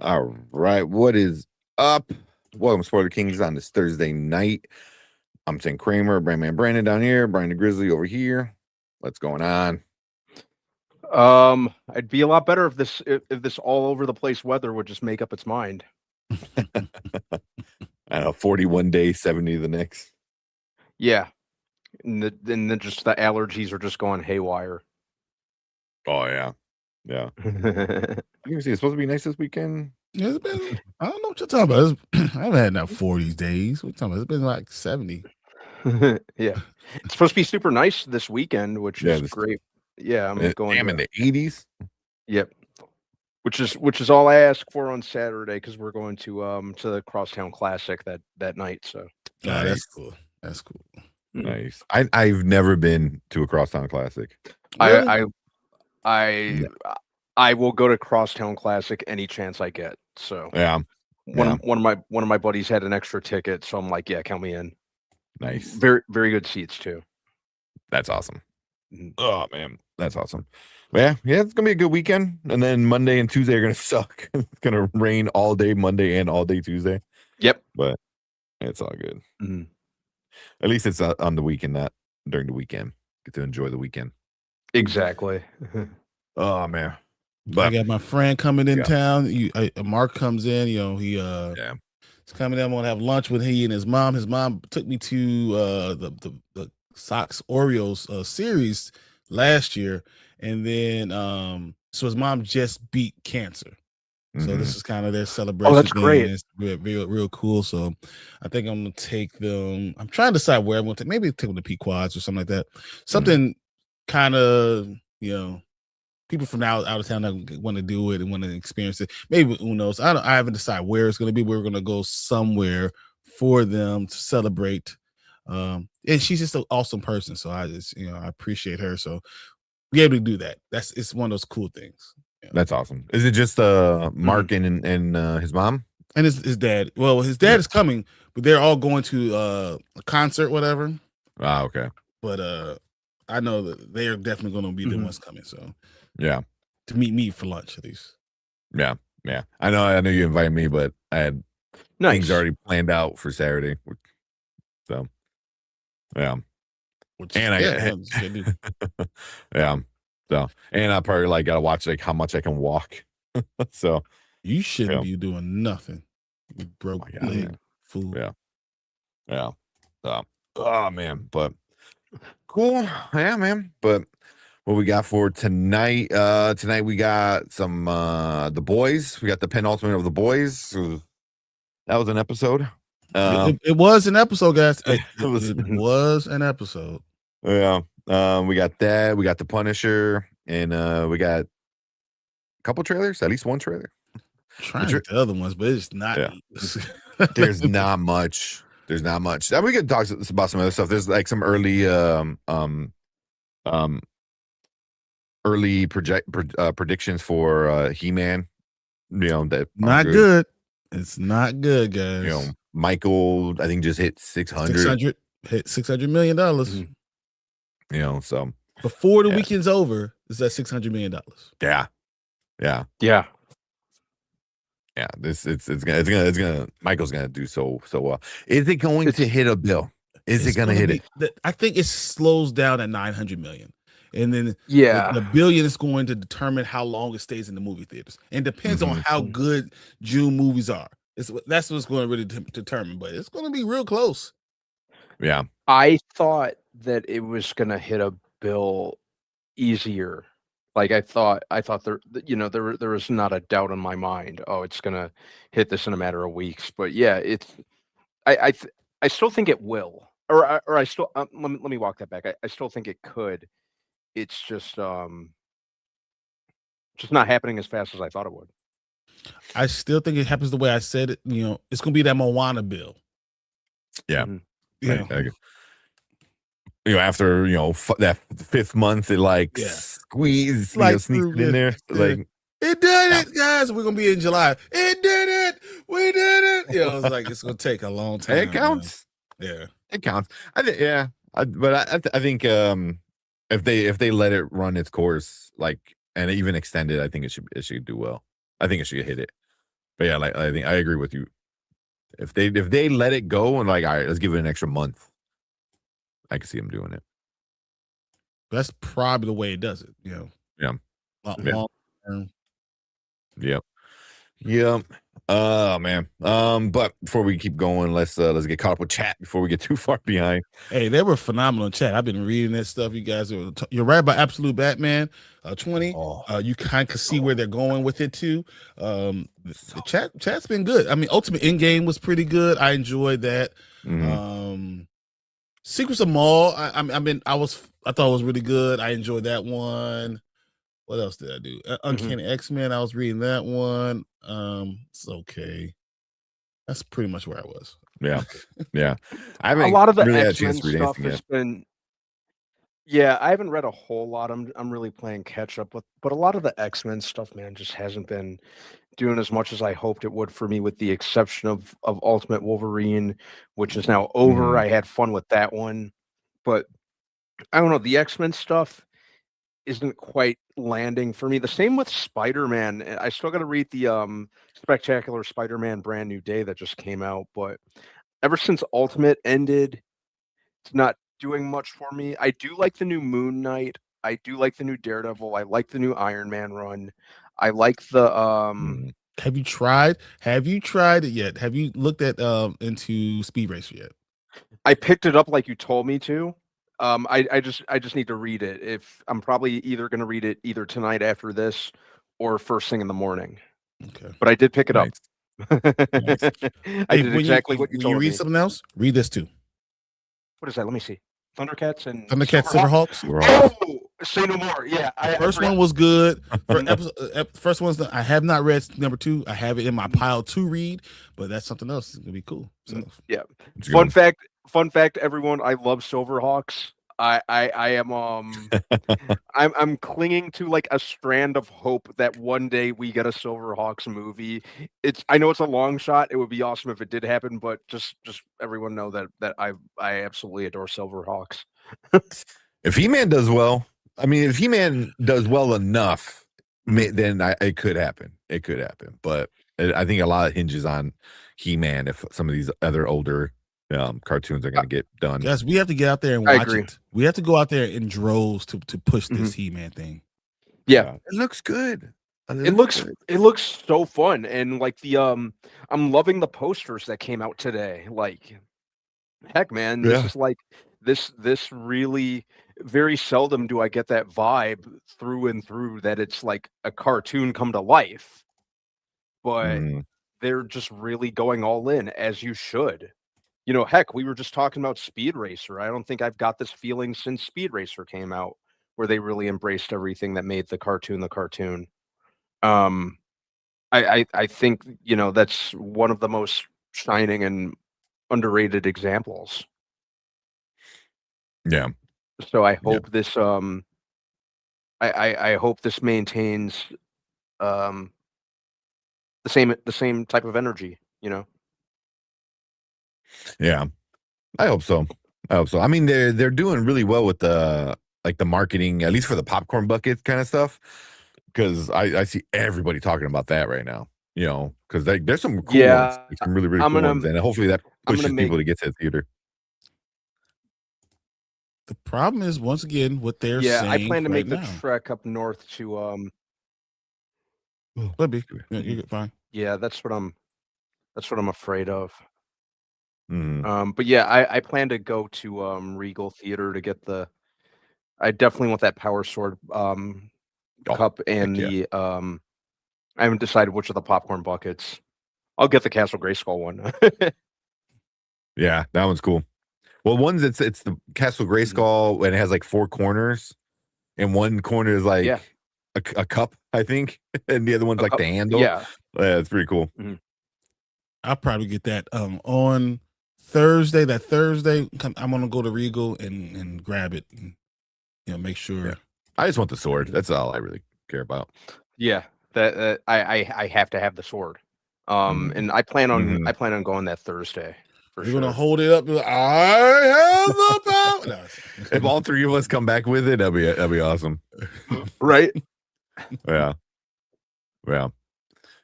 All right, what is up? Welcome, Spoiler Kings, on this Thursday night. I'm Tim Kramer, Brandman Brandon down here, Brian the Grizzly over here. What's going on? It'd be a lot better if this all over the place weather would just make up its mind. I don't know, 41 days, 70 the next. Yeah, and then just the allergies are just going haywire. Oh yeah, yeah. You can see it's supposed to be nice this weekend. Yeah, it's been, I don't know what you're talking about. I haven't had now 40 days. What you talking about? It's been like 70. Yeah, it's supposed to be super nice this weekend, which is great. Yeah, I'm going. Damn, in the 80s. Yep. Which is all I ask for on Saturday because we're going to the Crosstown Classic that night. So nice. That's cool. That's cool. Nice. I've never been to a Crosstown Classic. Really? I will go to Crosstown Classic any chance I get. So yeah. One of my buddies had an extra ticket, so I'm like, yeah, count me in. Nice. Very very good seats too. That's awesome. Oh man, that's awesome. Yeah, it's gonna be a good weekend. And then Monday and Tuesday are gonna suck. It's gonna rain all day Monday and all day Tuesday. Yep. But it's all good. Mm-hmm. At least it's on the weekend, not during the weekend. Get to enjoy the weekend. Exactly. Oh man. But I got my friend coming in town. Mark comes in. He's coming in. I'm gonna have lunch with he and his mom. His mom took me to the Sox Orioles series last year, and then so his mom just beat cancer. So this is kind of their celebration. Oh, that's great. It's real cool. So I think I'm gonna take them. I'm trying to decide where I'm gonna take. Maybe take them to Pequods or something like that. Something kind of people from out of town that want to do it and want to experience it. Maybe who knows? I haven't decided where it's going to be. We're going to go somewhere for them to celebrate. And she's just an awesome person, so I just I appreciate her. So be able to do that. It's one of those cool things. Yeah. That's awesome. Is it just Mark and his mom and his dad? Well, his dad is coming, but they're all going to a concert, whatever. Ah, okay. But I know that they are definitely going to be the ones coming. So. Yeah, to meet me for lunch at least. Yeah. I know you invited me, but I had things already planned out for Saturday. So, yeah. So, and I probably gotta watch how much I can walk. So you shouldn't be doing nothing. You broke leg fool. Yeah. So, oh man, but cool. Yeah, man, but. What we got for tonight? Tonight we got some The Boys. We got the penultimate of The Boys. That was an episode. It was an episode, guys. It was an episode. Yeah. We got that. We got The Punisher, and we got a couple trailers. At least one trailer. Trying to get the other ones, but it's not. Yeah. There's not much. There's not much. We could talk about some other stuff. There's some early predictions for He-Man. That not good. It's not good, guys. Michael, I think just hit 600. Hit $600 million. So before the weekend's over, it's at $600 million. Yeah. It's gonna. Michael's gonna do so well. Is it going to hit a bill? Is it gonna hit it? I think it slows down at 900 million. And then the billion is going to determine how long it stays in the movie theaters. And depends on how good June movies are. That's what's going to really determine. But it's going to be real close. Yeah. I thought that it was going to hit a bill easier. I thought there was not a doubt in my mind. Oh, it's going to hit this in a matter of weeks. But yeah, I still think it will. Or I still let me walk that back. I still think it could. It's just not happening as fast as I thought it would. I still think it happens the way I said it. It's going to be that Moana bill. Yeah. After that fifth month, it squeezed, sneaked in there. It did it, guys. We're gonna be in July. It did it. We did it. It's gonna take a long time. It counts. Man. Yeah, it counts. I think if they let it run its course, and even extend it, I think it should do well. I think it should hit it. But yeah, like I think I agree with you. If they let it go and like, all right, let's give it an extra month, I can see them doing it. That's probably the way it does it. You know. Yeah. Long term. Yep. Yep. Oh man. But before we keep going, let's get caught up with chat before we get too far behind. Hey, they were phenomenal in chat. I've been reading that stuff. You guys you're right about Absolute Batman 20. You kind of see where they're going with it too. The chat's been good. I mean, Ultimate Endgame was pretty good. I enjoyed that. Secrets of Maul. I thought it was really good. I enjoyed that one. What else did I do? Uncanny X-Men. I was reading that one. It's okay. That's pretty much where I was. Yeah. Yeah. I haven't a lot of the really had a X-Men chance to read stuff anything has yet. been. Yeah, I haven't read a whole lot. I'm really playing catch up with, but a lot of the X-Men stuff, man, just hasn't been doing as much as I hoped it would for me, with the exception of Ultimate Wolverine, which is now over. I had fun with that one, but I don't know. The X-Men stuff isn't quite landing for me. The same with Spider-Man. I still got to read the Spectacular Spider-Man Brand New Day that just came out, but ever since Ultimate ended, it's not doing much for me. I do like the new Moon Knight. I do like the new Daredevil. I like the new Iron Man run. I like the Have you tried it yet? Have you looked at into Speed Racer yet? I picked it up like you told me to. I just need to read it. If I'm probably either going to read it either tonight after this or first thing in the morning. Okay. But I did pick it up. Nice. I did exactly what you told me. When you read something else, read this too. What is that? Let me see. Thundercats and Silverhawks. Oh, say no more. Yeah, first one was good. First one's I have not read number 2. I have it in my pile to read, but that's something else. It's gonna be cool. So yeah. Fun fact, everyone. I love Silverhawks. I am I'm clinging to like a strand of hope that one day we get a Silverhawks movie. I know it's a long shot. It would be awesome if it did happen, but just everyone know that I absolutely adore Silverhawks. If He-Man does well, I mean, if He-Man does well enough, then it could happen. It could happen, but I think a lot of hinges on He-Man. If some of these other older cartoons are going to get done. Yes, we have to get out there and watch it. We have to go out there in droves to push this He-Man thing. Yeah, it looks good. It looks so fun, and like the I'm loving the posters that came out today. Like, heck, man, this is like this really very seldom do I get that vibe through and through that it's like a cartoon come to life, but they're just really going all in, as you should. You know, heck, we were just talking about Speed Racer. I don't think I've got this feeling since Speed Racer came out, where they really embraced everything that made the cartoon the cartoon. I think, you know, that's one of the most shining and underrated examples. Yeah. So I hope this I hope this maintains the same type of energy, you know. Yeah, I hope so. I mean, they're doing really well with the marketing, at least for the popcorn buckets kind of stuff, because I see everybody talking about that right now. You know, because there's some cool ones, some really cool ones, and hopefully that pushes people to get to the theater. The problem is, once again, what they're saying. I plan to make the now. trek up north to You're fine. Yeah, that's what I'm afraid of. But yeah, I plan to go to Regal Theater to get I definitely want that Power Sword cup and the I haven't decided which of the popcorn buckets. I'll get the Castle Grayskull one. Yeah, that one's cool. Well, it's the Castle Grayskull, and it has like 4 corners, and one corner is like a cup, I think, and the other one's like the handle. Yeah, it's pretty cool. I'll probably get that on Thursday. That Thursday, I'm gonna go to Regal and grab it, and make sure. Yeah. I just want the sword. That's all I really care about. Yeah, that I have to have the sword. And I plan on going that Thursday. You're gonna hold it up. I have the power. No. If all 3 of us come back with it, that'd be awesome, right? Yeah.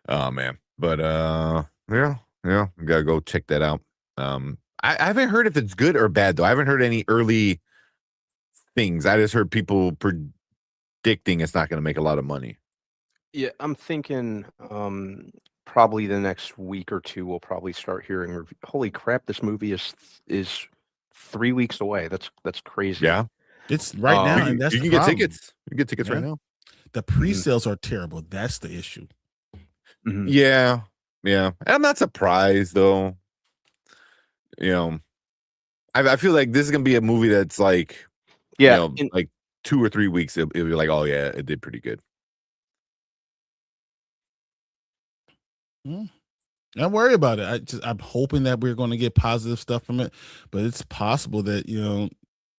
Oh man. But yeah, we gotta go check that out. I haven't heard if it's good or bad though. I haven't heard any early things. I just heard people predicting it's not going to make a lot of money. Yeah, I'm thinking probably the next week or two we'll probably start hearing. Holy crap! This movie is 3 weeks away. That's crazy. Yeah, it's right now, and that's you the can get problem. tickets. You can get tickets right now. The pre-sales are terrible. That's the issue. Mhm. Yeah. I'm not surprised though. I feel like this is gonna be a movie that's like, like 2 or 3 weeks. It'll be like, oh yeah, it did pretty good. Don't worry about it. I'm hoping that we're going to get positive stuff from it, but it's possible that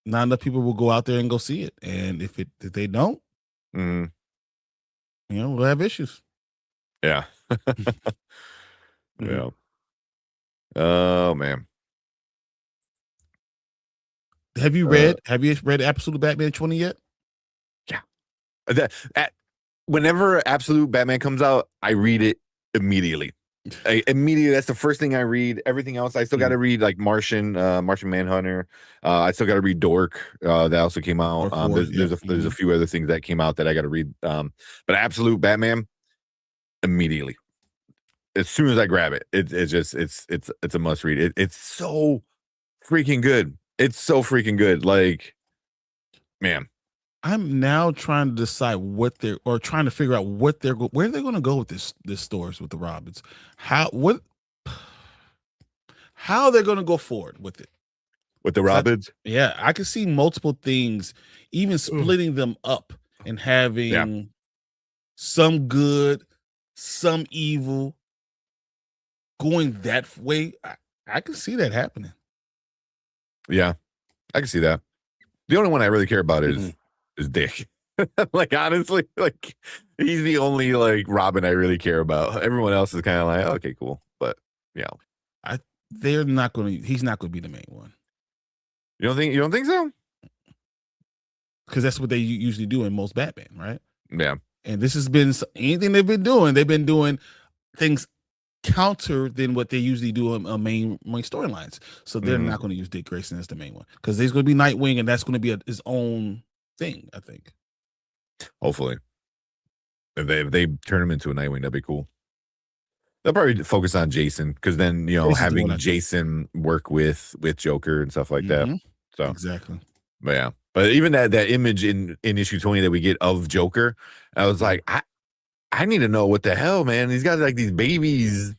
not enough people will go out there and go see it, and if they don't, we'll have issues. Yeah. Yeah. Oh man. Have you read Absolute Batman 20 yet? Yeah. Whenever Absolute Batman comes out, I read it immediately. Immediately, that's the first thing I read. Everything else, I still got to read, like Martian Manhunter. I still got to read Dork. That also came out. There's a few other things that came out that I got to read. But Absolute Batman, immediately, as soon as I grab it, it's a must read. It's so freaking good. It's so freaking good. Like, man. I'm now trying to decide trying to figure out where they're going to go with this stories with the Robins. How they're going to go forward with it. With the Robins? I can see multiple things, even splitting them up and having some good, some evil, going that way. I can see that happening. Yeah, I can see that. The only one I really care about is Dick. Like, honestly, like, he's the only like Robin I really care about. Everyone else is kind of like, okay, cool, but yeah, he's not going to be the main one. You don't think so? Because that's what they usually do in most Batman, right? Yeah. And this has been anything they've been doing things counter than what they usually do on main storylines. So they're not going to use Dick Grayson as the main one, because there's going to be Nightwing, and that's going to be his own thing, I think. Hopefully, if they turn him into a Nightwing, that'd be cool. They'll probably focus on Jason, because then having Jason work with Joker and stuff like that. So exactly. But yeah, but even that image in issue 20 that we get of Joker, I was like, I need to know what the hell, man. He's got like these babies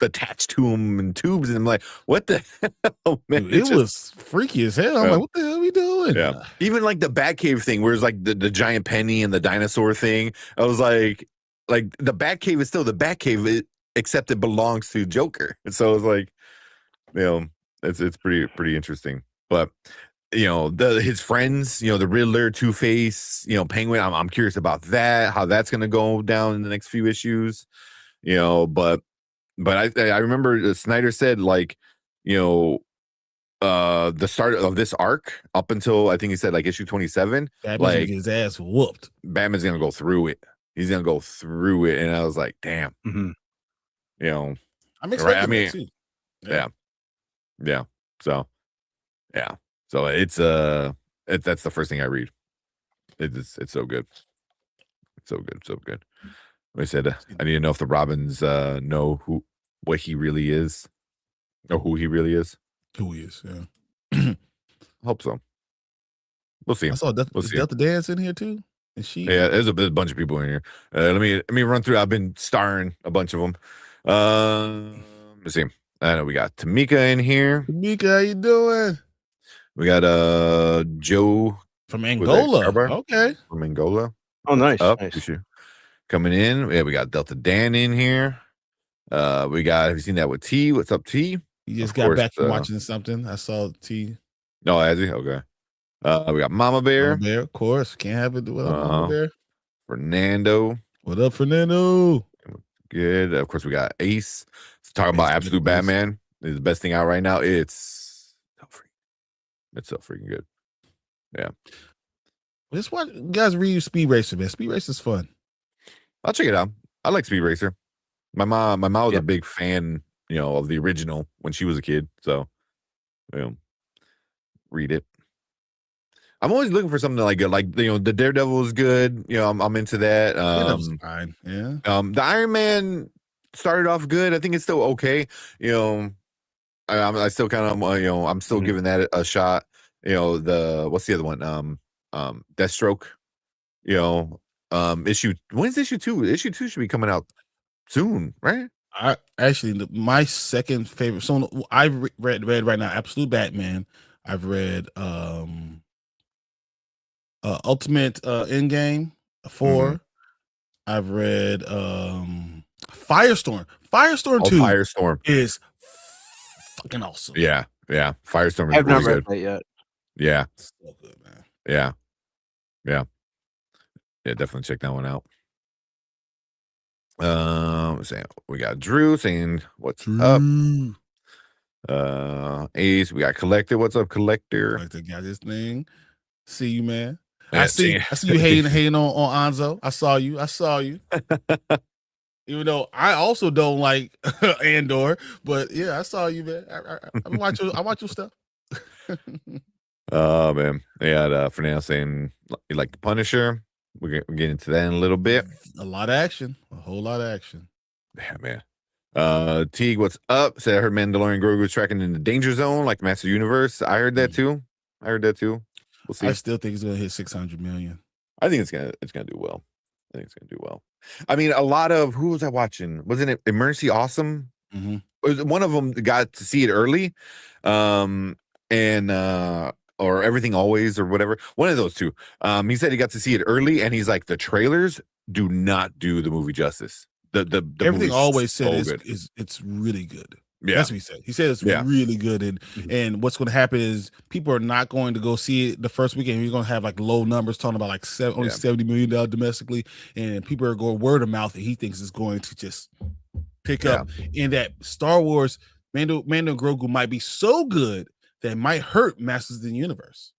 attached to him in tubes, and I'm like, what the hell, man? Dude, it was freaky as hell. I'm like, what the hell are we doing? Yeah. Even like the Batcave thing, where it's like the giant penny and the dinosaur thing. I was like the Batcave is still the Batcave, except it belongs to Joker. So it's like, it's pretty interesting. But his friends, the Riddler, Two-Face, Penguin. I'm curious about that, how that's gonna go down in the next few issues. But I remember Snyder said, like, the start of this arc up until, I think he said, like, issue 27, Batman's like, gonna get his ass whooped. Batman's gonna go through it. He's gonna go through it, and I was like, damn. I'm excited. Right? I mean, too. Yeah. So, yeah. So it's that's the first thing I read. It's so good. It's so good. Like I said, I need to know if the Robins know what he really is, or who he really is. Who he is, yeah. Hope so. We'll see. I saw Delta Dance in here too. And there's a bunch of people in here. Let me run through. I've been starring a bunch of them. Let's see. I know we got Tamika in here. Tamika, how you doing? We got Joe from Angola. Okay. From Angola. Oh, nice. Nice. Coming in. Yeah, we got Delta Dan in here. Have you seen that with T? What's up, T? He just got back from watching something. I saw T. No, has he? Okay. We got Mama Bear. Mama Bear, of course. Can't have it without Mama Bear. Fernando. What up, Fernando? Good. Of course, we got Ace. Talking about Absolute Batman. It's the best thing out right now. It's so freaking good. Yeah. Just watch, guys, read Speed Racer, man. Speed Racer's fun. I'll check it out. I like Speed Racer. My mom was Yeah. a big fan, of the original when she was a kid. So, read it. I'm always looking for something like the Daredevil is good. I'm into that. That was fine. Yeah. The Iron Man started off good. I think it's still okay. I still kind of I'm still giving that a shot. What's the other one? Deathstroke. When's issue 2? Issue 2 should be coming out soon, right? I actually my second favorite. So I read right now Absolute Batman. I've read Ultimate Endgame 4. I've read Firestorm. Firestorm 2 Firestorm is fucking awesome. Yeah. Firestorm is I've not really read good. that yet. Yeah. It's so good, man. Yeah. Definitely check that one out. We got Drew saying what's up. Ace, we got Collector. What's up, Collector? Collector got this thing. See you, man. Yeah, I see you hating on Anzo. I saw you. Even though I also don't like Andor, but yeah, I saw you, man. I watch your stuff. Oh man, yeah. For now, saying you like the Punisher. We're getting into that in a little bit. A lot of action, a whole lot of action. Yeah, man. Teague, what's up? Said I heard Mandalorian Grogu was tracking in the danger zone, like Master Universe. I heard that too. We'll see. I still think it's gonna hit 600 million. I think it's gonna do well. I mean, a lot of who was I watching? Wasn't it Emergency Awesome? Mm-hmm. One of them got to see it early, or Everything Always or whatever. One of those two. He said he got to see it early, and he's like, the trailers do not do the movie justice. The Everything Always so said it's really good. Yeah. That's what he said. He said it's really good, and what's going to happen is people are not going to go see it the first weekend. You're going to have like low numbers, talking about like only $70 million domestically, and people are going word of mouth, and he thinks it's going to just pick up. In that Star Wars, Mando and Grogu might be so good that it might hurt Masters of the Universe.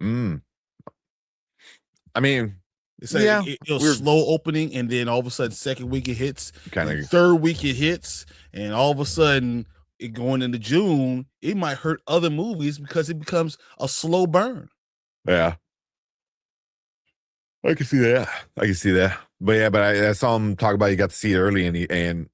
I mean, it's like it'll slow opening, and then all of a sudden, second week it hits, third week it hits, and all of a sudden, it going into June, it might hurt other movies because it becomes a slow burn. Yeah, I can see that. But I saw him talk about he got to see it early, and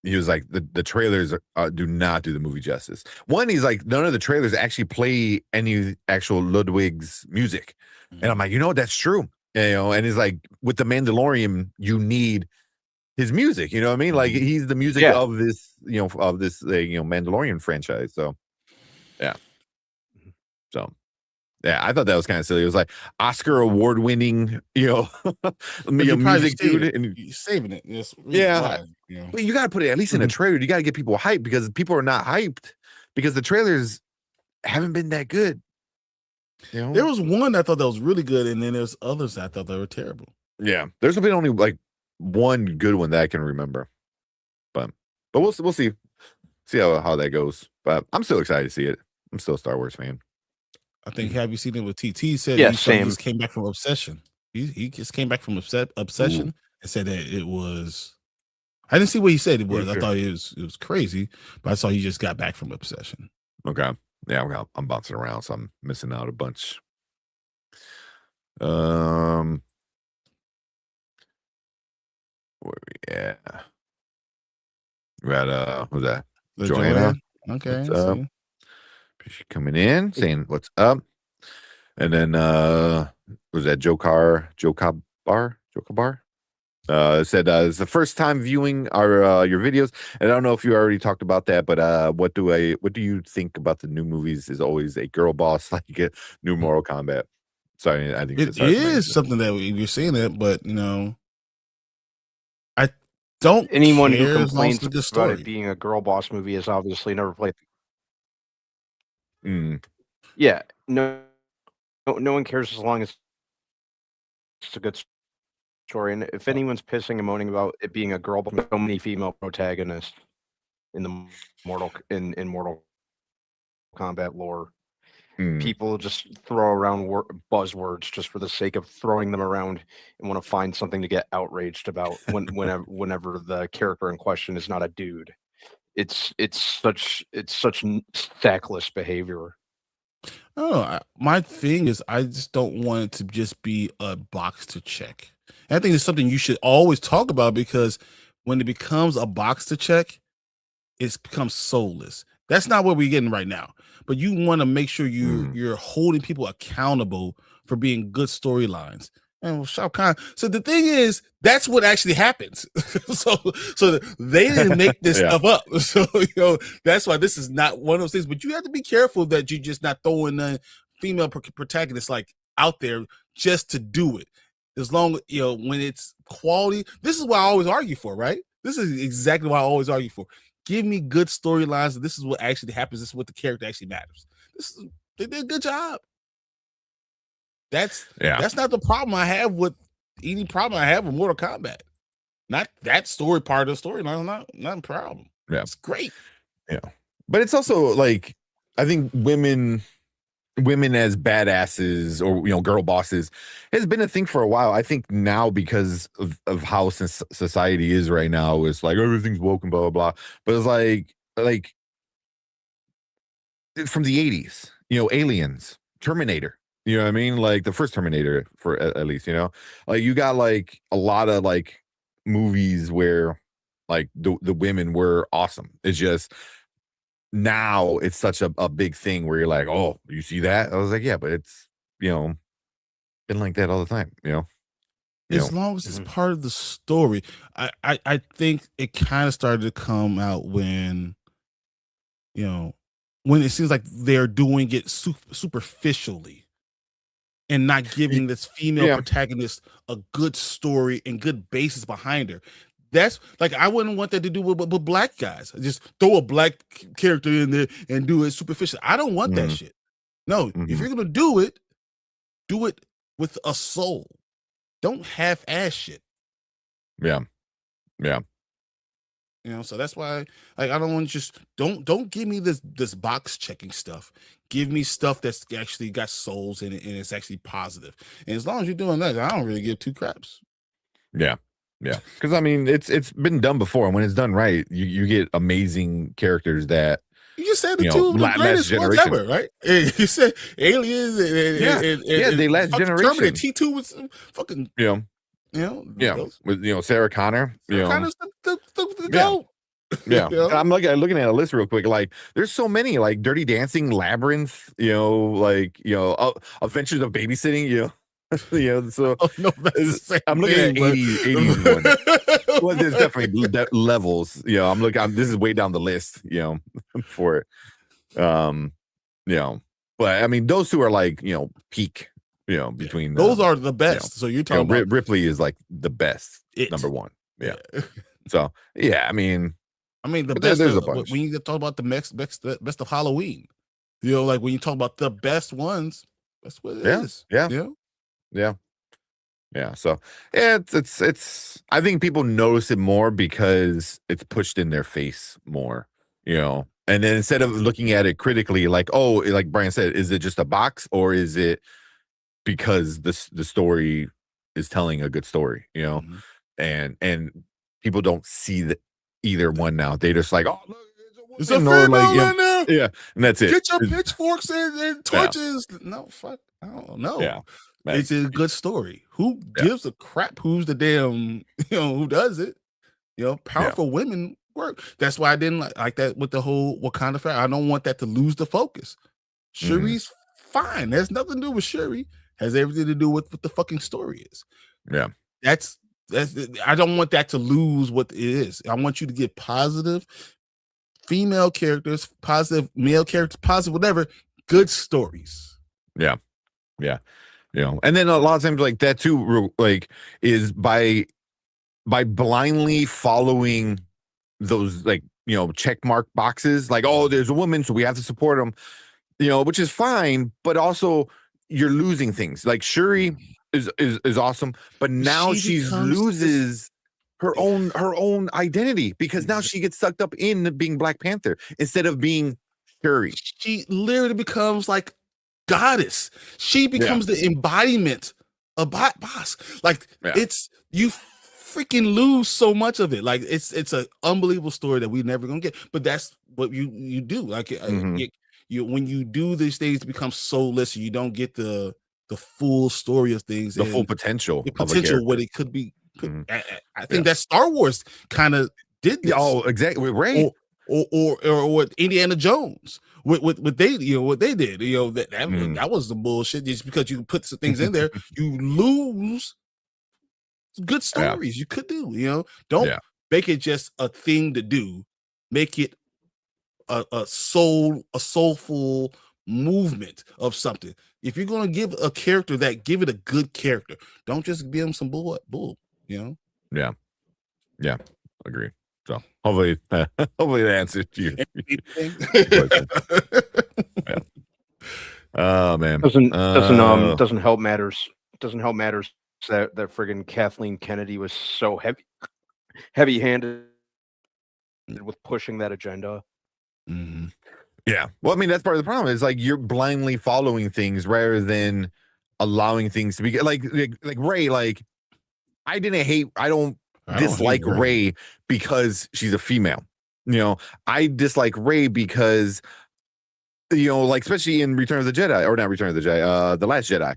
he was like, the trailers do not do the movie justice. One, he's like, none of the trailers actually play any actual Ludwig's music, and I'm like, that's true. And he's like, with the Mandalorian, you need his music. You know what I mean? Like, he's the music of this, Mandalorian franchise. So, yeah. I thought that was kind of silly. It was like Oscar award-winning, music, dude. And you're saving it. Yes. But you got to put it at least in a trailer. You got to get people hyped, because people are not hyped because the trailers haven't been that good. There was one I thought that was really good, and then there's others I thought that were terrible. Yeah, there's been only like one good one that I can remember, but we'll see how that goes. But I'm still excited to see it. I'm still a Star Wars fan. I think, have you seen it with TT? He said he just came back from Obsession. He just came back from Obsession and said that it was. I didn't see what he said it was. I thought it was crazy, but I saw he just got back from Obsession. Okay. Yeah, I'm bouncing around, so I'm missing out a bunch. Where we at? We're at who's that? Joanna. Okay. She coming in saying what's up. And then was that Jokabar? Said it's the first time viewing your videos, and I don't know if you already talked about that, but what do you think about the new movies? Is always a girl boss like a new Mortal Kombat? So I think it is something that we're seeing it, but I don't. Anyone who complains about it being a girl boss movie has obviously never played. Yeah, no one cares as long as it's a good story. And if anyone's pissing and moaning about it being a girl, so many female protagonists in the Mortal Kombat lore. People just throw around buzzwords just for the sake of throwing them around and want to find something to get outraged about whenever the character in question is not a dude. It's such tactless behavior. Oh, my thing is, I just don't want it to just be a box to check. And I think it's something you should always talk about, because when it becomes a box to check, it becomes soulless. That's not what we're getting right now. But you want to make sure you're holding people accountable for being good storylines. And Shao Kahn. So the thing is, that's what actually happens. so they didn't make this stuff up. So that's why this is not one of those things. But you have to be careful that you're just not throwing a female protagonist like out there just to do it. As long when it's quality, this is what I always argue for, right? This is exactly what I always argue for. Give me good storylines. This is what actually happens. This is what the character actually matters. They did a good job. That's not the problem I have with any problem I have with Mortal Kombat. Not that story part of the storyline. Not a problem. Yeah, it's great. Yeah, but it's also like, I think women as badasses or girl bosses has been a thing for a while. I think now, because of how society is right now, it's like everything's woke and blah blah blah. But it's like from the 80s, Aliens, Terminator. You know what I mean? Like the first Terminator, for at least, like you got like a lot of like movies where like the women were awesome. It's just now it's such a big thing where you're like, oh, you see that? I was like, yeah, but it's been like that all the time. As long as it's part of the story. I think it kind of started to come out when it seems like they're doing it superficially and not giving this female protagonist a good story and good basis behind her. That's like, I wouldn't want that to do with black guys. Just throw a black character in there and do it superficial. I don't want that shit. No, if you're gonna do it with a soul. Don't half-ass shit. Yeah. So that's why I don't want just don't give me this box checking stuff. Give me stuff that's actually got souls in it and it's actually positive. And as long as you're doing that, I don't really give two craps. Yeah. Because I mean, it's been done before, and when it's done right, you get amazing characters that you just said the two of the greatest ones ever, right? You said Aliens and they last generation. Terminator T2 was fucking with Sarah Connor. Sarah Connor's the GOAT. Yeah. I'm looking at a list real quick. Like, there's so many, like Dirty Dancing, Labyrinth, Adventures of Babysitting, so I'm looking at 80s one. Well, there's definitely levels. This is way down the list, for it. But I mean, those two are like, peak, between those are the best. So you're talking about Ripley is like the best, number one. Yeah. So I mean the best. There's a bunch. When you talk about the best of Halloween, like when you talk about the best ones, that's what it is. Yeah. So it's I think people notice it more because it's pushed in their face more, and then instead of looking at it critically, like, oh, like Brian said, is it just a box, or is it because the story is telling a good story, and people don't see either one now. They just like, oh, look, it's a female in there. Yeah, and that's it. Get your pitchforks and torches. Yeah. No, fuck, I don't know. Yeah. It's a good story. Who gives a crap who's the damn, who does it? Powerful women work. That's why I didn't like that with the whole Wakanda fair. I don't want that to lose the focus. Shuri's fine. There's nothing to do with Shuri. Has everything to do with what the fucking story is. Yeah. That's I don't want that to lose what it is. I want you to get positive female characters, positive male characters, positive whatever, good stories. Yeah. And then a lot of times like that too, like, is by blindly following those, like, check mark boxes, like, oh, there's a woman, so we have to support them, which is fine, but also you're losing things. Like Shuri is awesome, but now she loses her own identity, because now she gets sucked up in being Black Panther instead of being Shuri. She literally becomes like goddess. She becomes the embodiment of boss. Like it's you freaking lose so much of it. Like it's an unbelievable story that we never gonna get. But that's what you do. Like you when you do these things, it becomes soulless. You don't get the full story of things, the full potential, what it could be. I think that Star Wars kind of did this. Oh, exactly, right. Or what Indiana Jones, what they did, that was the bullshit. Just because you put some things in there, you lose good stories you could do. Don't make it just a thing to do. Make it a soulful movement of something. If you're gonna give a character that, give it a good character. Don't just give them some bull. Yeah, agree. So hopefully that answers you. Oh man, doesn't help matters. Doesn't help matters that friggin' Kathleen Kennedy was so heavy-handed with pushing that agenda. Mm-hmm. Yeah, well, I mean that's part of the problem. Is like you're blindly following things rather than allowing things to be like Rey. Like I don't dislike Rey because she's a female. I dislike Rey because like especially in Return of the Jedi, or not Return of the Jedi, The Last Jedi,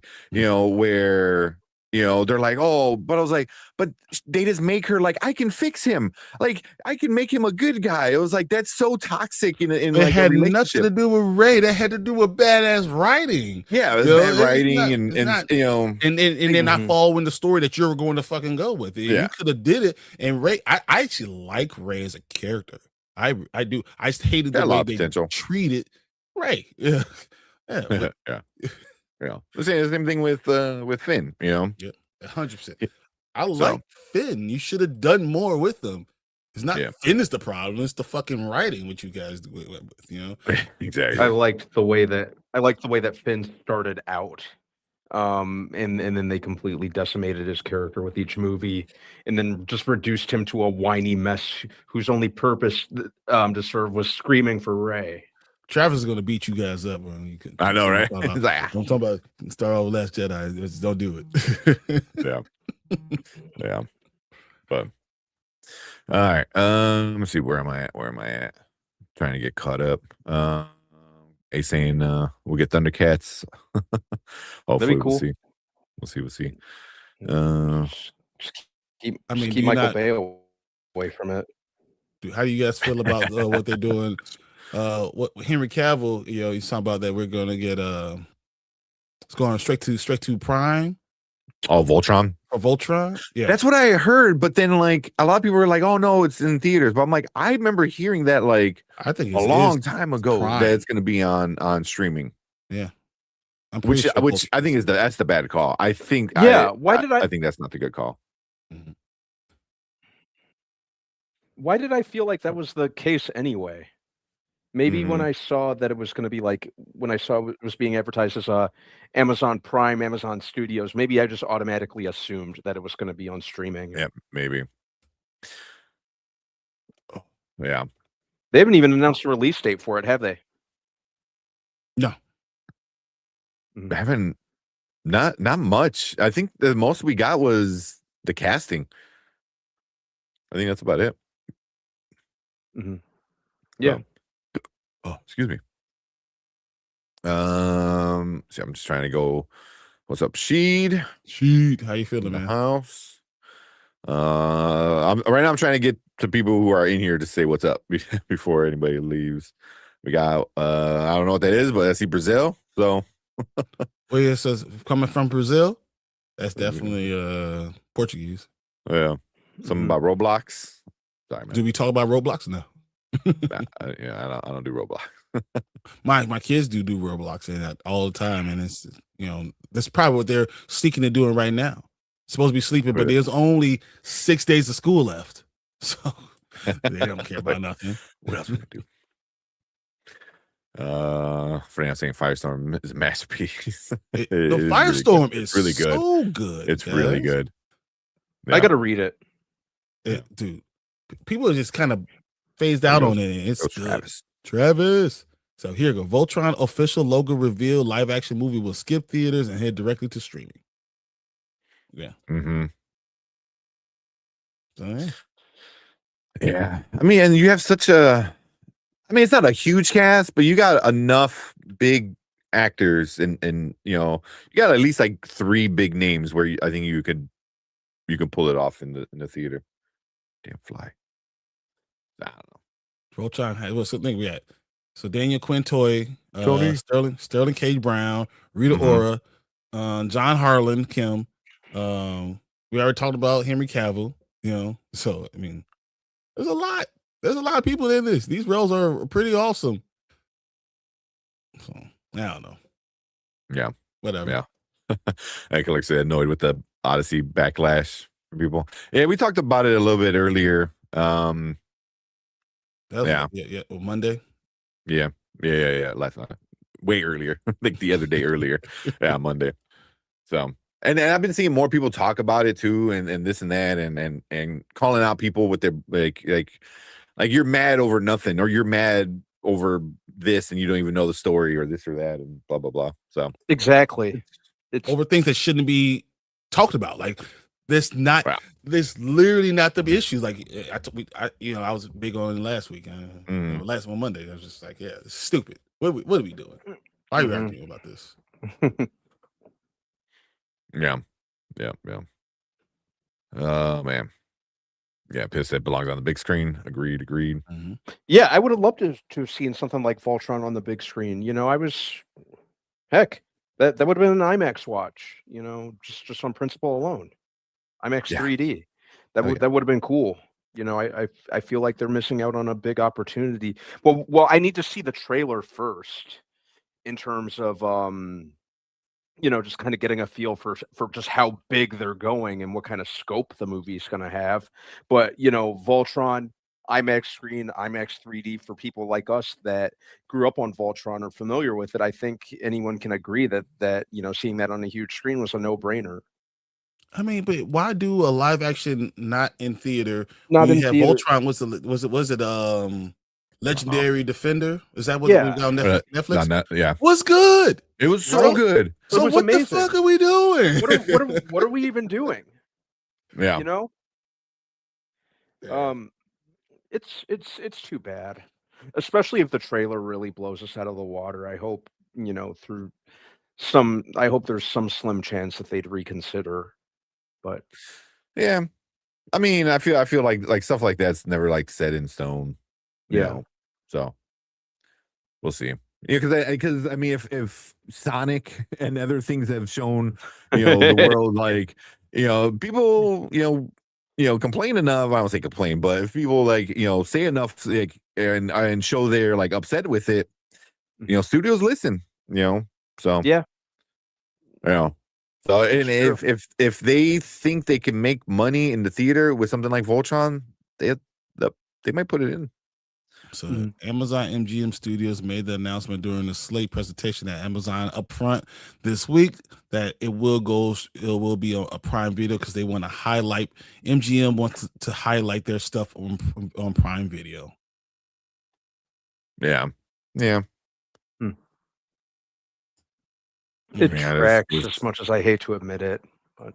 where they're like, oh, but I was like, but they just make her like, I can fix him, like I can make him a good guy. It was like, that's so toxic in it like had nothing to do with Rey. That had to do with badass writing. Yeah, it was bad writing, and then not following the story that you're going to fucking go with. You could have did it. And Rey, I actually like Rey as a character. I do. I hated the way they treated Rey. Yeah. Yeah, the same thing with Finn. Yeah, 100%. I like Finn. You should have done more with them. It's not Finn is the problem. It's the fucking writing what you guys do with. Exactly. I liked the way that Finn started out, and then they completely decimated his character with each movie, and then just reduced him to a whiny mess whose only purpose to serve was screaming for Rey. Travis is gonna beat you guys up. I know, right? I'm talking about Star Wars Last Jedi. Just don't do it. Yeah. But all right. Let me see. Where am I at? Trying to get caught up. A saying we'll get Thundercats. Hopefully, cool. We'll see. Keep Michael Bay away from it. Dude, how do you guys feel about what they're doing? What Henry Cavill, he's talking about that we're gonna get it's going straight to Prime. Oh, Voltron. Or Voltron? Yeah. That's what I heard, but then like a lot of people were like, oh no, it's in theaters. But I'm like, I remember hearing that like I think a long time ago Prime. That it's gonna be on streaming. Yeah. Which I think that's the bad call. I think I think that's not the good call. Mm-hmm. Why did I feel like that was the case anyway? Maybe when I saw that it was going to be like, when I saw it was being advertised as Amazon Prime, Amazon Studios, maybe I just automatically assumed that it was going to be on streaming. Yeah, maybe. Oh, yeah. They haven't even announced a release date for it, have they? No. I haven't. Not much. I think the most we got was the casting. I think that's about it. Mm-hmm. Yeah. Oh, excuse me. See, I'm just trying to go. What's up, Sheed? How you feeling, man? House. Right now I'm trying to get to people who are in here to say what's up before anybody leaves. We got I don't know what that is, but I see Brazil. So well, yeah, so coming from Brazil, that's definitely Portuguese. Yeah. Something about Roblox. Sorry, man. Do we talk about Roblox now? I don't do Roblox. my kids do Roblox and that all the time, and it's that's probably what they're seeking to doing right now. Supposed to be sleeping, but there's only 6 days of school left, so they don't care about nothing. What else we gonna do? For now, saying Firestorm is a masterpiece. Firestorm is really good. So good. It's really good. Yeah. I gotta read it. Dude, people are just kind of phased out on it. It's Travis. So here you go. Voltron official logo reveal. Live action movie will skip theaters and head directly to streaming. Yeah. Mm-hmm. So, yeah. Yeah. I mean, and you have such a, I mean, it's not a huge cast, but you got enough big actors and you got at least like 3 big names where I think you could pull it off in the theater. Damn fly. I don't know. Voltron. What's the thing we had? So Daniel Quintoy, Tony. Sterling K. Brown, Rita Ora, John Harlan, Kim. We already talked about Henry Cavill. So I mean, there's a lot. There's a lot of people in this. These roles are pretty awesome. So I don't know. Yeah. Whatever. Yeah. I can say annoyed with the Odyssey backlash from people. Yeah, we talked about it a little bit earlier. Well, Monday. Yeah. Last night. Way earlier. Like the other day earlier. Yeah, Monday. So and I've been seeing more people talk about it too, and this and that, and calling out people with their like you're mad over nothing, or you're mad over this and you don't even know the story, or this or that, and blah blah blah. So exactly, it's over things that shouldn't be talked about. Like this literally not the issue. Like I was big on it last week. Last one Monday, I was just like, yeah, it's stupid. What are we doing? Why are you arguing about this? Yeah. Oh man. Yeah, pissed it belongs on the big screen. Agreed. Mm-hmm. Yeah, I would have loved to have seen something like Voltron on the big screen. Heck, that would have been an IMAX watch. Just on principle alone, IMAX 3D. That would have been cool. I feel like they're missing out on a big opportunity. Well, I need to see the trailer first, in terms of just kind of getting a feel for just how big they're going and what kind of scope the movie's going to have. But, Voltron, IMAX screen, IMAX 3D, for people like us that grew up on Voltron or familiar with it, I think anyone can agree that seeing that on a huge screen was a no-brainer. I mean, but why do a live action not in theater? Not in theater. Voltron. Was it Legendary Defender? Is that what Yeah. we got on Netflix? Yeah. What's good? It was so good. So what amazing. The fuck are we doing? What are we even doing? Yeah. It's too bad. Especially if the trailer really blows us out of the water. I hope, I hope there's some slim chance that they'd reconsider. But yeah. I mean, I feel like stuff like that's never like set in stone. So we'll see. Yeah, because I mean, if Sonic and other things have shown, the world, like, people, complain enough. I don't say complain, but if people say enough, like, and show they're like upset with it, studios listen. So yeah. So and if they think they can make money in the theater with something like Voltron, they might put it in. So Amazon MGM Studios made the announcement during the Slate presentation at Amazon Upfront this week that it will be a Prime Video, because they want to highlight, MGM wants to highlight their stuff on Prime Video. Yeah. It tracks, as much as I hate to admit it, but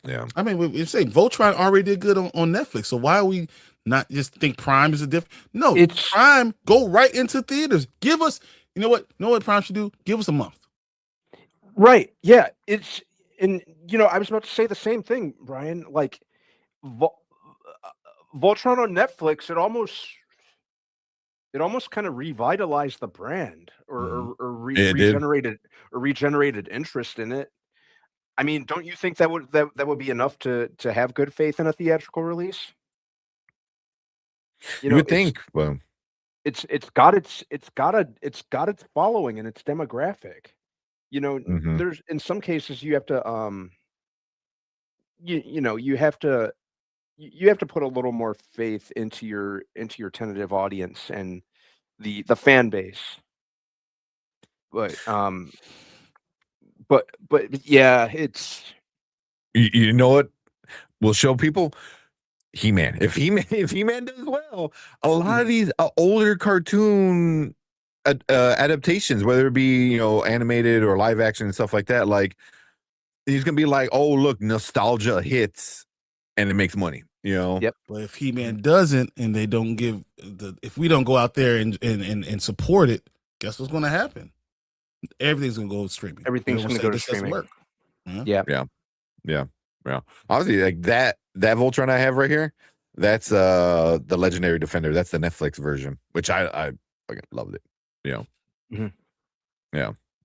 yeah. I mean, we're saying Voltron already did good on Netflix, so why are we not just think Prime is a different? No, it's Prime. Go right into theaters. Give us, you know what Prime should do? Give us a month. Right. Yeah. I was about to say the same thing, Brian. Like, Voltron on Netflix, it almost kind of revitalized the brand, or regenerated interest in it. I mean, don't you think that would be enough to have good faith in a theatrical release? You would think, but it's got its following and its demographic. There's, in some cases, you have to you have to put a little more faith into your tentative audience and the fan base. But yeah, it's, you know what we'll show people. He-Man. If He-Man does well, a lot of these older cartoon adaptations, whether it be animated or live action and stuff like that, like he's gonna be like, oh look, nostalgia hits, and it makes money. Yep. But if He-Man doesn't, and they don't give if we don't go out there and support it, guess what's going to happen? Everything's going to go streaming. Everything's going to go to this doesn't streaming. work. Yeah. Honestly, like that Voltron I have right here, that's the Legendary Defender. That's the Netflix version, which I fucking loved it. Yeah.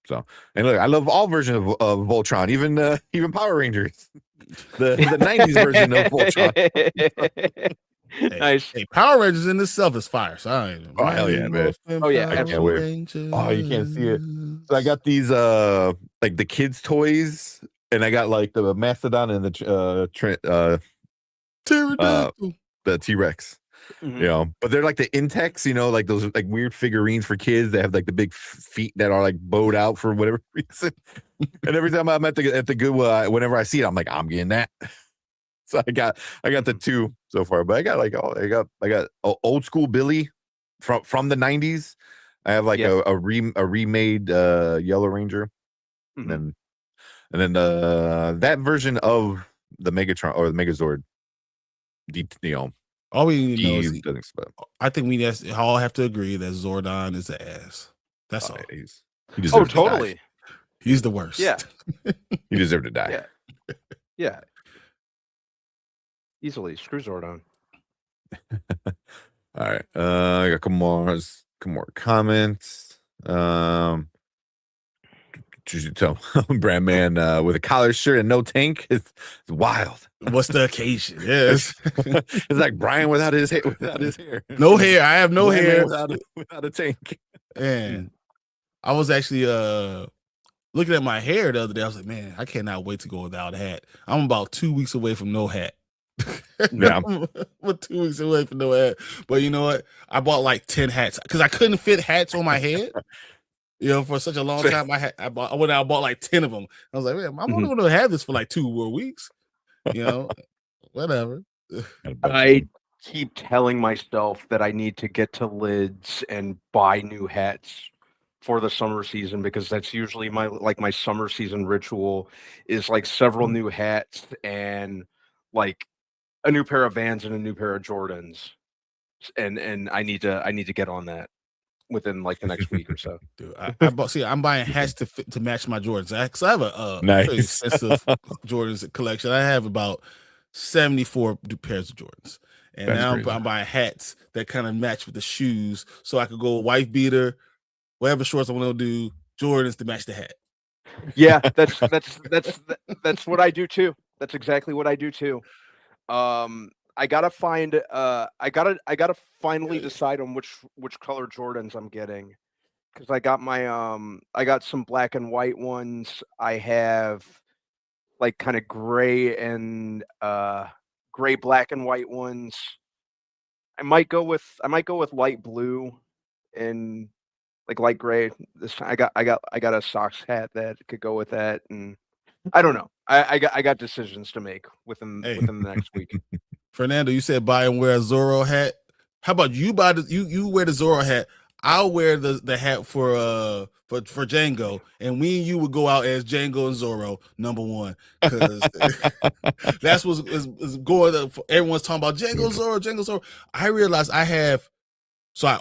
So, and look, I love all versions of Voltron, even Power Rangers, the 90s version of Voltron. Nice. Hey, Power Rangers in itself is fire. So hell yeah, man. Oh yeah, I can't wait. Rangers. Oh, you can't see it. So I got these like the kids' toys, and I got like the Mastodon and the Pterodactyl. the T-Rex. But they're like the Intex, like those like weird figurines for kids. They have like the big feet that are like bowed out for whatever reason. And every time I'm at the Goodwill, whenever I see it, I'm like, I'm getting that. So I got the two so far, but I got I got old school Billy from the 90s. I have like a remade Yellow Ranger, and then that version of the Megatron or the Megazord. All we know is doesn't spell. I think we all have to agree that Zordon is the ass. That's all. He deserves to totally. die. He's the worst. Yeah. He deserved to die. Yeah. Easily. Screw Zordon. All right. I got a couple more comments. Tell Brand Man with a collar shirt and no tank. It's wild. What's the occasion? Yes. It's like Brian without his hair. No hair. I have no Brand hair. without a tank. And I was actually looking at my hair the other day. I was like, man, I cannot wait to go without a hat. I'm about 2 weeks away from no hat. Yeah. We're 2 weeks away from no hat. But you know what? I bought like 10 hats because I couldn't fit hats on my head. For such a long time, I went out and bought like 10 of them. I was like, man, I'm only going to have this for like 2 more weeks. Whatever. I keep telling myself that I need to get to Lids and buy new hats for the summer season, because that's usually my summer season ritual is like several new hats and like a new pair of Vans and a new pair of Jordans. And I need to get on that within like the next week or so. Dude, I'm buying hats to match my Jordans. I have a nice. pretty expensive Jordans collection. I have about 74 pairs of Jordans. And now I'm buying hats that kind of match with the shoes, so I could go wife beater, whatever shorts I want to do, Jordans to match the hat. Yeah, that's what I do too. That's exactly what I do too. I gotta find. I gotta finally decide on which color Jordans I'm getting, because I got I got some black and white ones. I have like kind of gray and gray, black and white ones. I might go with light blue and like light gray. This time I got a Sox hat that could go with that, and I don't know. I got decisions to make within the next week. Fernando, you said buy and wear a Zorro hat. How about you buy you wear the Zorro hat? I'll wear the hat for Django, and we and you would go out as Django and Zorro, number one, because that's what's is going. Everyone's talking about Django Zorro. I realized I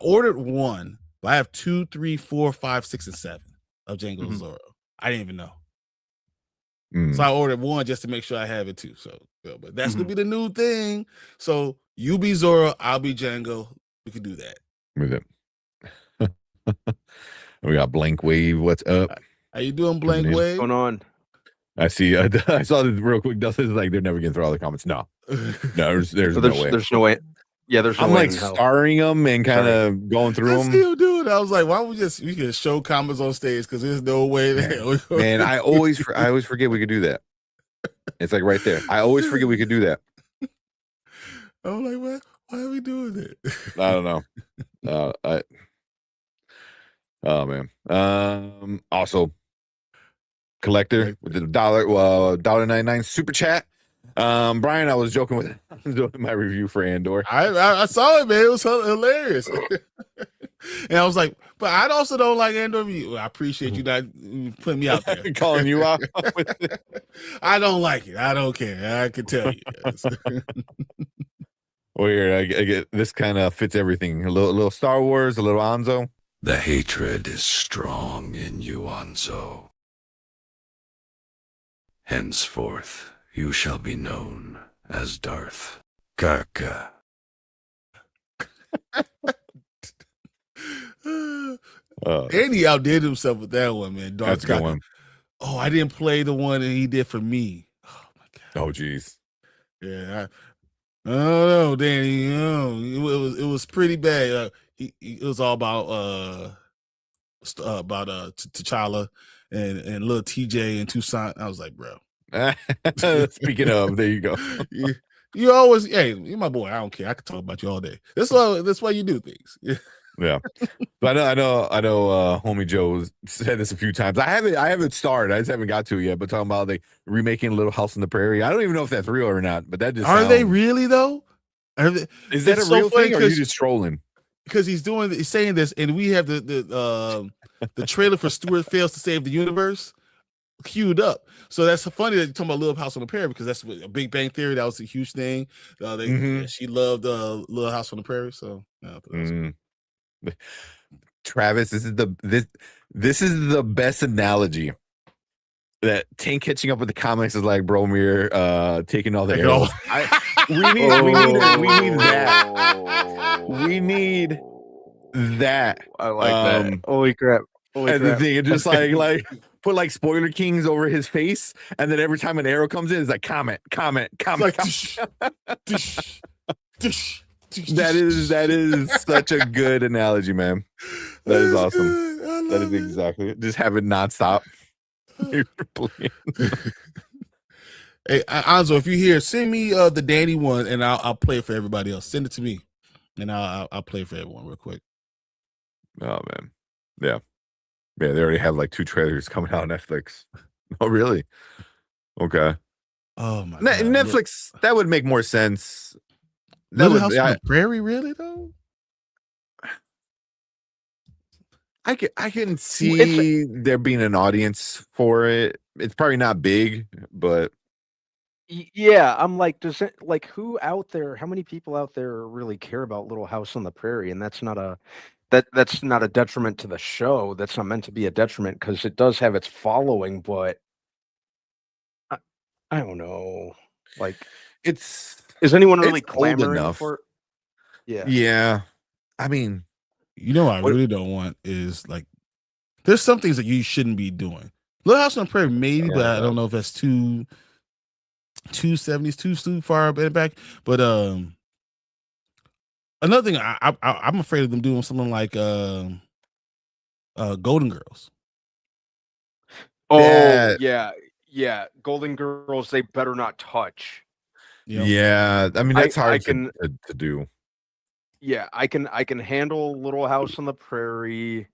ordered one, but I have 2, 3, 4, 5, 6, and 7 of Django and Zorro. I didn't even know. So I ordered one just to make sure I have it too. So, but that's gonna be the new thing. So you be Zorro, I'll be Django. We could do that. With it. We got Blank Wave. What's up? How you doing, Blank Wave? What's going on? I see. I saw this real quick. Dustin's like, they're never gonna throw all the comments. No, there's no way. There's no way. Yeah, there's no I'm way. like starring them and kind of going through them. Still do it. I was like, why don't we can show comments on stage, because there's no way. Man, I always forget we could do that. It's like right there. I always forget we could do that. I'm like, why are we doing it? I don't know. Oh man. Also, collector with the $1.99 super chat. Brian, I was joking with doing my review for Andor. I saw it, man. It was hilarious. And I was like, but I also don't like Andor. I appreciate you not putting me out there. Calling you out. I don't like it. I don't care. I can tell you. Weird. I get this kind of fits everything. A little Star Wars, a little Anzo. The hatred is strong in you, Anzo. Henceforth, you shall be known as Darth Karka. Andy outdid himself with that one, man. Darth That's a good one. Oh, I didn't play the one that he did for me. Oh my god. Oh, geez. Yeah. I don't know, Danny. It was pretty bad. It was all about T'Challa and little TJ and Toussaint. I was like, bro. Speaking of, there you go. You always, hey, you're my boy. I don't care. I can talk about you all day. That's why you do things. Yeah. But I know homie Joe said this a few times. I haven't started. I just haven't got to it yet. But talking about remaking Little House on the Prairie. I don't even know if that's real or not, but that just they really though? Is that a real thing or are you just trolling? Because he's saying this, and we have the trailer for Stuart Fails to Save the Universe queued up. So that's funny that you're talking about Little House on the Prairie, because that's a Big Bang Theory. That was a huge thing. She loved Little House on the Prairie. So Travis, this is the best analogy. That Tank catching up with the comics is like Bromir taking all the arrows. We need that. We need that. I like that. Holy crap. The thing, it just like put Spoiler Kings over his face, and then every time an arrow comes in, it's like comment. Like, That is such a good analogy, man. That is awesome. That is exactly it. Just have it nonstop. Hey, Anzo, if you hear, send me the Danny one, and I'll play it for everybody else. Send it to me, and I'll play it for everyone real quick. Oh man, yeah. They already have 2 trailers coming out on Netflix. Oh really? Okay. Oh my God. Netflix, that would make more sense. Little House on the Prairie, really though? I can see there being an audience for it. It's probably not big, but yeah, I'm like, does it who out there? How many people out there really care about Little House on the Prairie? And that's not a detriment to the show. That's not meant to be a detriment because it does have its following, but I don't know. Is anyone really clamoring for it? Yeah. I mean, I really don't want is there's some things that you shouldn't be doing. Little House on the Prairie, maybe, but I don't know if that's too 70s, too far back. But another thing, I'm afraid of them doing something like Golden Girls. Oh yeah, Golden Girls. They better not touch. Yeah, I mean that's hard to do. Yeah, I can handle Little House on the Prairie.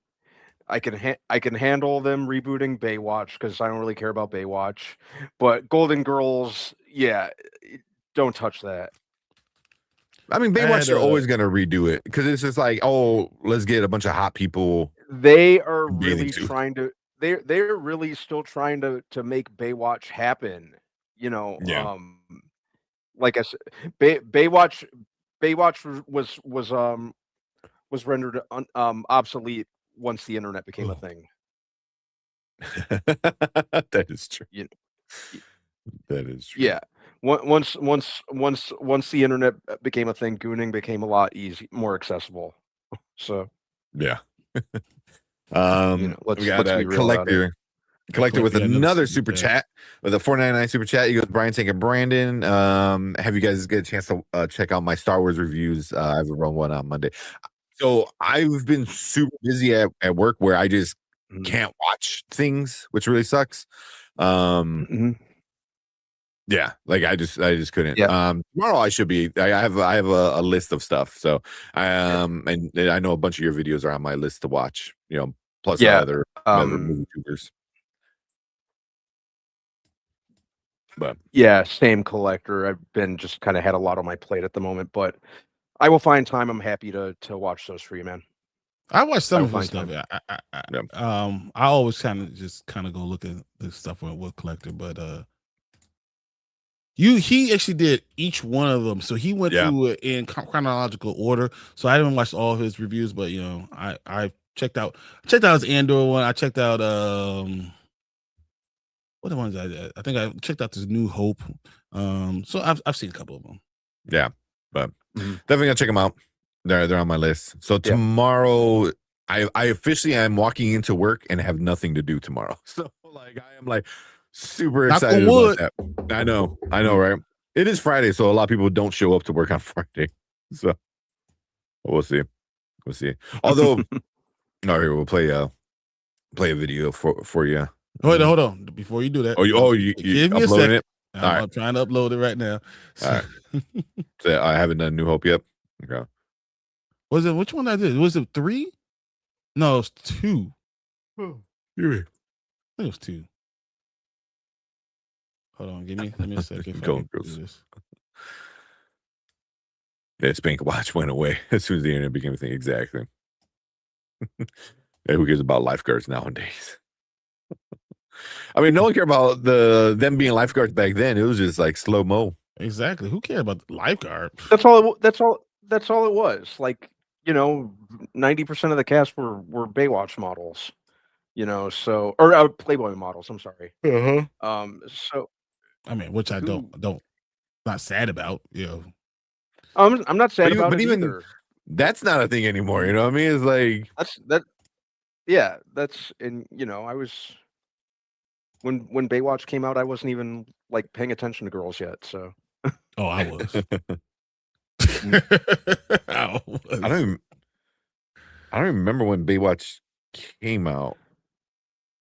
I can handle them rebooting Baywatch because I don't really care about Baywatch. But Golden Girls, yeah, don't touch that. I mean, Baywatch are always gonna redo it because it's just let's get a bunch of hot people. They are really trying to. They're really still trying to make Baywatch happen. Yeah. Like I said, Baywatch was rendered obsolete once the internet became a thing. That is true. That is true. Yeah. Once the internet became a thing, gooning became a lot more accessible. So yeah. We got a collector with another super chat with a $4.99 super chat. He goes, Brian, Tank, and Brandon. Have you guys get a chance to check out my Star Wars reviews? I have a run one on Monday. So I've been super busy at work where I just can't watch things, which really sucks. Yeah, I just couldn't. Yeah. Tomorrow I should be. I have a list of stuff. So and I know a bunch of your videos are on my list to watch. Plus other movie tubers. But Yeah, same collector. I've been just kind of had a lot on my plate at the moment, but I will find time. I'm happy to watch those for you, man. I watched some will of his find stuff. Yeah. I always kind of go look at the stuff with collector, but he actually did each one of them. So he went Yeah. through it in chronological order. So I didn't watch all of his reviews, but I checked out his Andor one. I checked out what the ones I think I checked out this New Hope. So I've seen a couple of them. Yeah, but definitely gotta check them out. They're on my list. So Yeah. tomorrow, I officially am walking into work and have nothing to do tomorrow. So like I am like super Knock on excited about wood. that. I know, right? It is Friday, so a lot of people don't show up to work on Friday. So we'll see. Although, all right, we'll play a video for you. Hold on. Before you do that, You give me a uploading second. it? I'm trying to upload it right now. All right. So I haven't done New Hope yet. Okay. Was it which one I did? Was it 3? No, it's 2. I think it was 2. Hold on, let me a second. Go, girls. Yeah, Spank Watch went away as soon as the internet became a thing. Exactly. Hey, who cares about lifeguards nowadays? I mean, no one cared about them being lifeguards back then. It was just like slow mo. Exactly. Who cared about the lifeguard? That's all it was. Like, 90% of the cast were Baywatch models. So or Playboy models. I'm sorry. So I mean, which I don't not sad about. I'm not sad about it even either. That's not a thing anymore. You know what I mean? It's like that's and I was when Baywatch came out, I wasn't even like paying attention to girls yet. So I was. I don't even remember when Baywatch came out.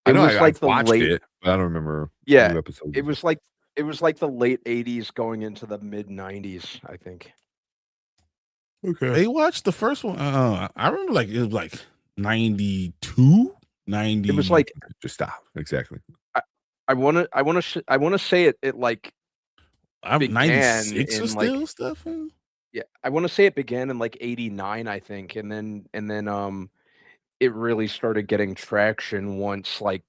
I know I watched it, but I don't remember. Yeah, new episodes. it was like the late 80s going into the mid 90s, I think. Okay. Baywatch, the first one. I remember like it was like 92, 90. It was like just stop. Exactly. I want to say it like I'm 96 or still stuff. Yeah, I want to say it began in like 89, I think, and then it really started getting traction once like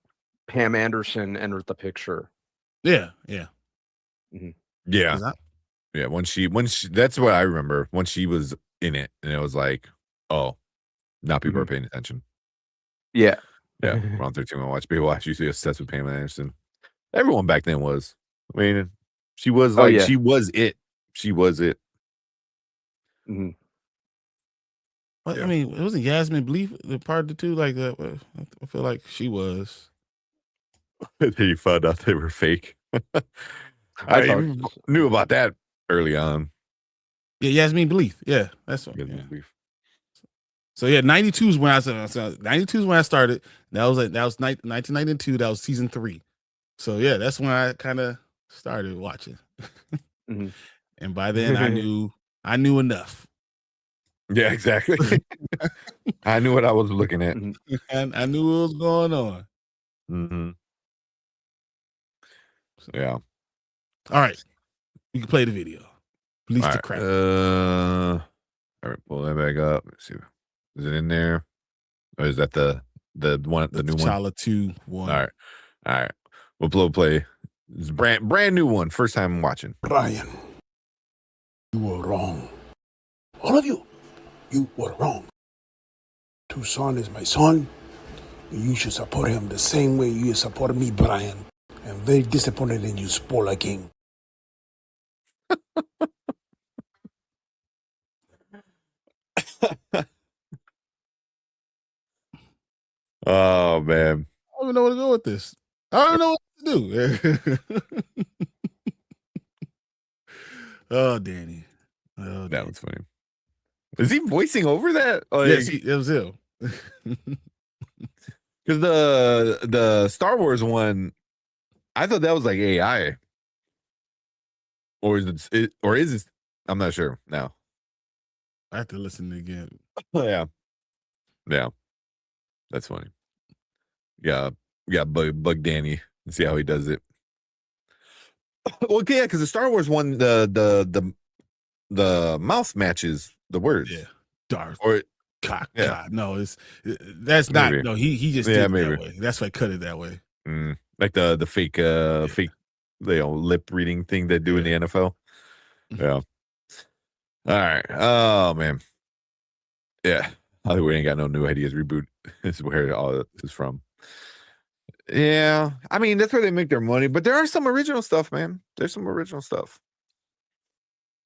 Pam Anderson entered the picture. Yeah. Mm-hmm. Yeah. Yeah, when she that's what I remember, when she was in it, and it was like, oh, now people are paying attention. Yeah. Around 13 when I watched Baywatch, used to be obsessed with Pam Anderson. Everyone back then was. I mean, she was like she was it. She was it. Mm-hmm. I mean, it wasn't Yasmin Bleeth the part of the two like that. I feel like she was. He found out they were fake. I knew about that early on. Yeah, Yasmin Bleeth. Yeah, that's what. Yeah. So 92 is when I started. 92 is when I started. That was 1992. That was season 3. So yeah, that's when I kind of started watching. And by then I knew enough. Yeah, exactly. I knew what I was looking at. And I knew what was going on. Mm-hmm. Yeah. All right. We can play the video. Release the crap. All right, pull that back up. Let's see. Is it in there? Or is that the one, the new one? T'Challa 2 one. All right. We'll play. It's brand new one. First time watching. Brian, you were wrong. All of you were wrong. Tucson is my son. You should support him the same way you supported me, Brian. I'm very disappointed in you, Spoiler King. Oh man, I don't know where to go with this. I don't know what to do. Oh, Danny. That was funny. Is he voicing over that? Yes, it was him. Because the Star Wars one, I thought that was like AI, or is it? I'm not sure now. I have to listen again. Yeah, that's funny. Yeah, bug Danny and see how he does it. Well, yeah, because the Star Wars one, the mouth matches the words. Yeah, Darth. Or God, yeah. God, no, that's not. Maybe. No, he just Yeah, did it maybe. that way. That's why I cut it that way. Like the fake fake lip reading thing they do in the NFL. Yeah. All right. Oh man. Yeah. Hollywood ain't got no new ideas. Reboot is where all this is from. Yeah. I mean, that's where they make their money, but there are some original stuff, man. There's some original stuff.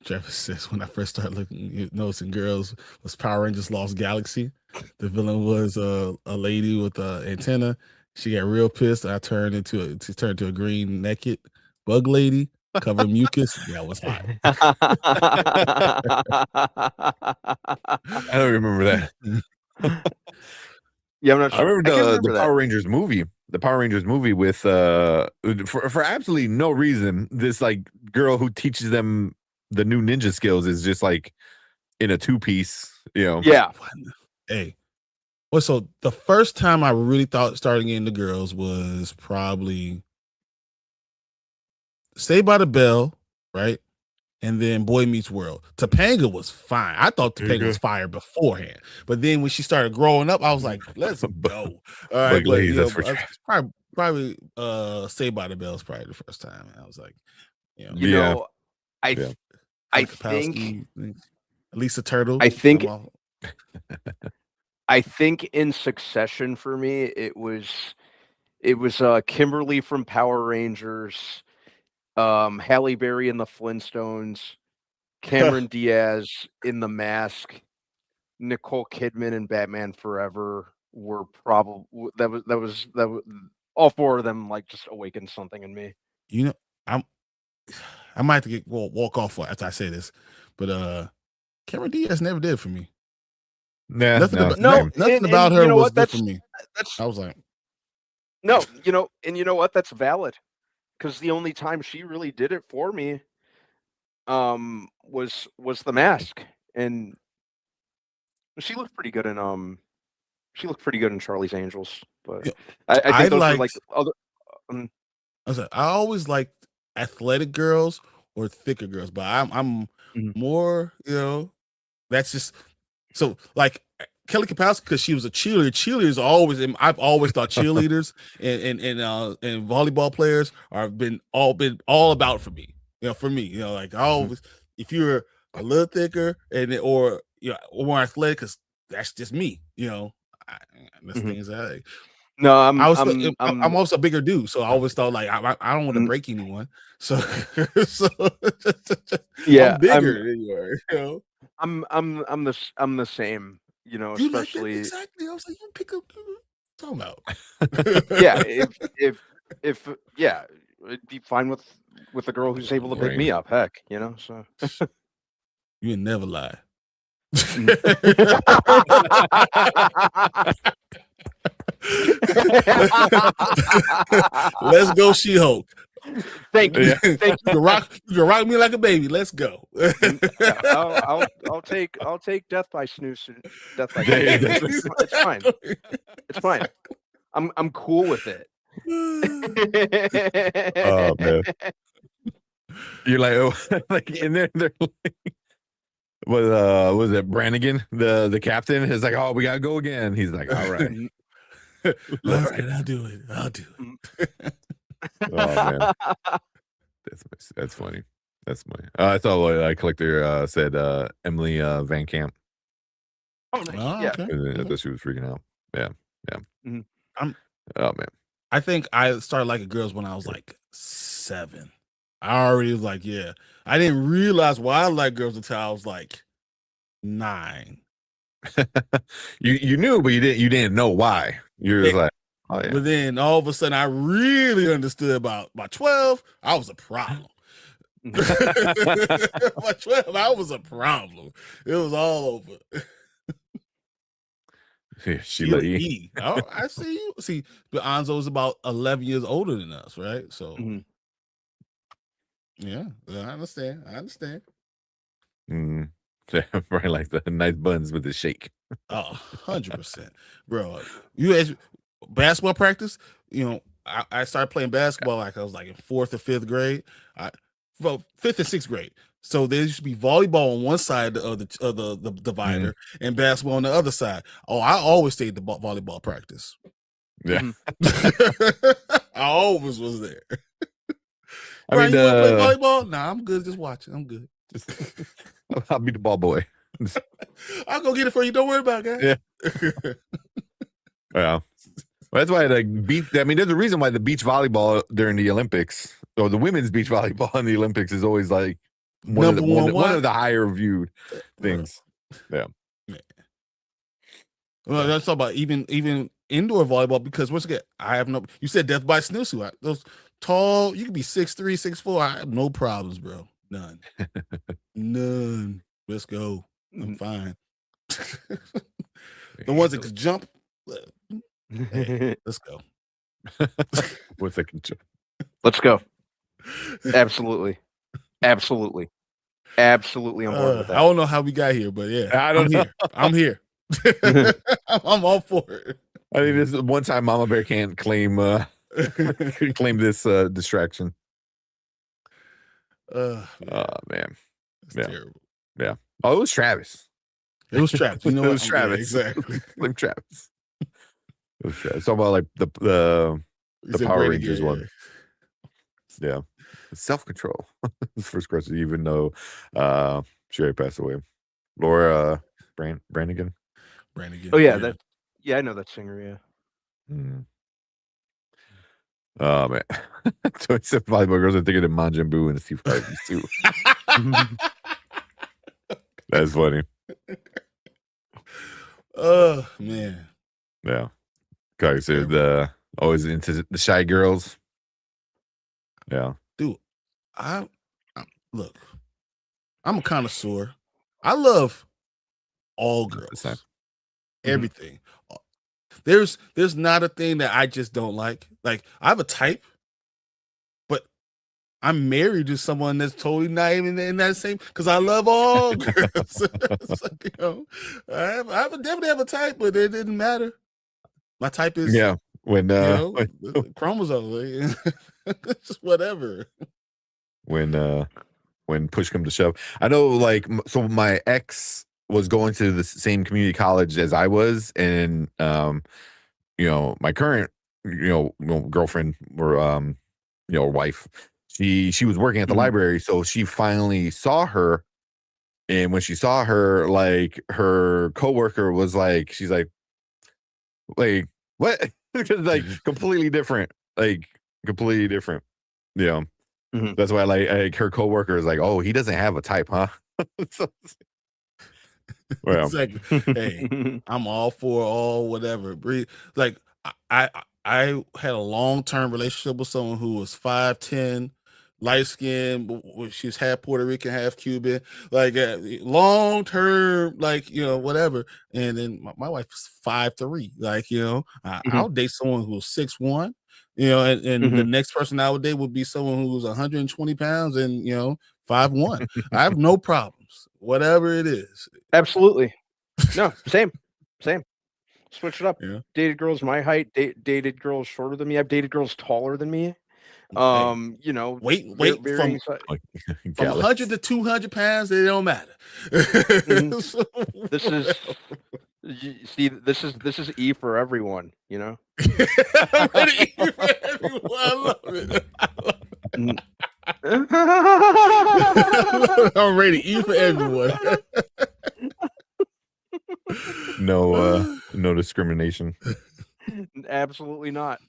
Travis says, when I first started noticing girls was Power Rangers Lost Galaxy. The villain was a lady with an antenna. She got real pissed. I turned into a green naked bug lady covered in mucus. That was hot. I don't remember that. Yeah, I'm not I sure. remember the that. Power Rangers movie. The Power Rangers movie with for absolutely no reason, this like girl who teaches them the new ninja skills is just like in a 2-piece, Yeah. Hey. Well, so the first time I really thought starting into girls was probably Saved by the Bell, right? And then Boy Meets World. Topanga was fine. I thought Topanga was fire beforehand, but then when she started growing up, I was like, "Let's go!" All right, but ladies, that's for sure. probably Saved by the Bell is probably the first time. And I was like, I think Lisa Turtle. I think in succession for me, it was Kimberly from Power Rangers, Halle Berry in the Flintstones, Cameron Diaz in The Mask, Nicole Kidman in Batman Forever were probably that was all four of them like just awakened something in me. I might have to walk off after I say this, but Cameron Diaz never did for me. Nah, nothing and about her was good for me. I was like, no, and you know what? That's valid, because the only time she really did it for me, was The Mask, and she looked pretty good in Charlie's Angels, but I think those are like other. I always liked athletic girls or thicker girls, but I'm more, that's just so like Kelly Kapowski, because she was a cheerleader. Cheerleaders I've always thought cheerleaders and volleyball players been all about for me. For me, like I always, if you're a little thicker or more athletic, because that's just me. That's things I. No, I'm also a bigger dude, so I always thought like I don't want to break anyone. So yeah, I'm bigger than you are. I'm the same. Especially exactly. I was like, you pick up. Talking about. Yeah, if it'd be fine with a girl who's able to pick me up. Heck, so you would never lie. Let's go, She-Hulk. Thank you. Thank you. You can rock me like a baby. Let's go. I'll take death by snooze. Death by snooze. It's fine. It's fine. I'm cool with it. Oh man. You're like in there they're like, was it Brannigan, the captain is like, oh, we gotta go again. He's like, all right. I'll do it. Oh man, that's funny. That's funny. I saw what Collector said. Emily Van Camp. Oh, nice. Yeah. Okay. I thought she was freaking out. Yeah. Mm-hmm. Oh man. I think I started liking girls when I was like 7. I already was like, yeah. I didn't realize why I like girls until I was like 9. you knew, but you didn't know why. You're just like, oh yeah. But then all of a sudden, I really understood by 12. I was a problem. By 12, I was a problem. It was all over. Sheila E. Oh, I see you. See, but Anzo is about 11 years older than us, right? So, yeah, I understand. Right, like the nice buns with the shake. Oh, 100%, bro. You as basketball practice, I started playing basketball like I was like in 4th or 5th grade. Well, 5th and 6th grade. So there used to be volleyball on one side of the divider and basketball on the other side. Oh, I always stayed the volleyball practice. Yeah. I always was there. I Brian, mean, you want to play volleyball? Nah, I'm good. Just watching. I'm good. I'll be the ball boy. I'll go get it for you. Don't worry about it, guys. Yeah. Yeah. Well, that's why there's a reason why the beach volleyball during the Olympics, or the women's beach volleyball in the Olympics, is always like one of the higher viewed things. Yeah. Well, let's talk about even indoor volleyball, because once again, you said death by snooze. Those tall, you can be 6'3", 6'4". I have no problems, bro. None. None. Let's go. I'm fine. The ones that could jump. Hey, let's go. What's that? Let's go. Absolutely. I'm board with that. I don't know how we got here, but yeah, I don't know. I'm here. I'm all for it. I think this is one time Mama Bear can't claim this distraction. Man. Man. That's Yeah. terrible. Yeah. Oh, it was Travis. It was Travis. You know It what? was Travis. Yeah, exactly. Like Travis. It was Travis. Talking about like the Power Rangers one. Yeah. Self-control. First question, even though she already passed away. Laura Branigan. Oh yeah, I know that singer. Yeah. Oh man. So he said volleyball girls are thinking of Majin Buu and Steve Harvey too. That's funny. Oh man. Yeah. Okay, so always into the shy girls. Yeah. Dude, look, I'm a connoisseur. I love all girls. Everything. There's not a thing that I just don't like. Like, I have a type, but I'm married to someone that's totally not even in that same, because I love all girls. It's like, you know, I definitely have a type, but it didn't matter. My type is when the chromosome. Just whatever. When push comes to shove. I know, like, so my ex was going to the same community college as I was, and my current girlfriend or wife, she was working at the library, so she finally saw her, and when she saw her, like, her coworker was like, she's like what? Because like completely different. Yeah. That's why like her coworker is like, oh, he doesn't have a type, huh? Well, Exactly. Hey, I'm all for all whatever. Like, I had a long-term relationship with someone who was 5'10", light skinned. She was half Puerto Rican, half Cuban. Like, long-term, like, whatever. And then my wife is 5'3". Like, I'll date someone who's 6'1". And the next person I would date would be someone who's 120 pounds and 5'1". I have no problems, whatever it is. Absolutely. No, same. Switch it up. Yeah. Dated girls my height, dated girls shorter than me. I've dated girls taller than me. Weight from 100 to 200 pounds, it don't matter. This is E for everyone, I'm ready to eat for everyone. I love it. I'm ready to eat for everyone. No discrimination. Absolutely not.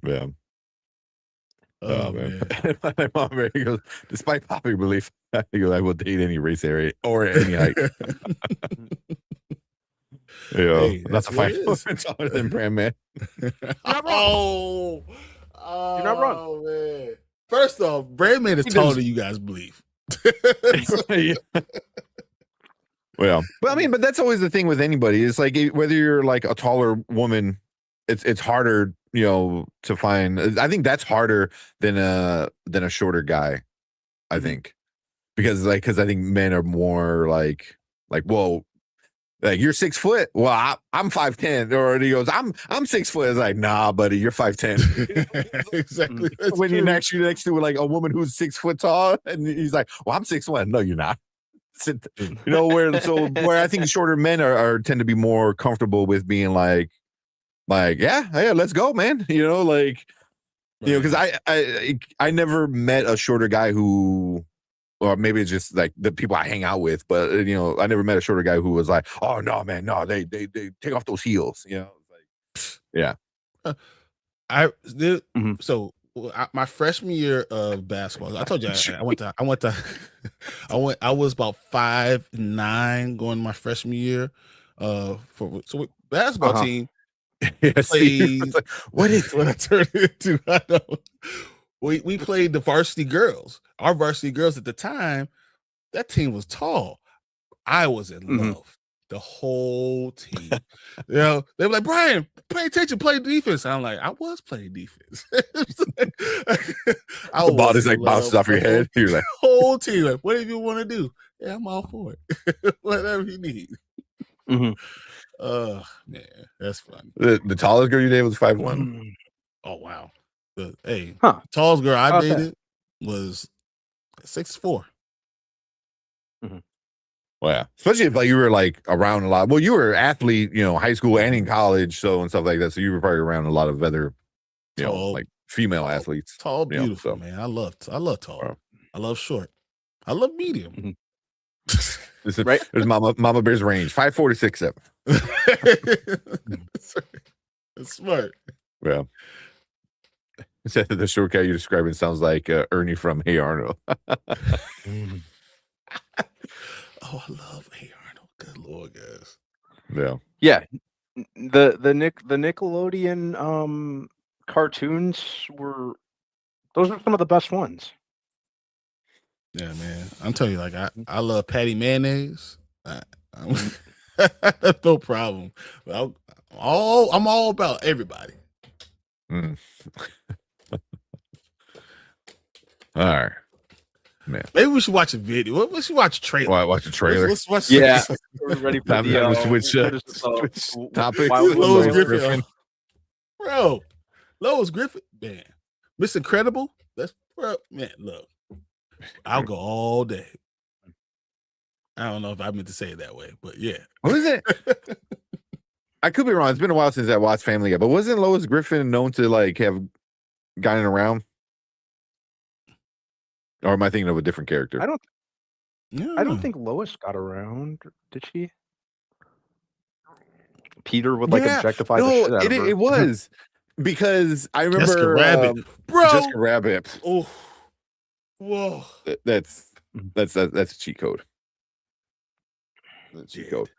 Yeah. Oh man. My mom goes, despite popular belief, I will date any race area or any height. Hey, that's a fight taller than Brandman. Oh, you're not wrong. Man. First off, Brandman is taller than you guys believe. Well, but that's always the thing with anybody. It's like whether you're like a taller woman, it's harder, to find. I think that's harder than a shorter guy. I think because I think men are more like, whoa, Like, you're 6 foot. Well, I'm 5'10", or he goes, I'm 6 foot. It's like, nah, buddy, you're 5'10". Exactly. That's When true. you're next to like a woman who's 6 foot tall, and he's like, well, I'm 6'1". No, you're not. You know, where I think shorter men are tend to be more comfortable with being like, yeah, let's go, man. You know, like, you know, because I never met a shorter guy who, or maybe it's just like the people I hang out with, but you know, I never met a shorter guy who was like, oh no, man, no, they take off those heels. You know, like, yeah. So my freshman year of basketball, I told you I was about 5'9" going my freshman year. Basketball team. Yeah, Steve, Played, what I turned into? I know. We played the varsity girls. Our varsity girls at the time, that team was tall. I was in love. The whole team. You know, they were like, Brian, pay attention, play defense. I'm like, I was playing defense. The ball just like bounces off your head. You're like, whole team, like, whatever you want to do. Yeah, I'm all for it. Whatever you need. Man, that's funny. The tallest girl you dated was 5'1". Oh wow. The tallest girl I dated was 6'4". Well, yeah. Especially if like you were like around a lot. Well, you were an athlete, you know, high school and in college, so and stuff like that. So you were probably around a lot of other, you know, like female athletes. Tall, beautiful, man. I love tall. I love short. I love medium. Right? There's Mama Bear's range, 5'4" to 6'7". That's smart. Yeah. The short guy you're describing sounds like Ernie from Hey Arnold. Oh, I love Hey Arnold. Good Lord, guys. Yeah. Yeah. The Nickelodeon cartoons were some of the best ones. Yeah, man. I'm telling you, like I love Patty Mayonnaise. No problem. I'm all about everybody. All right, man. Maybe we should watch a video. We should watch a trailer. Why watch a trailer? Let's watch. Yeah, we're ready for the switch topic. Lois Griffin, bro. Lois Griffin, man. Miss Incredible. Man. Look, I'll go all day. I don't know if I meant to say it that way, but yeah. What is it? I could be wrong. It's been a while since I watched Family Guy, but wasn't Lois Griffin known to like have gotten around? Or am I thinking of a different character? I don't think Lois got around. Did she? Peter would like objectify the shit out of her. It was because I remember Jessica Rabbit, bro. Jessica Rabbit. Oh, whoa. That's a cheat code. That's a cheat code.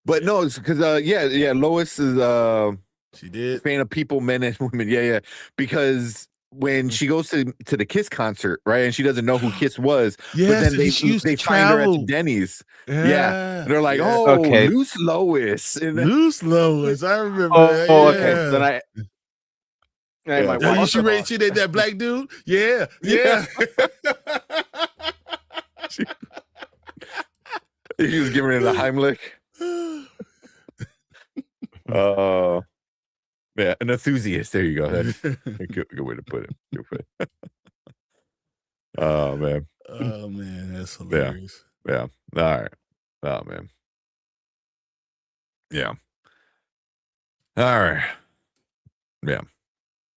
But no, it's because Lois is she did fan of people, men and women. Yeah. Because when she goes to the Kiss concert, right, and she doesn't know who Kiss was, but then they find her at the Denny's. Yeah. And they're like, okay. Loose Lois. Loose Lois. I remember. Okay. Then you should rate that black dude. Yeah. He was giving her the Heimlich. Yeah, an enthusiast. There you go. That's a good way to put it. Oh man. Oh man, that's hilarious. Yeah. All right. Oh man. Yeah. All right. Yeah.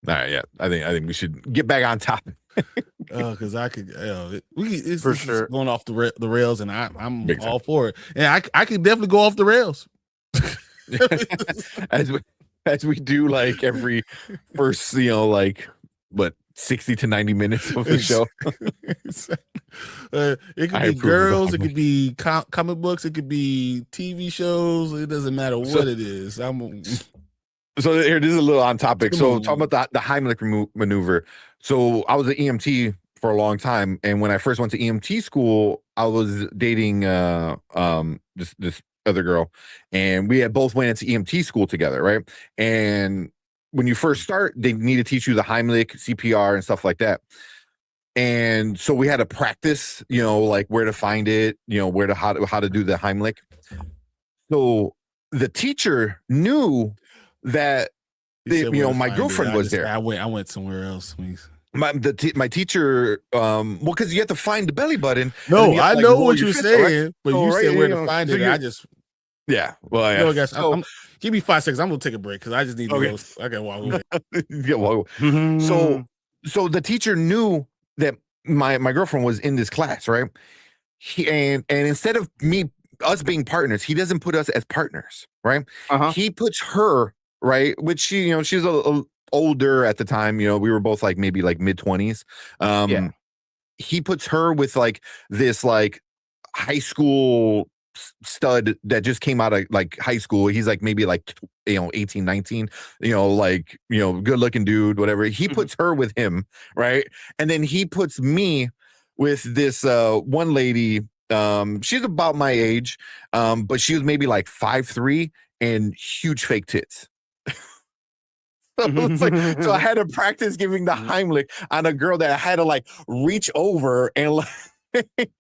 All right. Yeah. I think we should get back on topic. Because I could, it's for this sure is going off the rails, and I'm Big all time. for it. And I could definitely go off the rails. as we do like every first, like what 60 to 90 minutes of the show. It could be girls, it could be comic books, it could be TV shows. It doesn't matter what it is. So here, this is a little on topic. So talking about the Heimlich maneuver. So I was an EMT for a long time, and when I first went to EMT school, I was dating this other girl, and we had both went into EMT school together, right? And when you first start, they need to teach you the Heimlich, CPR, and stuff like that. And so we had to practice, like where to find it, how to do the Heimlich. So the teacher knew that He said where to my find it. girlfriend was there. I went somewhere else. My teacher, well, because you have to find the belly button. and then No, you have I to, know roll what your you're fist, all right? saying, but Oh, you right, said where you to know, find so it. you're- I just Yeah, well, yeah. no, guys. So, Give me 5 seconds. I'm gonna take a break because I just need to Okay. go. I can walk away. yeah, well, so the teacher knew that my girlfriend was in this class, right? And instead of us being partners, he doesn't put us as partners, right? He puts her, right, which she's a older at the time. We were both like maybe like mid-20s. Yeah. He puts her with like this like high school stud that just came out of like high school. He's like maybe like 18, 19, like good looking dude, whatever. He puts her with him, right? And then he puts me with this one lady. She's about my age, but she was maybe like 5'3" and huge fake tits. So it's like, so I had to practice giving the Heimlich on a girl that I had to like reach over and like,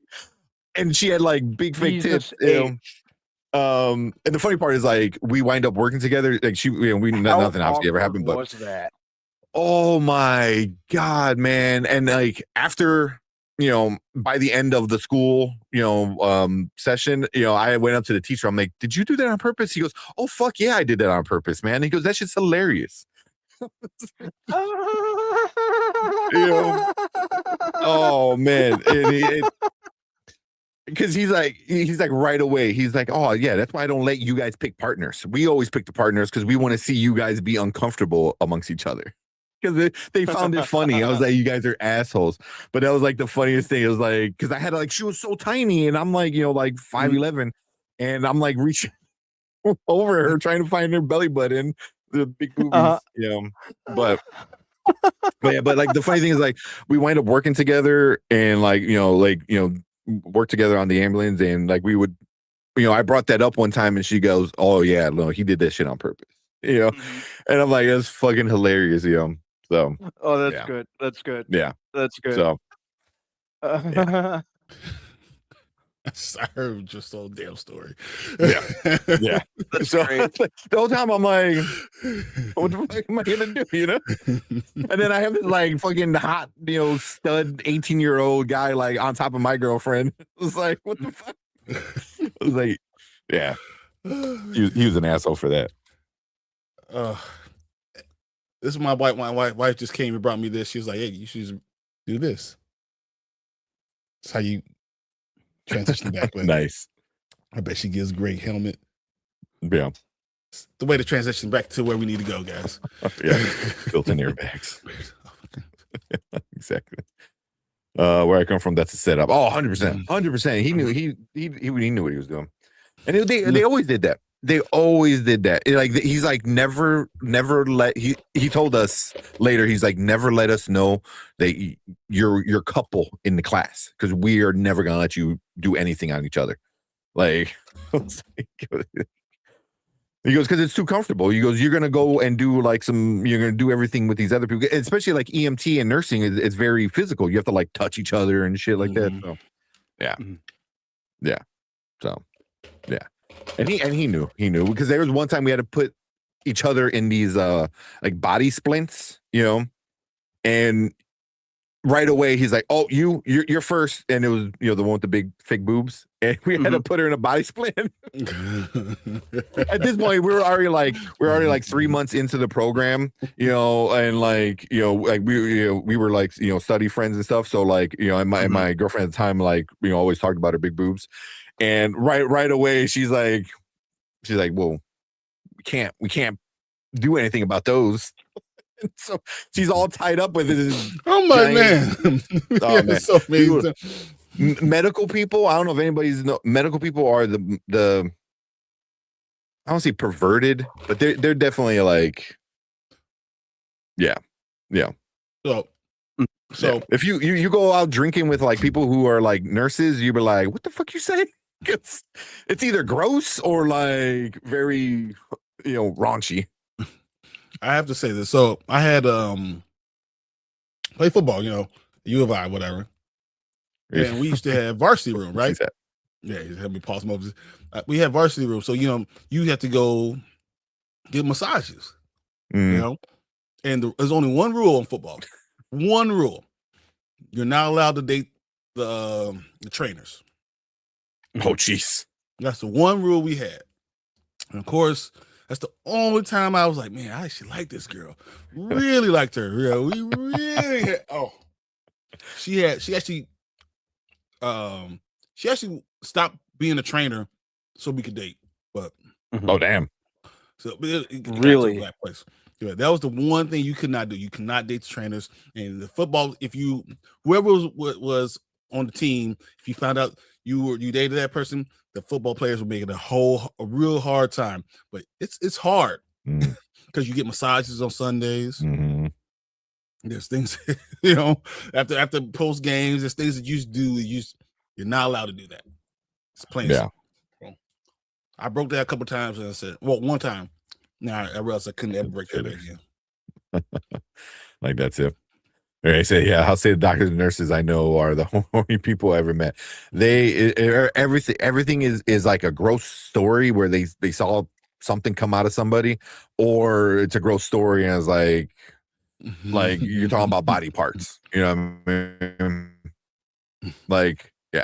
and she had like big fake tits. And the funny part is like we wind up working together. Like nothing obviously ever happened. But was that? Oh my God, man! And like after by the end of the school session, I went up to the teacher. I'm like, "Did you do that on purpose?" He goes, "Oh fuck yeah, I did that on purpose, man." He goes, "That shit's hilarious." Oh man, because he's like right away he's like, "Oh yeah, that's why I don't let you guys pick partners. We always pick the partners because we want to see you guys be uncomfortable amongst each other." Because they found it funny. I was like, "You guys are assholes," but that was like the funniest thing. It was like because I had like she was so tiny and I'm like like 5'11", and I'm like reaching over her trying to find her belly button, the big boobies, but yeah, but like the funny thing is like we wind up working together and like work together on the ambulance, and like we would I brought that up one time and she goes, "Oh yeah, no, he did that shit on purpose," and I'm like, that's fucking hilarious, so Oh, that's yeah. good. That's good. Yeah, That's good. so I heard just the whole damn story. yeah. That's So great. the whole time I'm like, what the fuck am I gonna do? And then I have this like fucking hot, stud 18-year-old guy like on top of my girlfriend. It was like, what the fuck? I was like, yeah. He was an asshole for that. This is my wife just came and brought me this. She was like, "Hey, you should do this." That's how you transition back. Nice. I bet she gives great helmet. Yeah. It's the way to transition back to where we need to go, guys. Yeah. Built-in airbags. Exactly. Where I come from, that's a setup. Oh, 100%. He knew he knew what he was doing. And they always did that. They always did that. He's like never let he told us later, he's like, never let us know that you're couple in the class because we are never gonna let you do anything on each other. Like he goes, because it's too comfortable. He goes, you're gonna go and do you're gonna do everything with these other people, especially like EMT and nursing. It's very physical. You have to like touch each other and shit like that. So yeah. So yeah. And he knew because there was one time we had to put each other in these like body splints, and right away he's like, "Oh, you're first," and it was the one with the big fake boobs, and we had to put her in a body splint. At this point, we're already like 3 months into the program, and like like we were like study friends and stuff. So like and my girlfriend at the time like always talked about her big boobs. And right away, she's like, "Well, we can't do anything about those." So she's all tied up with this. Oh my man! Oh man! So amazing. Medical people. I don't know if anybody's medical people are the. I don't say perverted, but they're definitely like. Yeah. So yeah. If you go out drinking with like people who are like nurses, you be like, "What the fuck you say?" It's either gross or like very raunchy. I have to say this. So I had play football, U of I, whatever. And we used to have varsity room, right? Yeah, he had me pause moments. We had varsity room, so you have to go get massages. Mm. And there's only one rule on football. One rule: you're not allowed to date the trainers. Oh, jeez. That's the one rule we had. And of course, that's the only time I was like, man, I actually like this girl. Really liked her. We really had, she actually stopped being a trainer so we could date. But Oh, damn. so it got Really? to that place. Yeah, that was the one thing you could not do. You cannot date the trainers. And the football, whoever was on the team, if you found out you dated that person, the football players were making a real hard time. But it's hard because you get massages on Sundays. Mm-hmm. There's things, after post games, there's things that you do. You're not allowed to do that. It's plain. Yeah. I broke that a couple times, and I said, well, one time. Now I realized I couldn't ever break that again. Like that's it. I say, yeah, I'll say the doctors and nurses I know are the only people I ever met. Everything is like a gross story where they saw something come out of somebody, or it's a gross story and it's like you're talking about body parts. You know what I mean? Like, yeah.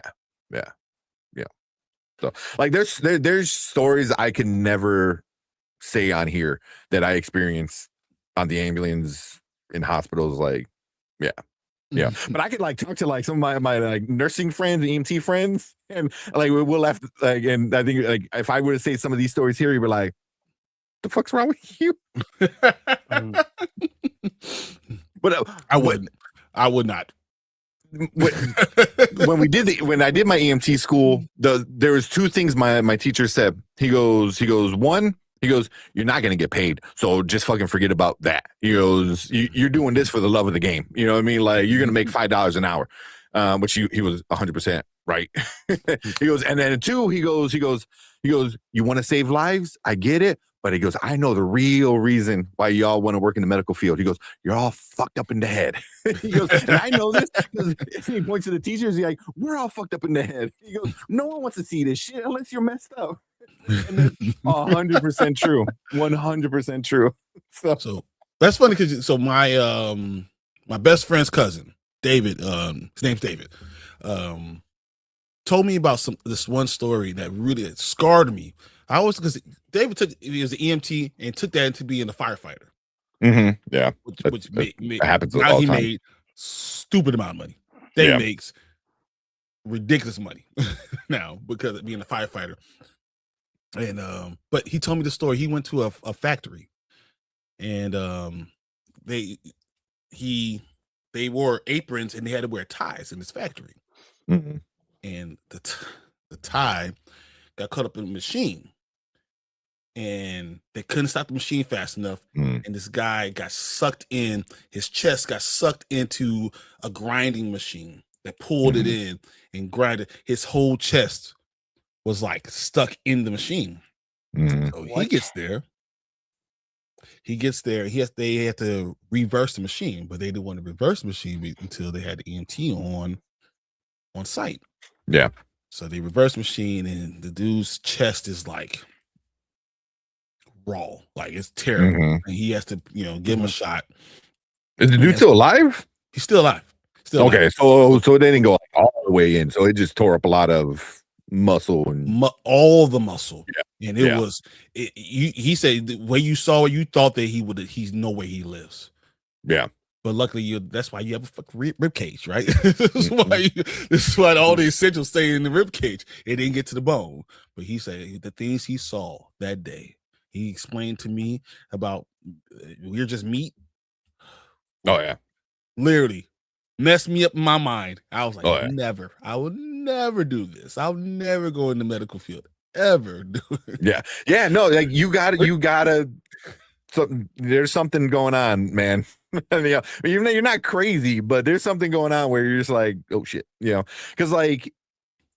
So like there's stories I can never say on here that I experienced on the ambulance in hospitals. Like, yeah. But I could like talk to like some of my like nursing friends, EMT friends, and like we'll have like, and I think like if I were to say some of these stories here, you'd be like, "The fuck's wrong with you?" But I wouldn't. I would not. When I did my EMT school, there was two things my teacher said. He goes, one, you're not going to get paid, so just fucking forget about that. He goes, you're doing this for the love of the game. You know what I mean? Like, you're going to make $5 an hour, which he was 100% right. He goes, and then two, he goes, you want to save lives? I get it. But he goes, I know the real reason why y'all want to work in the medical field. He goes, you're all fucked up in the head. He goes, and I know this because he points to the teachers. He's like, we're all fucked up in the head. He goes, no one wants to see this shit unless you're messed up. And that's 100% true. 100% true. So that's funny because my my best friend's cousin, David, his name's David, told me about this one story that really scarred me. I always, because David he was an EMT and took that into being a firefighter. Mm-hmm. Yeah, which happens now all he the time. made stupid amount of money. David makes ridiculous money now because of being a firefighter. And but he told me the story. He went to a factory, and they wore aprons and they had to wear ties in this factory. Mm-hmm. And the tie got caught up in the machine, and they couldn't stop the machine fast enough. And this guy got sucked in. His chest got sucked into a grinding machine that pulled it in and grinded. His whole chest was like stuck in the machine. So he gets there. They had to reverse the machine, but they didn't want to reverse the machine until they had the EMT on site. Yeah. So they reverse the machine, and the dude's chest is like raw, like it's terrible. And he has to, give him a shot. Is the dude still alive? He's still alive. Okay, so they didn't go all the way in, so it just tore up a lot of muscle and all the muscle. Yeah. And it was. He said the way you saw it, you thought that he's no way he lives. Yeah. But luckily, that's why you have a fucking rib cage, right? This is why all the essentials stay in the rib cage. It didn't get to the bone. But he said the things he saw that day. He explained to me about we're just meat. Oh yeah, literally messed me up in my mind. I was like, Oh, yeah. never. I would never do this. I'll never go in the medical field ever. Do it. Yeah. No, like you gotta. There's something going on, man. You're not crazy, but there's something going on where you're just like, oh shit, because like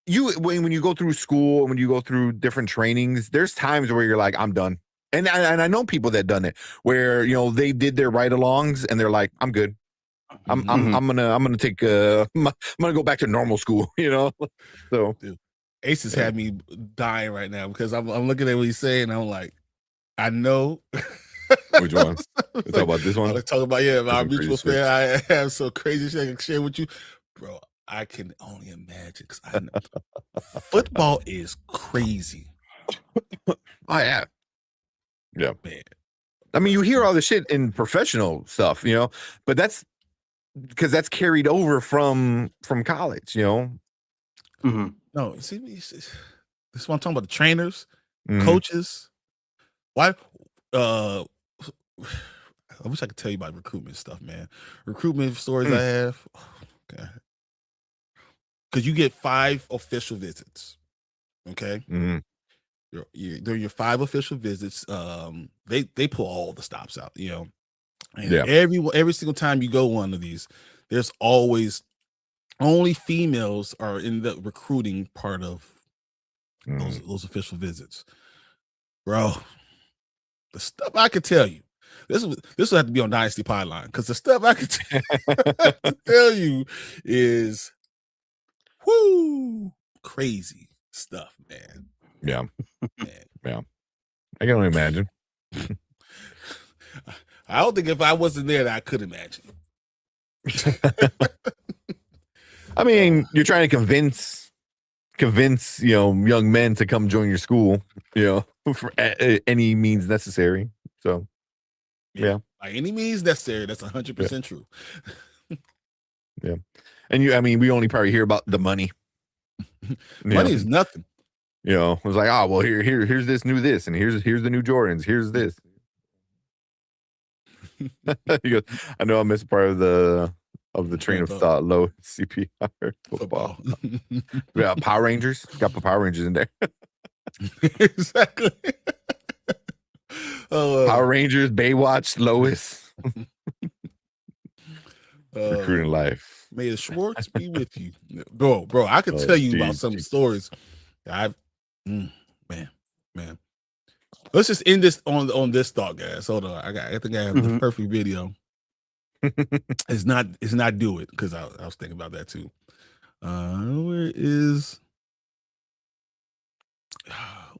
when you go through school and when you go through different trainings, there's times where you're like, I'm done. And I know people that done it where they did their ride-alongs and they're like, I'm good. I'm gonna take I'm gonna go back to normal school. So Dude. Ace has had me dying right now because I'm looking at what he's saying. And I'm like, I know. Which one? Let's talk about this one. Let's talk about our some mutual crazy fan. I have some crazy shit I can share with you, bro. I can only imagine because I know football is crazy. Oh yeah, yeah, man. I mean, you hear all this shit in professional stuff, but that's because that's carried over from college, Mm-hmm. No, see, this is what I'm talking about. The trainers, Mhm. coaches. Why? I wish I could tell you about recruitment stuff, man. Recruitment stories I have. Okay. Because you get 5 official visits. Okay. Mhm. During your 5 official visits, they pull all the stops out, And Yeah. every single time you go one of these, there's always only females are in the recruiting part of those official visits. Bro, the stuff I could tell you. This will have to be on Dynasty Pipeline because the stuff I could tell you is crazy stuff, man. Yeah. Man. Yeah. I can only imagine. I don't think if I wasn't there that I could imagine. I mean, you're trying to convince young men to come join your school, for any means necessary. So yeah. By any means necessary, that's 100% true. Yeah. And we only probably hear about the money. Money is nothing. It was like, oh well, here's this new this, and here's the new Jordans, here's this. He goes, I know I missed part of the train of thought. Low CPR football. Yeah, Power Rangers. Got the Power Rangers in there. Exactly. Power Rangers, Baywatch, Lois. Recruiting life. May the Schwartz be with you, bro. I could tell you about some stories. Man. Let's just end this on this thought, guys. Hold on, I think I have the perfect video. It's not do it because I was thinking about that too.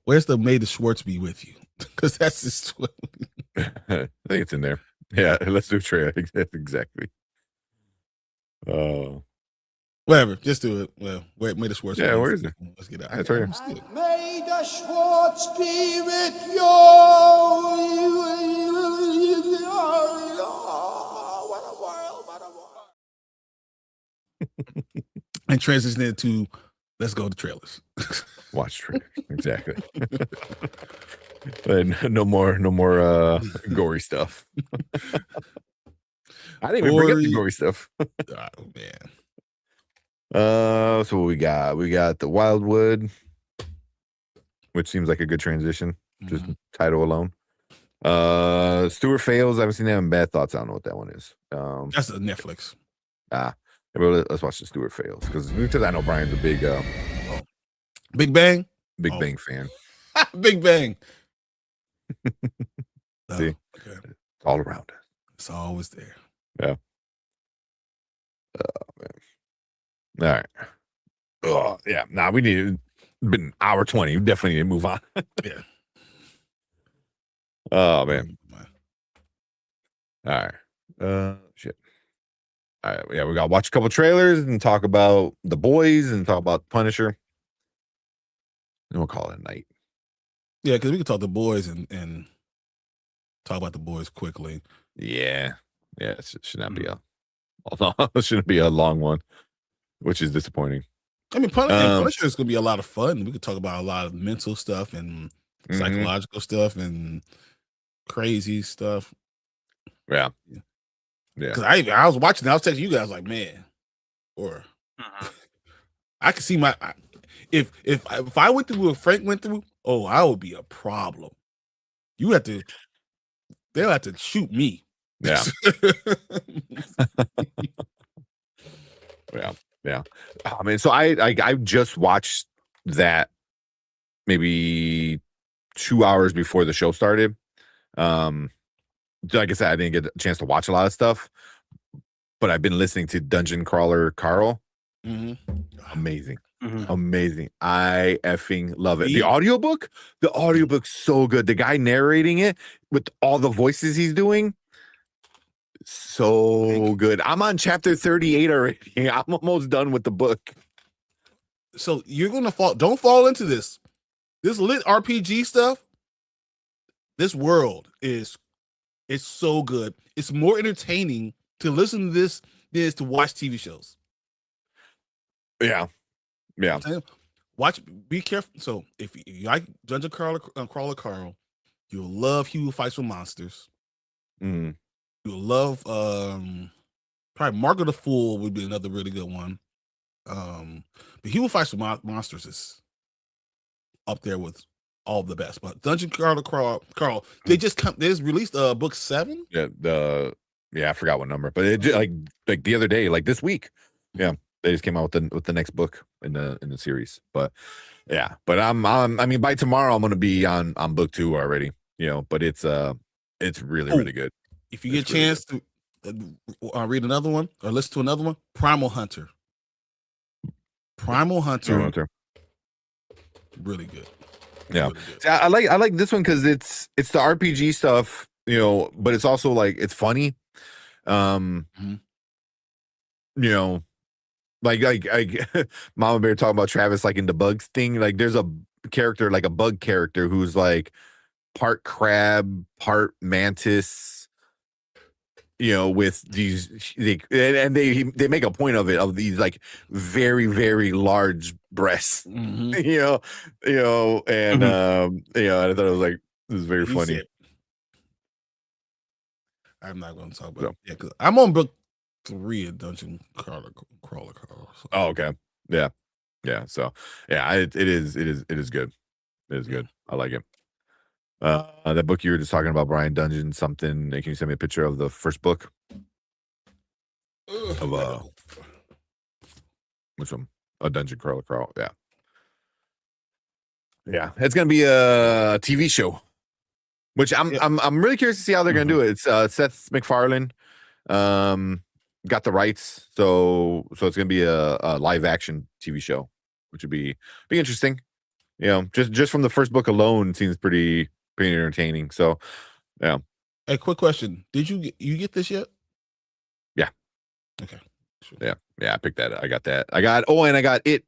Where's the May the Schwartz be with you? Because that's just I think it's in there. Yeah, let's do a trailer. Exactly. Whatever, just do it. Well, wait, May the Schwartz. Yeah, where is it? Let's get out. That's right here. May the Schwartz be with you. What a world, what a world. And transition into let's go to trailers. Watch trailers. Exactly. No more gory stuff. I didn't even bring up the gory stuff. Oh man. So what we got? We got the Wildwood, which seems like a good transition. Just title alone. Stuart Fails. I haven't seen that in Bad Thoughts. I don't know what that one is. That's a Netflix. Let's watch the Stuart Fails because I know Brian's a big Big Bang. Big Bang fan. Big Bang. See, okay. It's all around us. It's always there. Yeah. Oh man. All right. Oh yeah. Nah, we need. Been hour 20. We definitely need to move on. Yeah. Oh man. All right. Shit. All right. Yeah, we got to watch a couple trailers and talk about The Boys and talk about Punisher. And we'll call it a night. Yeah, because we can talk The Boys and talk about The Boys quickly. Yeah. Yeah. It should not be it shouldn't be a long one, which is disappointing. I mean, Punisher is going to be a lot of fun. We could talk about a lot of mental stuff and psychological stuff and crazy stuff. Yeah. Yeah. Because I was watching, I was texting you guys like, man, or I could see if I went through what Frank went through, I would be a problem. They'll have to shoot me. Yeah. Yeah. Yeah. I mean, so I just watched that maybe 2 hours before the show started. Like I said, I didn't get a chance to watch a lot of stuff, but I've been listening to Dungeon Crawler Carl. Mm-hmm. Amazing. Amazing. I effing love it. Yeah. The audiobook's so good. The guy narrating it with all the voices he's doing, so good. I'm on chapter 38 already. I'm almost done with the book. So you're gonna don't fall into this lit RPG stuff. This world it's so good. It's more entertaining to listen to this than it is to watch TV shows. Yeah. Watch, be careful. So if you like Dungeon Crawler Carl, you'll love He Who Fights with Monsters. Mm. You'll love probably Margaret the Fool would be another really good one. But He Who Fights with Monsters is up there with all the best. But Dungeon Crawler Carl, they just released book 7. Yeah, I forgot what number, but it just, like the other day, like this week. Yeah, they just came out with the next book in the series. But yeah, but I mean by tomorrow I'm gonna be on book 2 already. But it's really good. If you get a chance to read another one or listen to another one, Primal Hunter, really good. Yeah, really good. See, I like this one because it's the RPG stuff, but it's also like it's funny. Like Mama Bear talking about Travis like in the bugs thing. Like there's a character, like a bug character, who's like part crab, part mantis. With these, they make a point of it, of these like very, very large breasts. Mm-hmm. And I thought it was like, this is very funny. I'm not going to talk about it. Yeah, because I'm on book 3 of Dungeon Crawler. So. Oh, okay. Yeah. So yeah, it is good. It is good. I like it. That book you were just talking about, Brian, Dungeon something. Can you send me a picture of the first book? Of which one? A Dungeon Crawler. Yeah. It's gonna be a TV show, which I'm really curious to see how they're gonna do it. It's Seth MacFarlane got the rights, so it's gonna be a live action TV show, which would be interesting. Just from the first book alone, it seems pretty entertaining. So yeah. Hey, quick question: did you get this yet? Yeah. Okay. Sure. Yeah, I picked that up. I got that. And I got it.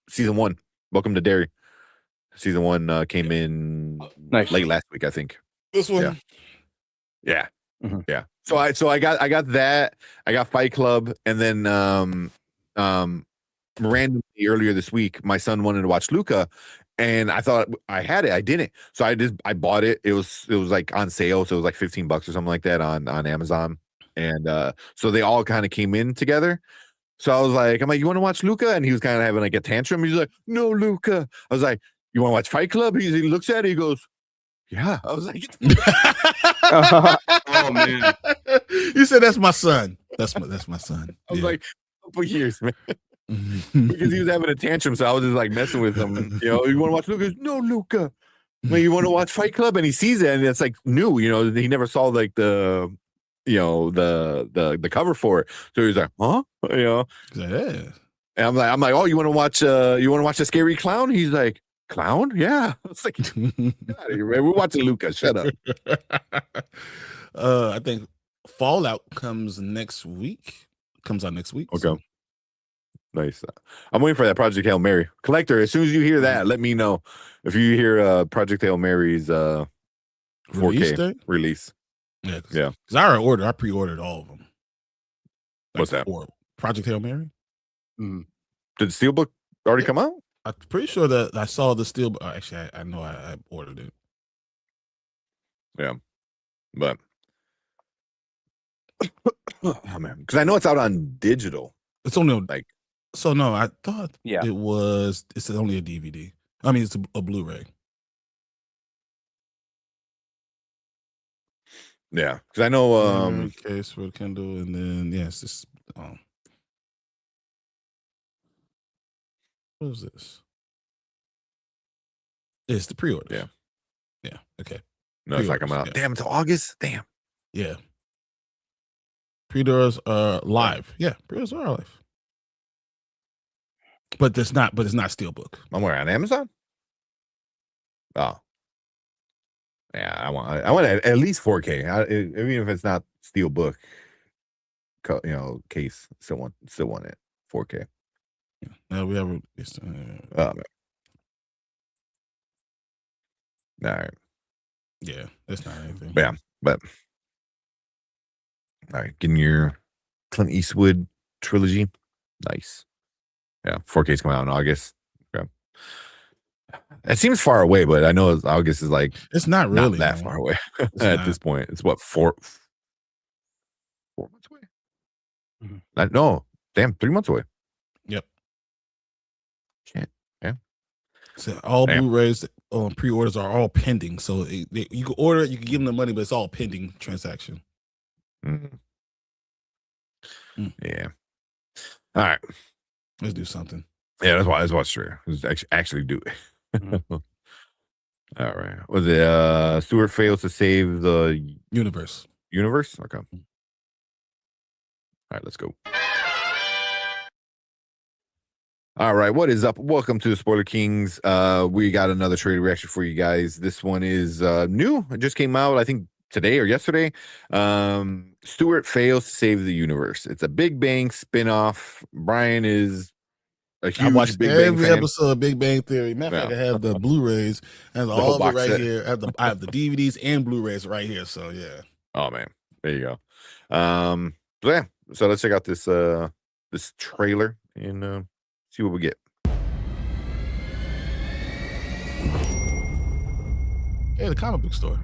Season 1. Welcome to Derry. Season 1 came in late last week, I think. This one. Yeah. Yeah. So I got that. I got Fight Club, and then randomly earlier this week, my son wanted to watch Luca, and I thought I had it. I didn't. So I bought it. It was like on sale, so it was like $15 or something like that on Amazon. And so they all kind of came in together. So I'm like, you want to watch Luca? And he was kind of having like a tantrum. He's like, no, Luca. I was like, you want to watch Fight Club? He looks at it. He goes, yeah. I was like, oh man. You said that's my son. That's my son. I was like, a couple years, man. Because he was having a tantrum, so I was just like messing with him. You want to watch Luca? No, Luca. You want to watch Fight Club? And he sees it, and it's like new. He never saw like the cover for it. So he's like, huh? Yeah. And I'm like, oh, you want to watch a scary clown? He's like, clown? Yeah. It's like, get out of here, man. We're watching Luca. Shut up. I think Fallout comes out next week. Okay. So. Nice. I'm waiting for that Project Hail Mary. Collector, as soon as you hear that, let me know. If you hear Project Hail Mary's 4K release. Yeah. Because I pre-ordered all of them. What's that? Project Hail Mary. Did the Steelbook already come out? I'm pretty sure that I saw the Steelbook. Actually, I know I ordered it. Yeah. But oh man, because I know it's out on digital. It's only like. So no, I thought it's only a DVD. I mean, it's a Blu-ray. Yeah, because I know case for Kindle, and then it's just what is this? It's the pre-order. Yeah. Okay. No, it's not coming out. Damn, it's August. Damn. Yeah. Pre-orders are live. Yeah, pre-orders are live. But it's not Steelbook. I'm wearing on Amazon. Oh, yeah. I want at least 4K. Even if it's not Steelbook, case. Still want it 4K. No, we have. Oh man. All right. Yeah, that's not anything. Yeah, but all right, getting your Clint Eastwood trilogy. Nice. Yeah, 4K's coming out in August. Okay. It seems far away, but I know August is like it's not really that far away at this point. It's what 4 months away. Mhm. No, damn, 3 months away. Yep. Shit. Yeah. So all Damn. Blu-rays pre-orders are all pending. So you can order it, you can give them the money, but it's all pending transaction. Mhm. Mm. Yeah. All right. Let's do something. Yeah, that's why it's true. Let's actually do it. Mhm. All right. Was it Stewart fails to save the Universe? Okay. All right, let's go. All right, what is up? Welcome to the Spoiler Kings. We got another trailer reaction for you guys. This one is new. It just came out, I think, today or yesterday. Stewart fails to save the universe. It's a Big Bang spinoff. Brian is a huge I watched Big Bang every fan. episode of Big Bang Theory. Matter of fact, I have the Blu-rays and whole all of it box right set. here. I have the DVDs and Blu-rays right here. So yeah. Oh man, there you go. So let's check out this trailer and see what we get. Hey, the comic book store.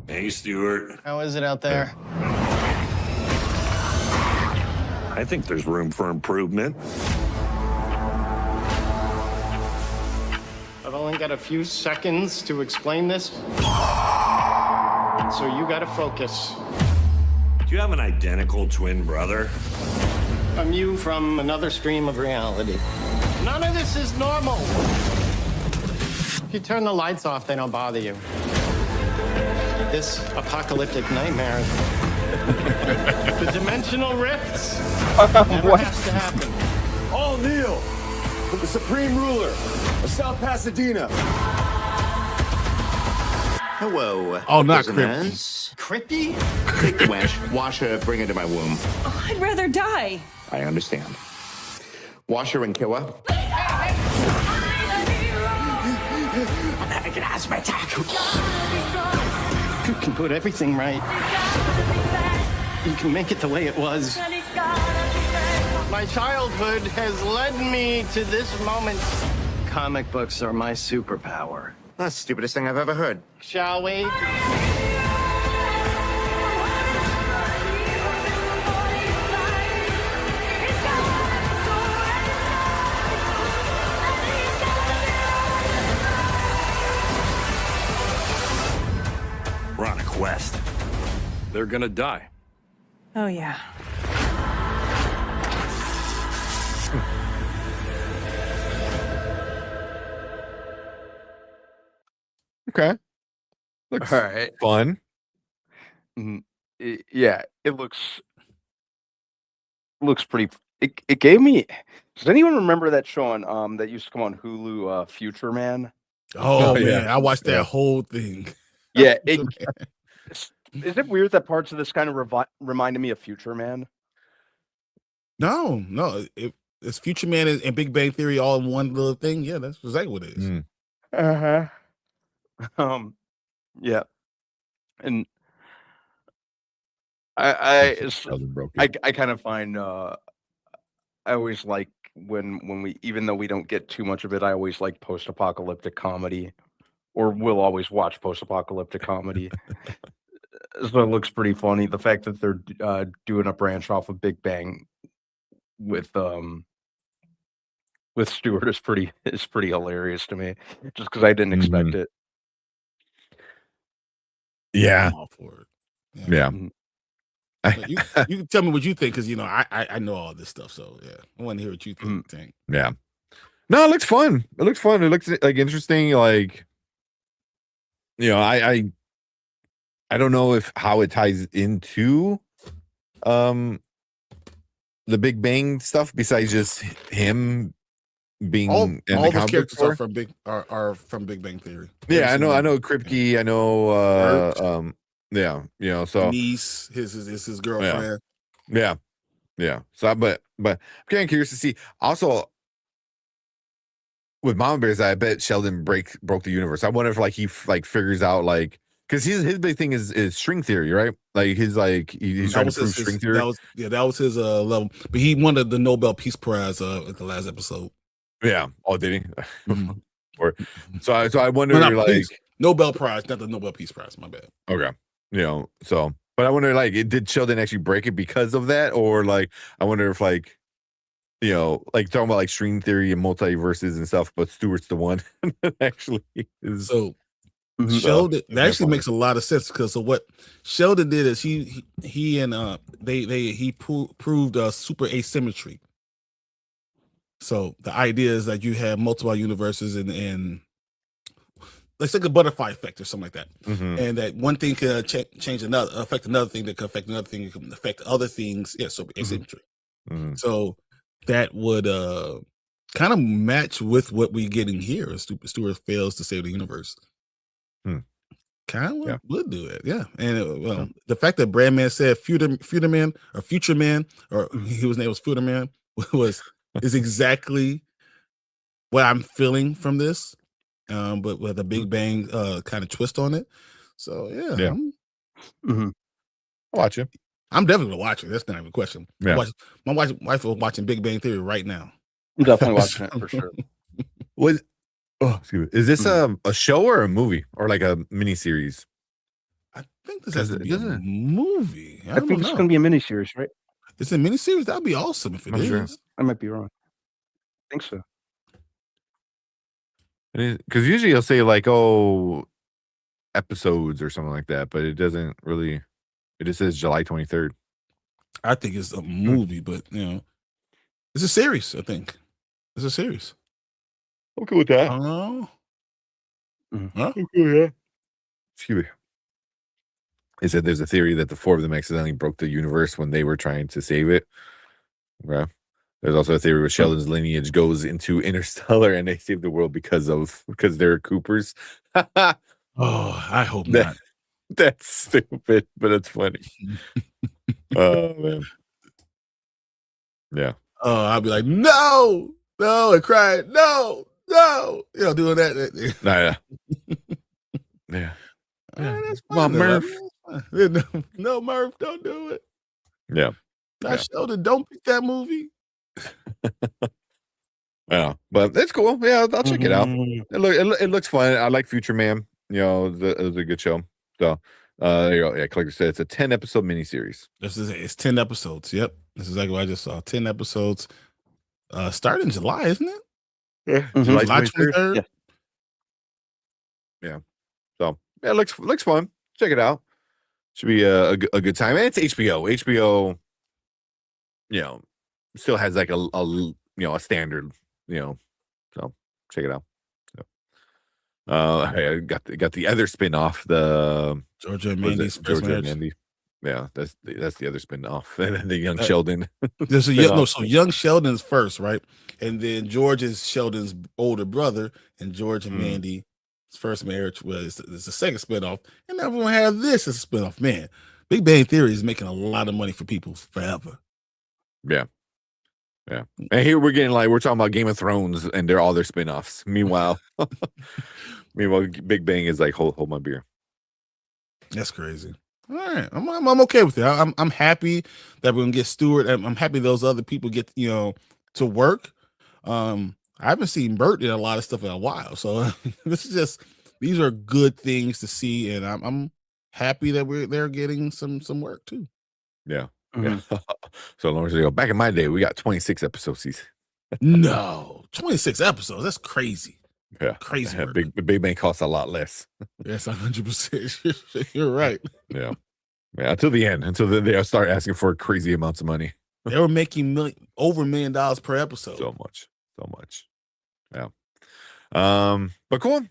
Hey, Stewart. How is it out there? I think there's room for improvement. I've only got a few seconds to explain this. So you gotta focus. Do you have an identical twin brother? I'm you from another stream of reality. None of this is normal. If you turn the lights off, they don't bother you. This apocalyptic nightmare, the dimensional rifts, never has to happen. All kneel for the supreme ruler of South Pasadena. Hello. Oh, not prisoners. Crippy? Take the wench. Wash her, bring her to my womb. Oh, I'd rather die. I understand. Wash her and kill her. I'm having an asthma attack. You can put everything right. You can make it the way it was. My childhood has led me to this moment. Comic books are my superpower. That's the stupidest thing I've ever heard. Shall we? We're on a quest. They're gonna die. Oh, yeah. Okay. Looks All right. fun. Yeah, it looks pretty. It gave me. Does anyone remember that show on that used to come on Hulu, Future Man? Oh, Oh, man, yeah. I watched that Yeah. whole thing. Yeah. Is it weird that parts of this kind of reminded me of Future Man? No, it's Future Man and Big Bang Theory all in one little thing. Yeah, that's exactly what it is. Mm. Yeah, and I kind of find I always like when we, even though we don't get too much of it, I always like post-apocalyptic comedy, or will always watch post-apocalyptic comedy. So it looks pretty funny. The fact that they're doing a branch off of Big Bang with Stewart is pretty hilarious to me, just because I didn't expect it. Yeah. I'm all for it. Yeah. But you can tell me what you think, because I know all this stuff. So yeah, I want to hear what you think. Yeah. No, it looks fun. It looks like interesting. Like, I don't know how it ties into the the Big Bang stuff besides just him being All in the those comic characters book are from Big Bang Theory. Yeah, I know Kripke, I know Bert. yeah, you know, so Niece, his girlfriend. yeah. So but I'm kind of curious to see. Also, with Mama Bears, I bet Sheldon broke the universe. I wonder if like he like figures out like because his big thing is string theory, right? Like he's trying to prove string theory. That was his level. But he won the Nobel Peace Prize at the last episode. Yeah. Oh, did he? Mm-hmm. Or so I wonder like Nobel Prize, not the Nobel Peace Prize. My bad. Okay. You know, so but I wonder like did Sheldon actually break it because of that, or like I wonder if like you know, like talking about like string theory and multiverses and stuff, but Stewart's the one that actually is. So Sheldon, that actually makes a lot of sense because of what Sheldon did is he and he proved super asymmetry. So the idea is that you have multiple universes and let's take a butterfly effect or something like that, and that one thing can change another, affect another thing that can affect another thing, that can affect other things. Yeah, so asymmetry. So that would kind of match with what we're getting here. Stewart fails to save the universe. Kind of would do it, yeah. And the fact that Brandman said future man, or his name was Future Man, is exactly what I'm feeling from this, but with a Big Bang kind of twist on it. So yeah. I'll watch it. I'm definitely gonna watch it. That's not even a question. Yeah. My wife is watching Big Bang Theory right now. I'm definitely watching it for sure. Excuse me. Is this a show or a movie or like a mini series? I think this has to be a movie. I think it's going to be a miniseries, right? It's a miniseries. That'd be awesome if it is. Sure. I might be wrong. I think so. Because usually you'll say like, episodes or something like that, but it doesn't really. It just says July 23rd. I think it's a movie, but you know, it's a series. I think it's a series. I'm cool with that. Okay, yeah. Excuse me. They said there's a theory that the four of them accidentally broke the universe when they were trying to save it. Okay. There's also a theory where Sheldon's lineage goes into Interstellar and they save the world because they're Coopers. Oh, I hope not. That's stupid, but it's funny. Oh man. Yeah. Oh, I'll be like, no, and crying, no, you know, doing that. Yeah. That's Come on, Murph. No, Murph, don't do it. Yeah. Sheldon, don't pick that movie. Yeah, but it's cool. Yeah, I'll check it out. It looks fun. I like Future Man. You know, it was a good show. So there you go. Yeah, Collector said it's a 10-episode miniseries. It's 10 episodes. Yep. This is exactly what I just saw. 10 episodes. Starting in July, isn't it? Yeah. July 23rd. Yeah. So yeah, it looks fun. Check it out. Should be a good time. And it's HBO. HBO, you know, still has like a standard, you know. So check it out. I got the other spin-off, the Georgia and Mandy's first marriage. Mandy. Yeah, that's the other spin-off. And then the young Sheldon. So young Sheldon's first, right? And then George is Sheldon's older brother, and George and Mandy's first marriage was the second spin-off. And now we're gonna have this as a spin-off. Man, Big Bang Theory is making a lot of money for people forever. Yeah. Yeah. And here we're talking about Game of Thrones and they're all their spin-offs. Meanwhile, Big Bang is like hold my beer. That's crazy. All right. I'm okay with it. I'm happy that we're gonna get Stewart. I'm happy those other people get, you know, to work. I haven't seen Bert in a lot of stuff in a while. So these are good things to see, and I'm happy that they're getting some work too. Yeah. Yeah. So long as they go back in my day, we got 26 episodes. No, 26 episodes. That's crazy. Yeah, crazy. Big Bang costs a lot less. Yes, 100%. You're right. Yeah. Until the end, until they start asking for crazy amounts of money. They were making over $1 million per episode. So much. Yeah. But cool.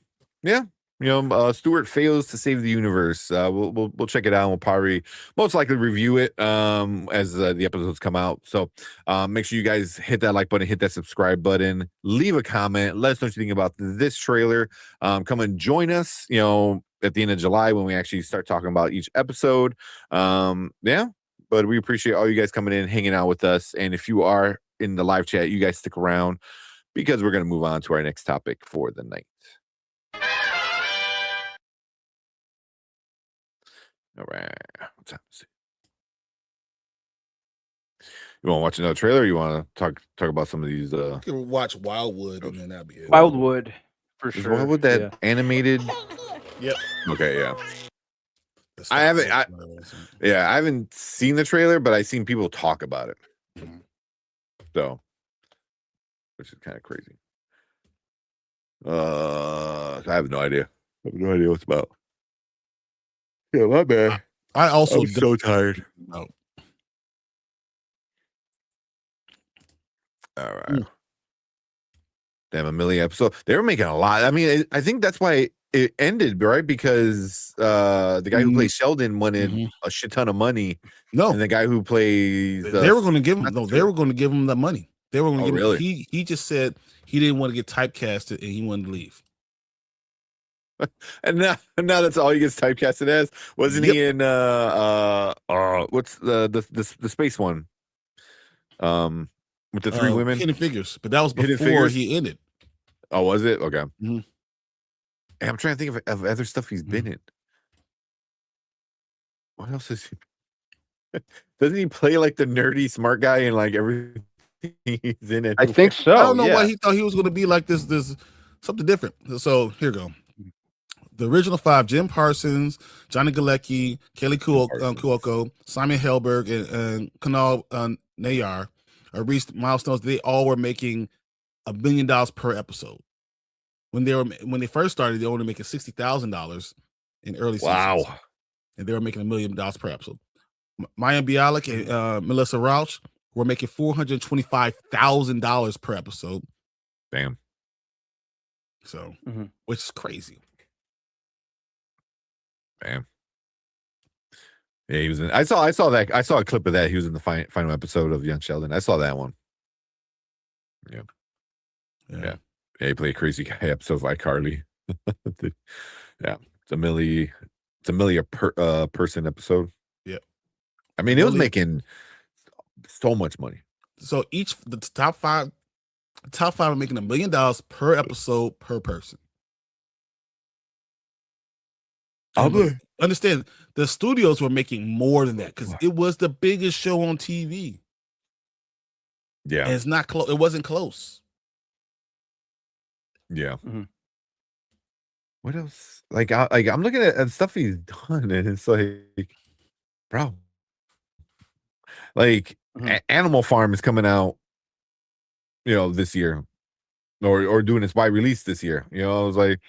Yeah. Stewart fails to save the universe. We'll check it out. We'll probably most likely review it as the episodes come out. So make sure you guys hit that like button, hit that subscribe button, leave a comment, let us know what you think about this trailer. Come and join us, at the end of July when we actually start talking about each episode. But we appreciate all you guys coming in, hanging out with us. And if you are in the live chat, you guys stick around because we're going to move on to our next topic for the night. All right. What time is it? You want to watch another trailer? Or you want to talk about some of these? You can watch Wildwood, and then that'll be it. Wildwood, for Is sure. Wildwood that animated? Yep. Okay, yeah. I haven't seen the trailer, but I've seen people talk about it. So, which is kind of crazy. I have no idea. I have no idea what it's about. Yeah, my bad. I also I'm so tired. No. All right. Damn, a million episode. They were making a lot. I mean, I think that's why it ended, right? Because the guy who plays Sheldon wanted a shit ton of money. No, and the guy who plays they were going to give him. No, they were going to give him that money. They were going to give really? him. He just said he didn't want to get typecasted and he wanted to leave. And now that's all he gets typecasted as. Wasn't he in what's the space one? With the three women, Hidden Figures, but that was before he ended. Oh, was it? Okay. Hey, I'm trying to think of other stuff he's been in. What else is he? Doesn't he play like the nerdy smart guy in like everything he's in it? I think so. I don't know why he thought he was going to be like this something different. So here you go. The original five: Jim Parsons, Johnny Galecki, Kelly Cuoco, Simon Helberg, and Kunal Nayar reached milestones. They all were making $1 million per episode. When they first started, they were only making $60,000 in early seasons. Wow. And they were making $1 million per episode. Maya Bialik and Melissa Rauch were making $425,000 per episode. Damn. So, which is crazy. Damn. Yeah, he was in. I saw a clip of that. He was in the final episode of Young Sheldon. I saw that one. Yeah. He played a crazy guy episode of iCarly. Yeah, it's a Millie person episode. Yeah, I mean, it was making so much money. So the top five are making $1 million per episode per person. Understand, the studios were making more than that because it was the biggest show on TV. Yeah, and it's not close. It wasn't close. Yeah. What else? Like I'm looking at stuff he's done, and it's like, bro, like Animal Farm is coming out, this year, or doing its wide release this year. I was like,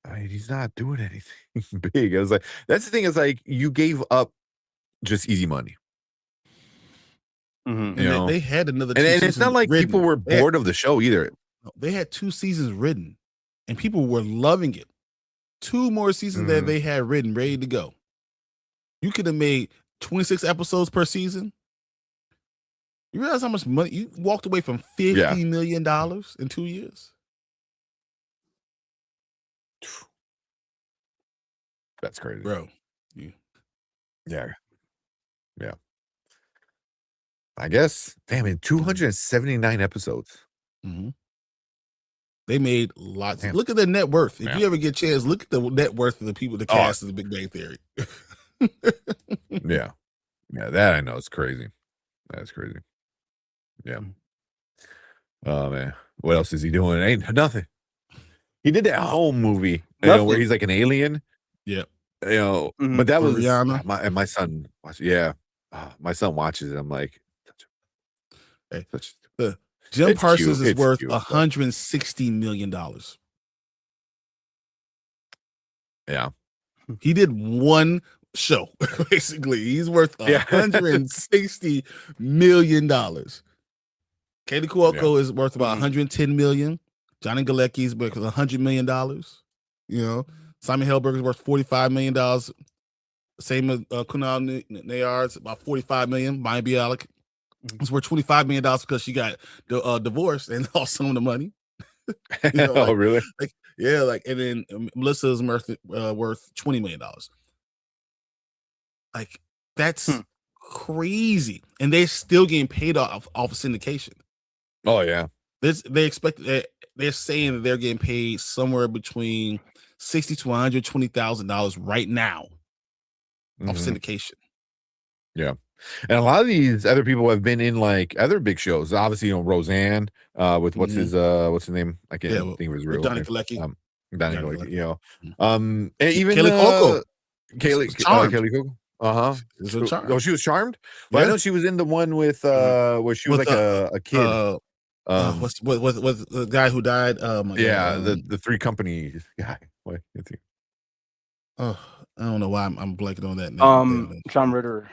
I mean, he's not doing anything big. I was like, that's the thing, is like, you gave up just easy money. And they had another 2 and it's not like written. people were bored of the show either. They had 2 seasons written, and people were loving it. 2 more seasons that they had written, ready to go. You could have made 26 episodes per season. You realize how much money you walked away from? $50 million in 2 years. That's crazy, bro. Yeah. I guess. Damn it, 279 episodes. They made lots. Look at their net worth. If you ever get a chance, look at the net worth of the people that cast in The Big Bang Theory. Yeah, that I know is crazy. That's crazy. Yeah. Oh man, what else is he doing? Ain't nothing. He did that Home movie, where he's like an alien. Yeah. But that was Rihanna. my son watched. Yeah, my son watches it. I'm like, Jim Parsons is worth cute, $160 million. Yeah. He did one show, basically. He's worth $160 million. Katie Cuoco is worth about $110 million. Johnny Galecki's worth $100 million. Simon Helberg is worth $45 million. Same as Kunal Nayar's about $45 million. Maya Bialik is worth $25 million because she got divorced and lost some of the money. Oh, really? And then Melissa's worth $20 million. Like, that's crazy, and they're still getting paid off of syndication. Oh yeah, they expect that they're saying that they're getting paid somewhere between $60,000 to $120,000 right now off syndication. Yeah, and a lot of these other people have been in like other big shows. Obviously, Roseanne with what's his name? I can't think of his real Donnie name. Galecki. Donnie Galecki, and even Kaylee Cuoco. Kaylee Cuoco. Oh, she was Charmed. But I know she was in the one with where she was like a kid. What's the guy who died? The 3 Company guy. What? I don't know why I'm blanking on that name. John Ritter.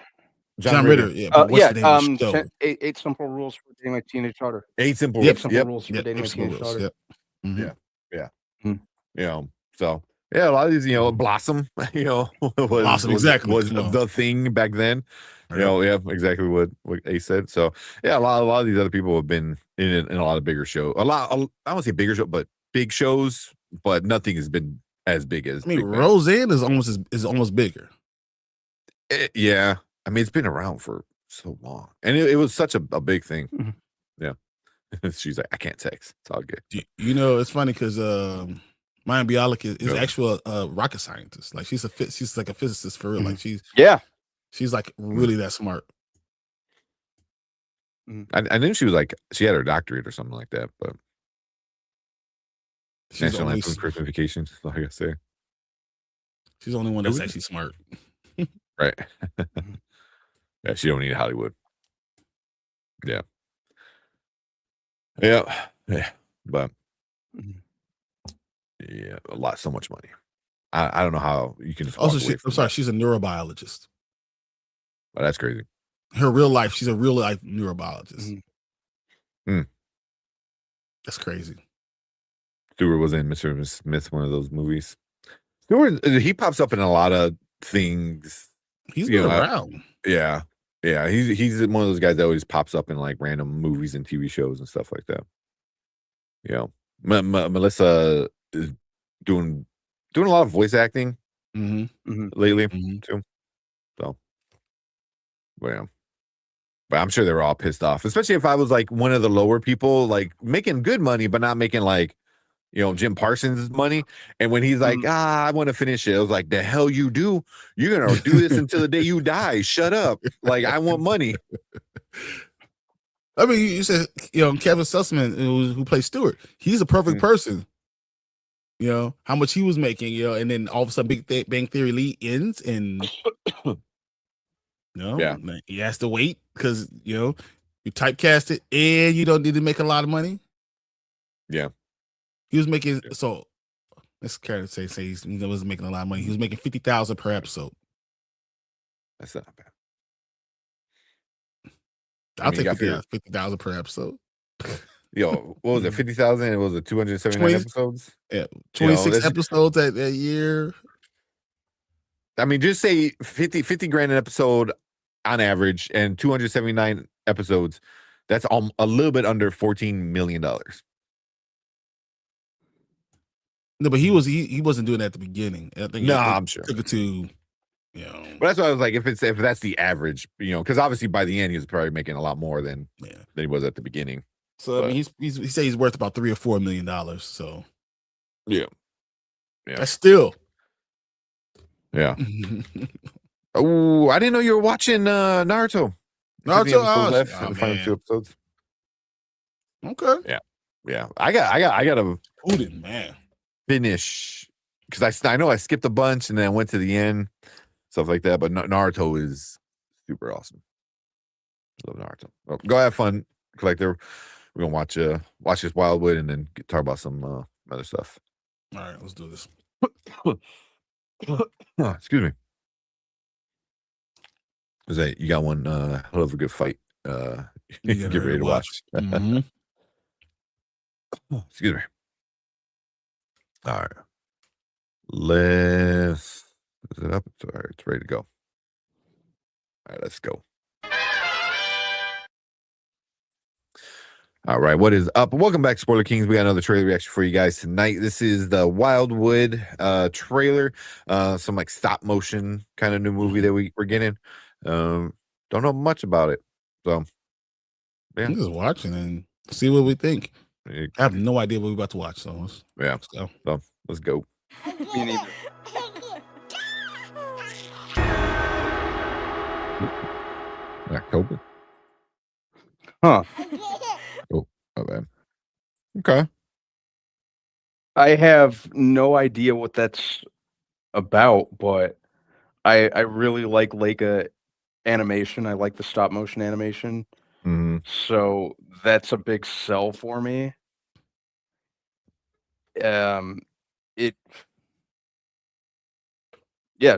John Ritter. Yeah. What's the name of the show? 8 Simple Rules for Dating My Teenage Daughter. 8 Simple Rules for Dating My Teenage Daughter. So a lot of these, Blossom, was the thing back then. Exactly what Ace said. So a lot of these other people have been in a lot of bigger shows. I don't want to say bigger show, but big shows. But nothing has been as big as. Roseanne is almost bigger. Yeah, it's been around for so long, and it was such a big thing. Yeah, she's like, I can't text. It's all good. It's funny because Maya Bialik is actually a rocket scientist. Like she's like a physicist for real. Like she's like really that smart. I knew she was like she had her doctorate or something like that, but National Lampoon's Christmas Vacation, like I say. She's the only one that's actually smart. Right. Yeah, she don't need Hollywood. Yeah. But so much money. I don't know how you can just I'm sorry, she's a neurobiologist. Oh, that's crazy. Her real life, she's a real life neurobiologist. That's crazy. Stewart was in Mr. Smith, one of those movies. Stewart, he pops up in a lot of things. He's been around. Yeah. He's one of those guys that always pops up in like random movies and TV shows and stuff like that. Melissa is doing a lot of voice acting lately too. So, but I'm sure they were all pissed off, especially if I was like one of the lower people, like making good money, but not making like, Jim Parsons' money. And when he's like, I want to finish it, I was like, the hell you do? You're going to do this until the day you die. Shut up. Like, I want money. I mean, you said, Kevin Sussman, who plays Stewart, he's a perfect person. How much he was making, and then all of a sudden Big Bang Theory ends and, he has to wait because, you typecast it and you don't need to make a lot of money. Yeah. He was making let's kind of say he wasn't making a lot of money. He was making $50,000 per episode. That's not bad. I'll take $50,000 per episode. What was it? 50,000. It was 279 episodes. Yeah, 26 episodes that year. Just say 50 grand an episode on average, and 279 episodes. That's a little bit under $14 million. No, but he wasn't doing that at the beginning. I think I'm sure. Took it to, But that's why I was like, if that's the average, because obviously by the end he was probably making a lot more than he was at the beginning. So he said he's worth about $3 or $4 million. So yeah, that's still Oh, I didn't know you were watching Naruto. The final 2 episodes. Okay. Yeah. I gotta man. Finish because I know I skipped a bunch and then I went to the end, stuff like that. But Naruto is super awesome. Love Naruto. Well, go have fun, Collector. We're gonna watch this Wildwood and then talk about some other stuff. All right, let's do this. Excuse me. You got one hell of a good fight. Get ready to watch. Excuse me. All right. Let's. Is it up? All right, it's ready to go. All right, let's go. All right, what is up? Welcome back, Spoiler Kings. We got another trailer reaction for you guys tonight. This is the Wildwood trailer, some like stop motion kind of new movie that we're getting. Don't know much about it, so yeah, I'm just watching and see what we think. I have no idea what we're about to watch, so let's go. So let's go. Me neither. October. Huh. Oh, man. Okay. I have no idea what that's about, but I really like Leica animation. I like the stop motion animation. Mm-hmm. So that's a big sell for me.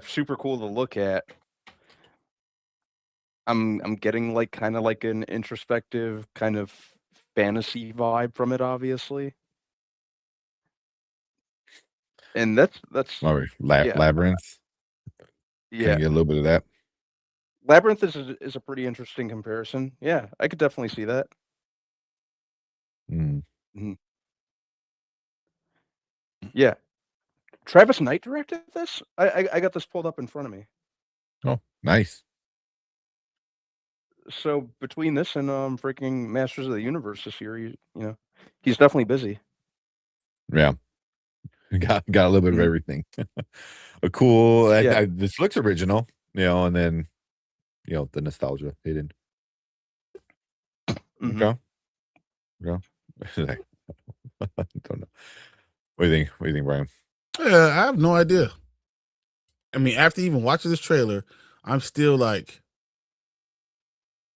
Super cool to look at. I'm getting like kind of like an introspective kind of fantasy vibe from it, obviously. And that's All right. yeah. Labyrinth. Can you get a little bit of that? Labyrinth is a pretty interesting comparison. Yeah, I could definitely see that. Mm-hmm. Yeah. Travis Knight directed this? I got this pulled up in front of me. Oh, nice. So between this and freaking Masters of the Universe this year, he's definitely busy. Yeah. Got a little bit of everything. A cool. This looks original, and then the nostalgia hidden. Okay. Yeah. I don't know. What do you think, Brian? Yeah, I have no idea. I mean, after even watching this trailer, I'm still like,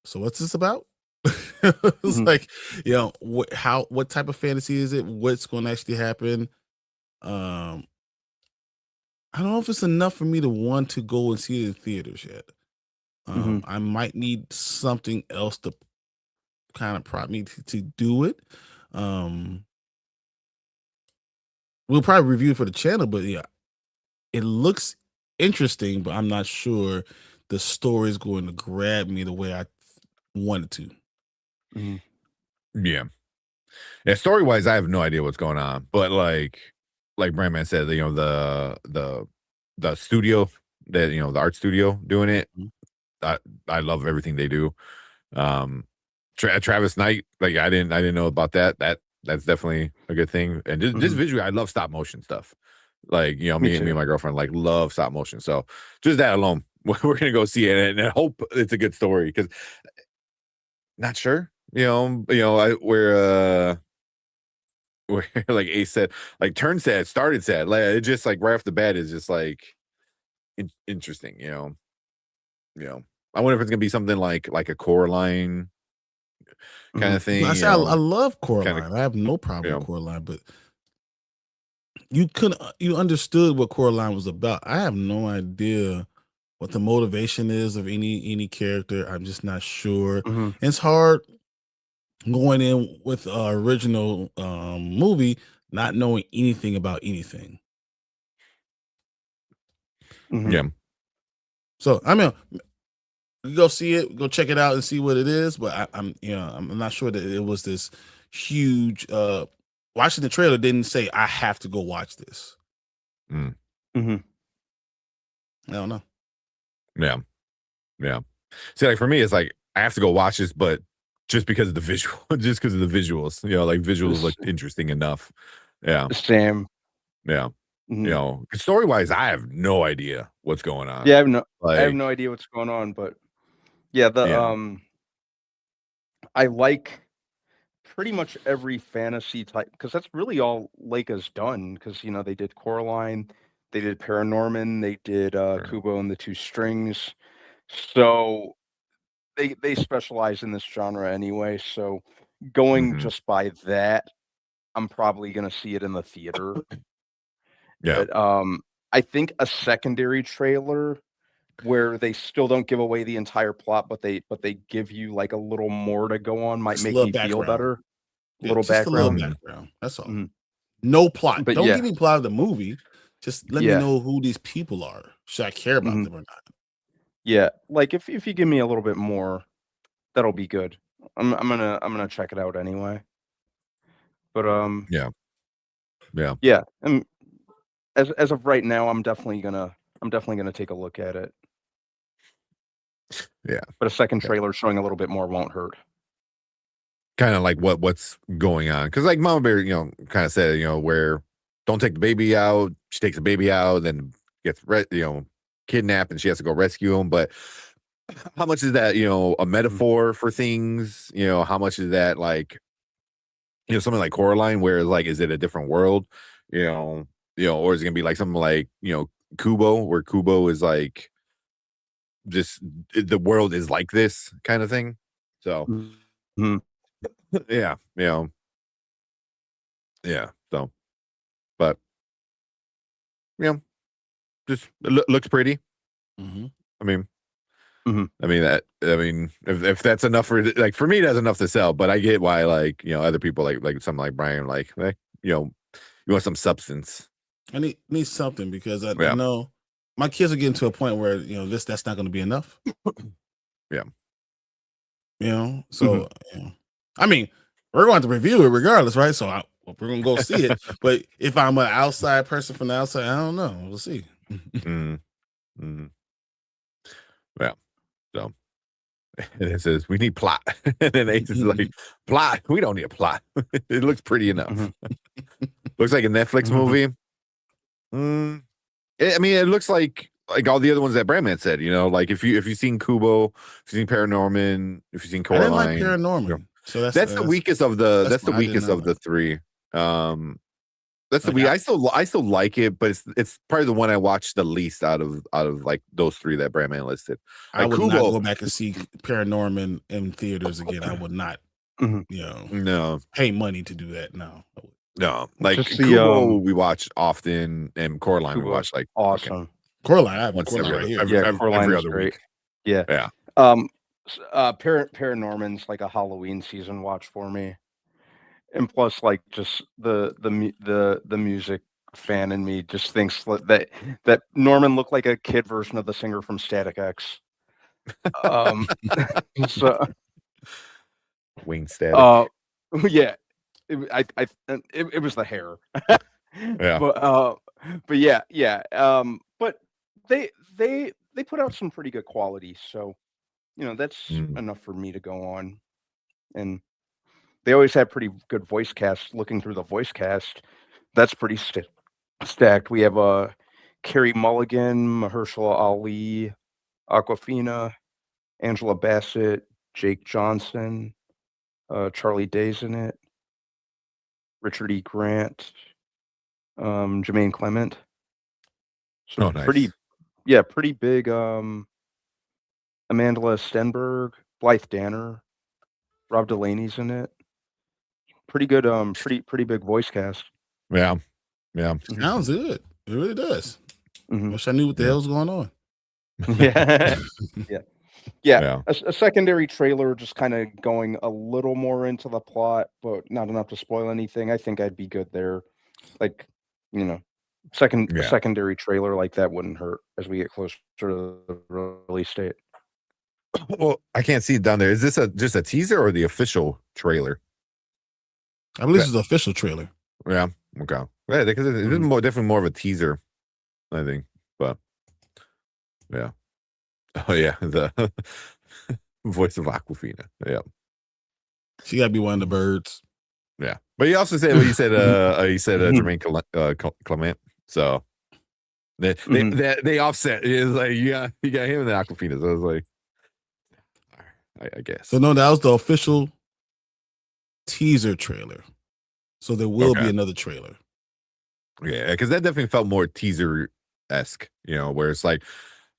so what's this about? It's like, what type of fantasy is it? What's going to actually happen? I don't know if it's enough for me to want to go and see it in theaters yet. I might need something else to kind of prompt me to do it. We'll probably review it for the channel, but yeah, it looks interesting, but I'm not sure the story is going to grab me the way I wanted to. Yeah. Story wise, I have no idea what's going on, but like Brandman said, the studio that the art studio doing it, I love everything they do. Travis Knight, like I didn't know about that. That's definitely a good thing. And just visually, I love stop motion stuff. Like me and my girlfriend like love stop motion. So just that alone, we're gonna go see it and I hope it's a good story because not sure. Where like Ace said, like turn sad, started sad. Like it just like right off the bat is just like interesting. I wonder if it's gonna be something like a Coraline kind of thing. I love Coraline. I have no problem with Coraline, but you understood what Coraline was about. I have no idea what the motivation is of any character. I'm just not sure. It's hard going in with an original movie, not knowing anything about anything. Yeah. So I mean, go see it, go check it out and see what it is. But I'm not sure that it was this huge. Watching the trailer didn't say I have to go watch this. I don't know. Yeah. See, like for me, it's like I have to go watch this, but just because of the visual, just because of the visuals, like visuals look interesting enough. Yeah. Same. Yeah. Story wise, I have no idea what's going on. Yeah, I have no idea what's going on, but yeah, I like pretty much every fantasy type because that's really all Leica's done. Because they did Coraline, they did Paranorman, they did Kubo and the Two Strings. So they specialize in this genre anyway. So going just by that, I'm probably gonna see it in the theater. Yeah. But I think a secondary trailer where they still don't give away the entire plot, but they give you like a little more to go on might make me feel better. Yeah, little background. That's all. No plot. Don't give me plot of the movie. Just let me know who these people are. Should I care about them or not? Yeah, like if you give me a little bit more, that'll be good. I'm gonna check it out anyway. But yeah. And as of right now, I'm definitely gonna take a look at it. Yeah. But a second trailer showing a little bit more won't hurt. Kind of like what's going on, because like Mama Bear, kind of said, where don't take the baby out. She takes the baby out, then gets kidnapped, and she has to go rescue him. But how much is that, a metaphor for things? How much is that like, something like Coraline, where like, is it a different world? Or is it gonna be like something like, Kubo, where Kubo is like just the world is like this kind of thing. So yeah. So, but just looks pretty. I mean, if that's enough for me, that's enough to sell. But I get why, like, other people like something like Brian, like, you want some substance. I need something, because I know my kids are getting to a point where that's not going to be enough. So I mean, we're going to review it regardless, right? So we're going to go see it. But if I'm an outside person from the outside, I don't know. We'll see. Yeah. So and it says we need plot, and then Ace is like, plot? We don't need a plot. It looks pretty enough. Looks like a Netflix movie. It looks like all the other ones that Brandman said. Like if you've seen Kubo, if you've seen Paranorman, if you've seen Coraline. I didn't like Paranorman. So that's the weakest of the the three. That's the I still like it, but it's probably the one I watched the least out of like those three that Brandman listed. Like I would Kubo, not go back and see Paranorman in theaters again. I would not, no, pay money to do that. No, like Just Kubo we watch often, and Coraline we watch like awesome. Okay. Coraline, I have Once Coraline every right other- here. Coraline every is other great. week. Yeah. Yeah. Paranorman's like a Halloween season watch for me. And plus, like, just the music fan in me just thinks that Norman looked like a kid version of the singer from Static X. So Wing Static. yeah, it was the hair. Yeah. But yeah. But they put out some pretty good quality, so that's enough for me to go on. And they always have pretty good voice casts. Looking through the voice cast, that's pretty stacked. We have Carey Mulligan, Mahershala Ali, Awkwafina, Angela Bassett, Jake Johnson, Charlie Day's in it, Richard E. Grant, Jermaine Clement. So nice. pretty big. Amandla Stenberg, Blythe Danner, Rob Delaney's in it. Pretty good, pretty big voice cast. Yeah. Sounds good. It really does. Mhm. Wish I knew what the hell's going on. Yeah. A secondary trailer just kind of going a little more into the plot, but not enough to spoil anything. I think I'd be good there. Like, a secondary trailer like that wouldn't hurt as we get closer to the release date. Well, I can't see it down there. Is this just a teaser or the official trailer? I believe this is the official trailer. Yeah. Okay. Yeah, because it is definitely more of a teaser, I think. But yeah. Oh yeah, the voice of Awkwafina. Yeah. She gotta be one of the birds. Yeah. But he also said Jermaine Clement. So they offset. It's like you got him and the Awkwafina. So I was like, I guess. So no, that was the official teaser trailer. So there will be another trailer. Yeah, because that definitely felt more teaser-esque, where it's like,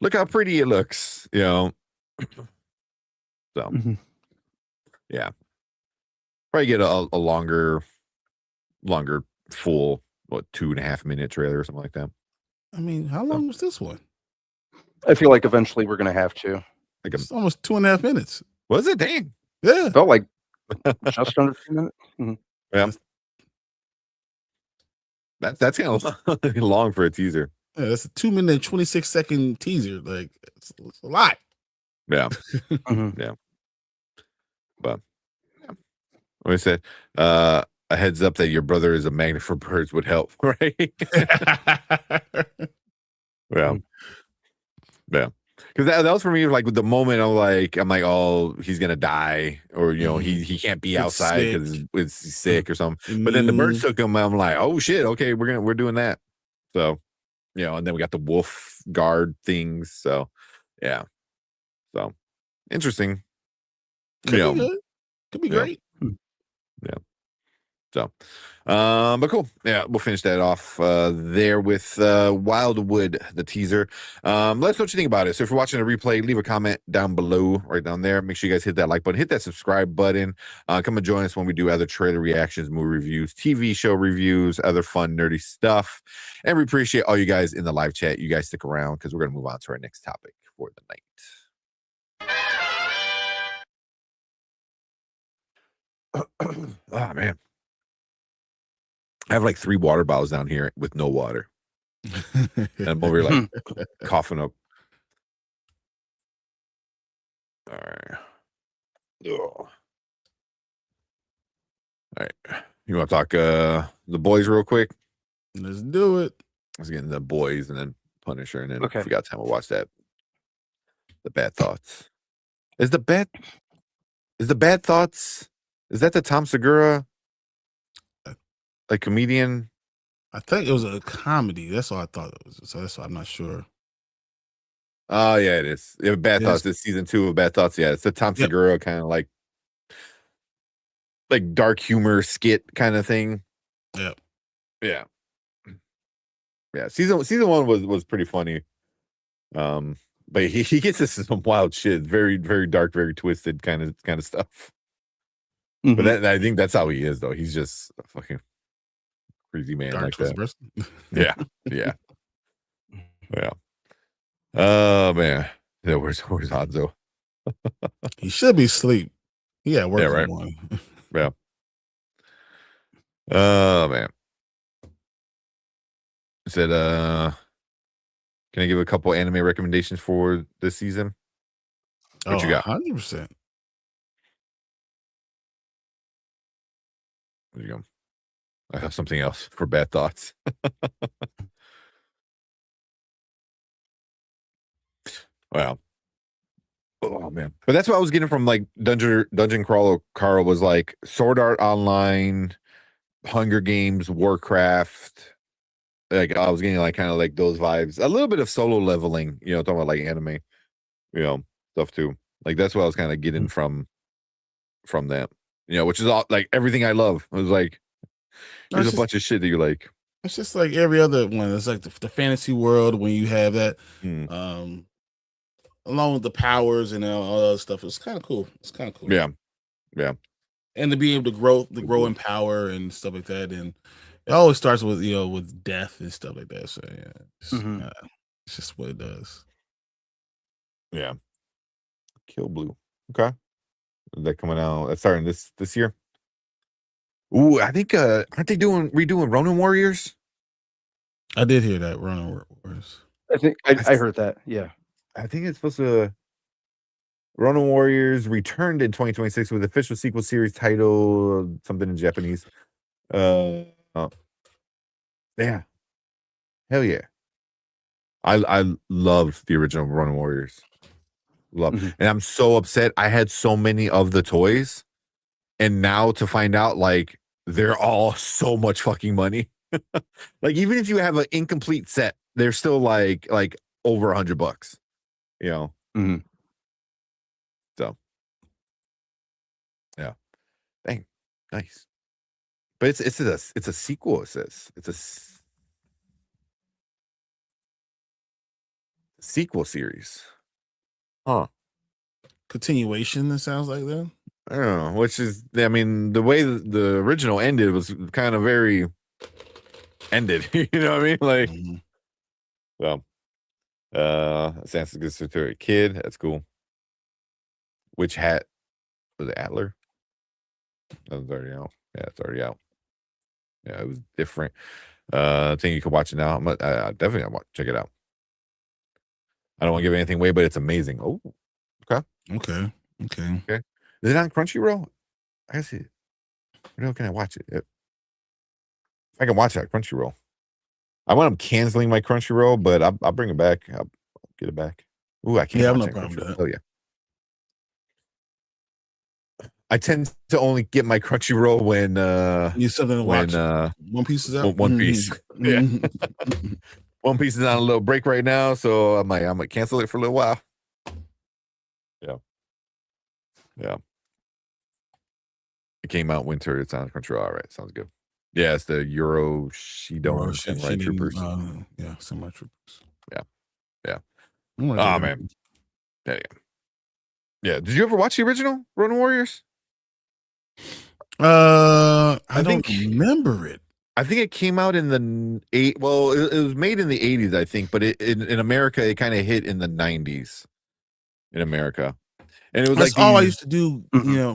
look how pretty it looks, So yeah. Probably get a longer full 2.5 minute trailer or something like that. I mean, how long was this one? I feel like eventually we're gonna have to. Like it's almost 2.5 minutes. Was it? Dang. Yeah. Felt like just under 2 minutes. Yeah. That's kind of long for a teaser. Yeah, that's a 2 minute and 26-second teaser. Like it's a lot. Yeah, Mhm. yeah. But what I said, a heads up that your brother is a magnet for birds would help, right? Yeah, yeah. Because that was for me, like with the moment I'm like, oh, he's gonna die, or he can't be It's outside sick. because he's sick or something. But then the Immune. birds took him. I'm like, oh shit, okay, we're doing that. So, and then we got the wolf guard things. So, yeah. So interesting. Could be good. Could be Yeah. great. Yeah. So, but cool. Yeah, we'll finish that off there with Wildwood, the teaser. Let us know what you think about it. So if you're watching a replay, leave a comment down below, right down there. Make sure you guys hit that like button, hit that subscribe button. Come and join us when we do other trailer reactions, movie reviews, TV show reviews, other fun, nerdy stuff. And we appreciate all you guys in the live chat. You guys stick around because we're going to move on to our next topic for the night. Oh, man. I have like 3 water bottles down here with no water. And I'm over here like coughing up. All right. Ugh. All right. You want to talk the boys real quick? Let's do it. Let's get into the boys and then Punisher. And then Okay. if we got time, we'll watch that. The Bad Thoughts. Is the Bad Thoughts? Is that the Tom Segura? Like comedian? I think it was a comedy. That's all I thought it was. So that's why I'm not sure. Oh, yeah, it is. Bad Yes. Thoughts. It's season 2 of Bad Thoughts. Yeah, it's the Tom Yep. Segura kind of like dark humor skit kind of thing. Yep. Yeah. Yeah. Season 1 was pretty funny. But he gets into some wild shit. Very, very dark, very twisted kind of stuff. But I think that's how he is, though. He's just a fucking crazy man Dark like twisted that. person. Yeah. Yeah. Yeah. Oh man. Yeah, where's Hanzo? He should be asleep. Yeah, work Yeah, in the right. morning. Yeah. Oh man. I said, can I give a couple anime recommendations for this season? What you got? 100%. There you go. I have something else for Bad Thoughts. Wow. Oh man. But that's what I was getting from like Dungeon Crawler Carl was like Sword Art Online, Hunger Games, Warcraft. Like I was getting like kind of like those vibes. A little bit of Solo Leveling, talking about like anime, stuff too. Like that's what I was kind of getting from that. Which is all like everything I love. It was like there's a bunch of shit that you like. It's just like every other one. It's like the fantasy world when you have that, along with the powers and all that other stuff. It's kind of cool. It's kind of cool. Yeah, yeah. And to be able to grow in power and stuff like that. And it always starts with with death and stuff like that. So yeah, it's just what it does. Yeah. Kill Blue. Okay. Is that coming out? That's starting this year. Ooh, I think aren't they redoing Ronin Warriors? I did hear that Ronin Warriors. I think I heard that. Yeah. I think it's supposed to. Ronin Warriors returned in 2026 with official sequel series title, something in Japanese. Yeah. Hell yeah. I love the original Ronin Warriors. And I'm so upset. I had so many of the toys, and now to find out like they're all so much fucking money. Like even if you have an incomplete set, they're still like over $100. So yeah, dang, nice. But it's a sequel. It says it's a sequel series. Huh. Continuation. It sounds like that. I don't know, which is, I mean, the way the original ended was kind of very ended. You know what I mean? Like, well, Sansa gets to a kid. That's cool. Which hat was it? Adler? That was already out. Yeah, it's already out. Yeah, it was different. I think you can watch it now. I definitely check it out. I don't want to give anything away, but it's amazing. Oh, Okay. is it on Crunchyroll? I see. Where can I watch it? I can watch it at Crunchyroll. I want them canceling my Crunchyroll, but I'll bring it back. I'll get it back. Ooh, I can't. Yeah, watch no it on problem with Crunchyroll. that. Oh yeah. I tend to only get my Crunchyroll when Need something to watch. One Piece is out. One Piece. Yeah. One Piece is on a little break right now, so I might cancel it for a little while. Yeah. It came out winter. It's on Crunchyroll. All right, sounds good. Yeah, it's the Euro Shido Samurai Troopers. Yeah, Samurai Troopers. Yeah. Oh man. Yeah. Did you ever watch the original Ronin Warriors? I don't remember it. I think it came out in the it was made in the 80s, I think, but in America, it kind of hit in the 90s in America. And it was That's like all I used to do,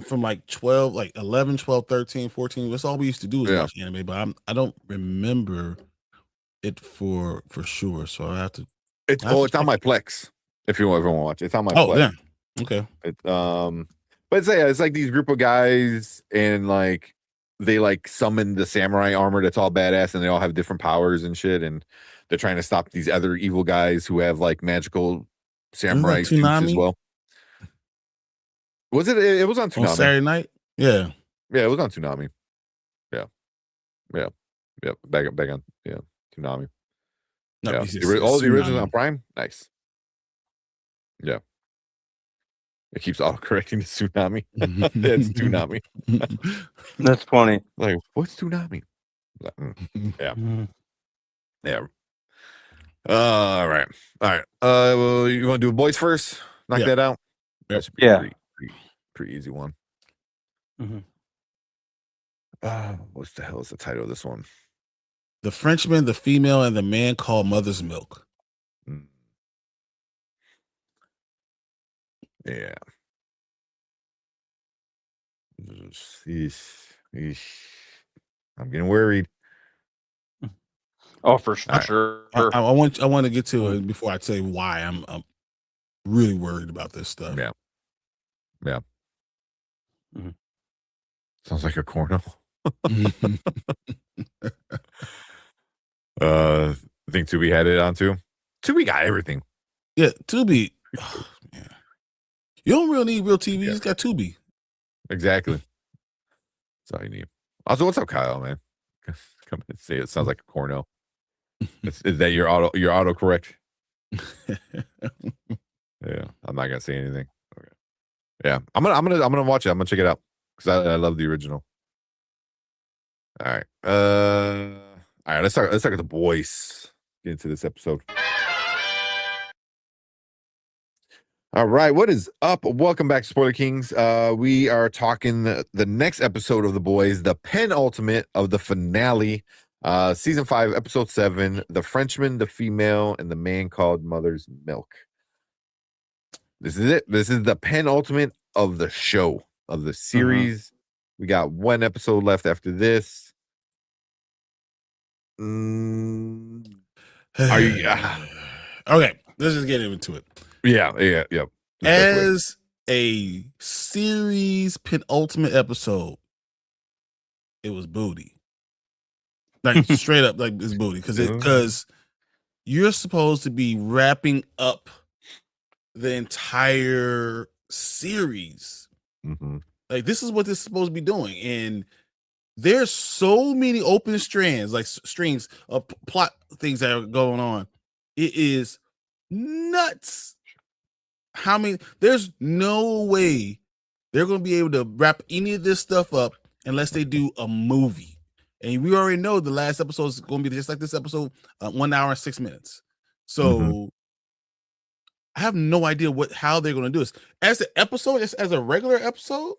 from like 12, like 11, 12, 13, 14. That's all we used to do was watch anime, but I don't remember it for sure. So I have to. It's on my Plex. If you ever want to watch it, it's on my Plex. Yeah. Okay. But it's like these group of guys and like they like summon the samurai armor that's all badass and they all have different powers and shit, and they're trying to stop these other evil guys who have like magical samurai suits as well. Was it? It was on Toonami. On Saturday night? Yeah. Yeah, it was on Toonami. Yeah. Back on Toonami. No, yeah. All the originals on Prime? Nice. Yeah. It keeps auto-correcting to Tsunami. It's Toonami. That's funny. Like, what's Toonami? Yeah. Yeah. All right. Well, you want to do boys first? Knock that out? That should be pretty easy one. What the hell is the title of this one? The Frenchman, the Female, and the Man Called Mother's Milk. Yeah. I'm getting worried. Oh, for sure. I want to get to it before I tell you why I'm really worried about this stuff. Yeah. Sounds like a corno. I think Tubi had it on too. Tubi got everything. Yeah, Tubi. Oh, man. You don't really need real TV. You just got Tubi. Exactly. That's all you need. Also, what's up, Kyle, man? Come and say it sounds like a corno. Is that your auto correct? Yeah, I'm not gonna say anything. Okay. Yeah, I'm gonna watch it. I'm gonna check it out because I love the original. All right. Let's start with the boys. Get into this episode. All right, what is up? Welcome back to Spoiler Kings. We are talking the next episode of The Boys, the penultimate of the finale, season 5, episode 7, The Frenchman, the Female, and the Man Called Mother's Milk. This is it. This is the penultimate of the show, of the series. We got one episode left after this. Are you? Okay, let's just get into it. Yeah. As a series penultimate episode, it was booty. Like straight up, like it's booty because you're supposed to be wrapping up the entire series. Like this is what this is supposed to be doing, and there's so many open strands, like strings of plot things that are going on. It is nuts. How many? There's no way they're going to be able to wrap any of this stuff up unless they do a movie. And we already know the last episode is going to be just like this episode, 1 hour and 6 minutes. So I have no idea how they're going to do this. As an episode, as a regular episode,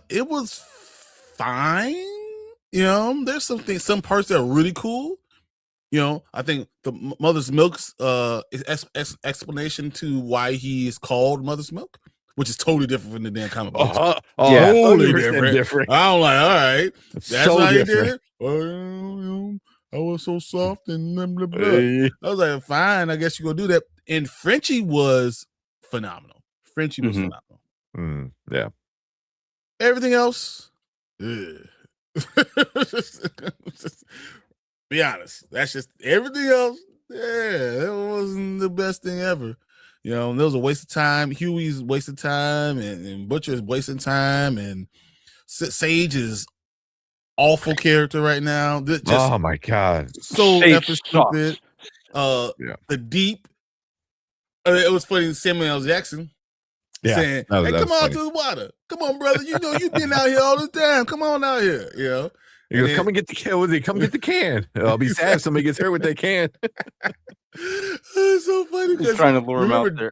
it was fine. You know, there's some parts that are really cool. You know, I think the Mother's Milk's explanation to why he is called Mother's Milk which is totally different from the damn comic books. Yeah, Totally 100% different. I'm like, all right, that's So how you different. did it. Well, I was so soft and blah, blah, blah. Hey. I was like, fine, I guess you're gonna do that. And Frenchie was phenomenal. Frenchie was phenomenal. Yeah. Everything else, ugh. Be honest. That's just everything else. Yeah, it wasn't the best thing ever. You know, there was a waste of time. Huey's wasting time, and Butcher's wasting time, and Sage is awful character right now. Just Oh my god. so Sage effing stupid. The Deep. It was funny. Samuel L. Jackson saying, that was- "Hey, that come was on funny. to the water. Come on, brother. You know you've been out here all the time. Come on out here. You know." He goes, come and get the can. Was he? Come get the can. I'll be sad if somebody gets hurt with that can. It's so funny He's because trying to lure him out there.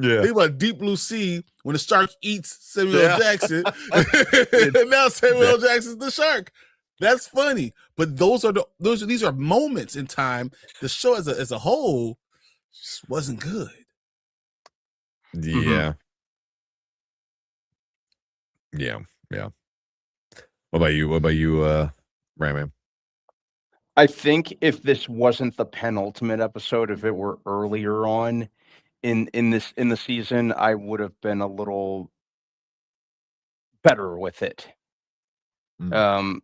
Yeah. think about Deep Blue Sea when the shark eats Samuel Yeah. L. Jackson. And now Samuel L. Jackson's the shark. That's funny. But these are moments in time. The show as a whole just wasn't good. Yeah. Yeah. What about you, Rayman? I think if this wasn't the penultimate episode, if it were earlier on in the season, I would have been a little better with it. Because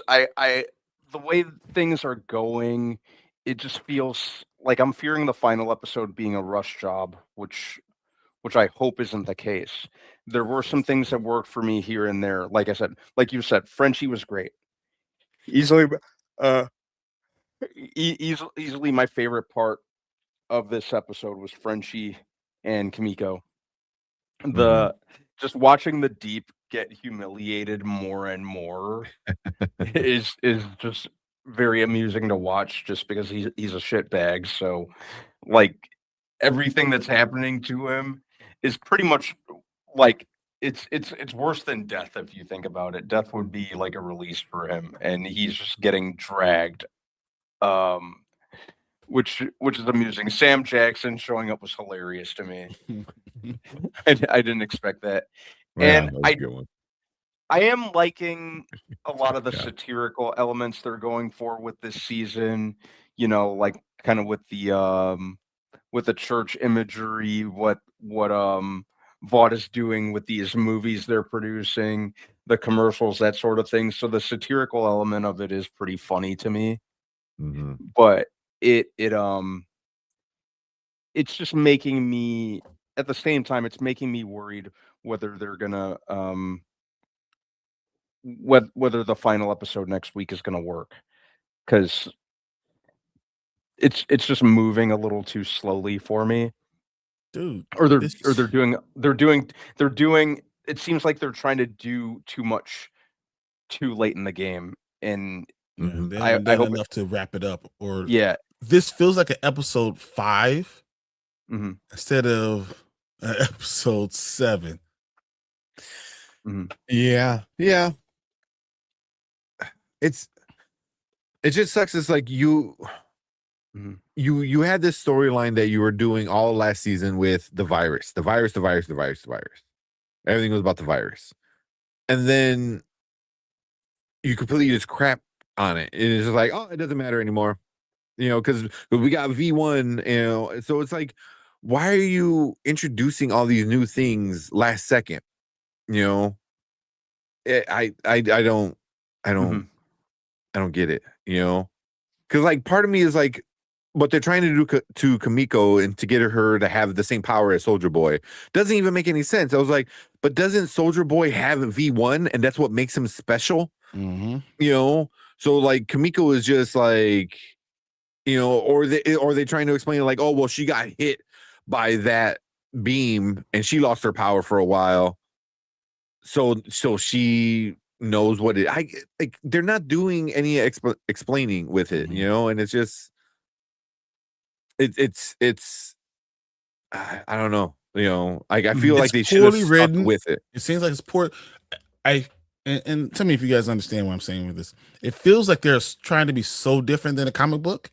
I the way things are going, it just feels like I'm fearing the final episode being a rush job, which I hope isn't the case. There were some things that worked for me here and there. Like I said, like you said, Frenchie was great. Easily my favorite part of this episode was Frenchie and Kimiko. Just watching the Deep get humiliated more and more is just very amusing to watch, just because he's a shitbag. So like everything that's happening to him is pretty much like it's worse than death if you think about it. Death would be like a release for him, and he's just getting dragged. Which is amusing. Sam Jackson showing up was hilarious to me. I didn't expect that. Yeah, And that was a good one. I am liking a lot of the satirical elements they're going for with this season, you know, like kind of with the church imagery, what Vought is doing with these movies they're producing, the commercials, that sort of thing. So the satirical element of it is pretty funny to me. But it's just making me, at the same time, it's making me worried whether they're gonna whether the final episode next week is gonna work, because it's just moving a little too slowly for me. Dude, Or they're doing it seems like they're trying to do too much too late in the game, and they I haven't done hope enough to wrap it up. Or yeah. this feels like an episode 5 Mhm. instead of episode 7. Yeah. It just sucks. It's like you had this storyline that you were doing all last season with the virus. Everything was about the virus. And then you completely just crap on it. And it's just like, oh, it doesn't matter anymore. You know, because we got V1, you know. So it's like, why are you introducing all these new things last second? You know, I don't get it, you know, because like part of me is like, what they're trying to do to Kimiko and to get her to have the same power as Soldier Boy doesn't even make any sense. I was like, but doesn't Soldier Boy have V1, and that's what makes him special? You know, so like Kimiko is just like, you know, or they trying to explain like, oh well, she got hit by that beam and she lost her power for a while, so she knows what it. Like they're not doing any explaining with it, you know, and it's just it's I don't know, you know, like I feel like they should have stuck with it. It seems like it's poor. And tell me if you guys understand what I'm saying with this. It feels like they're trying to be so different than a comic book.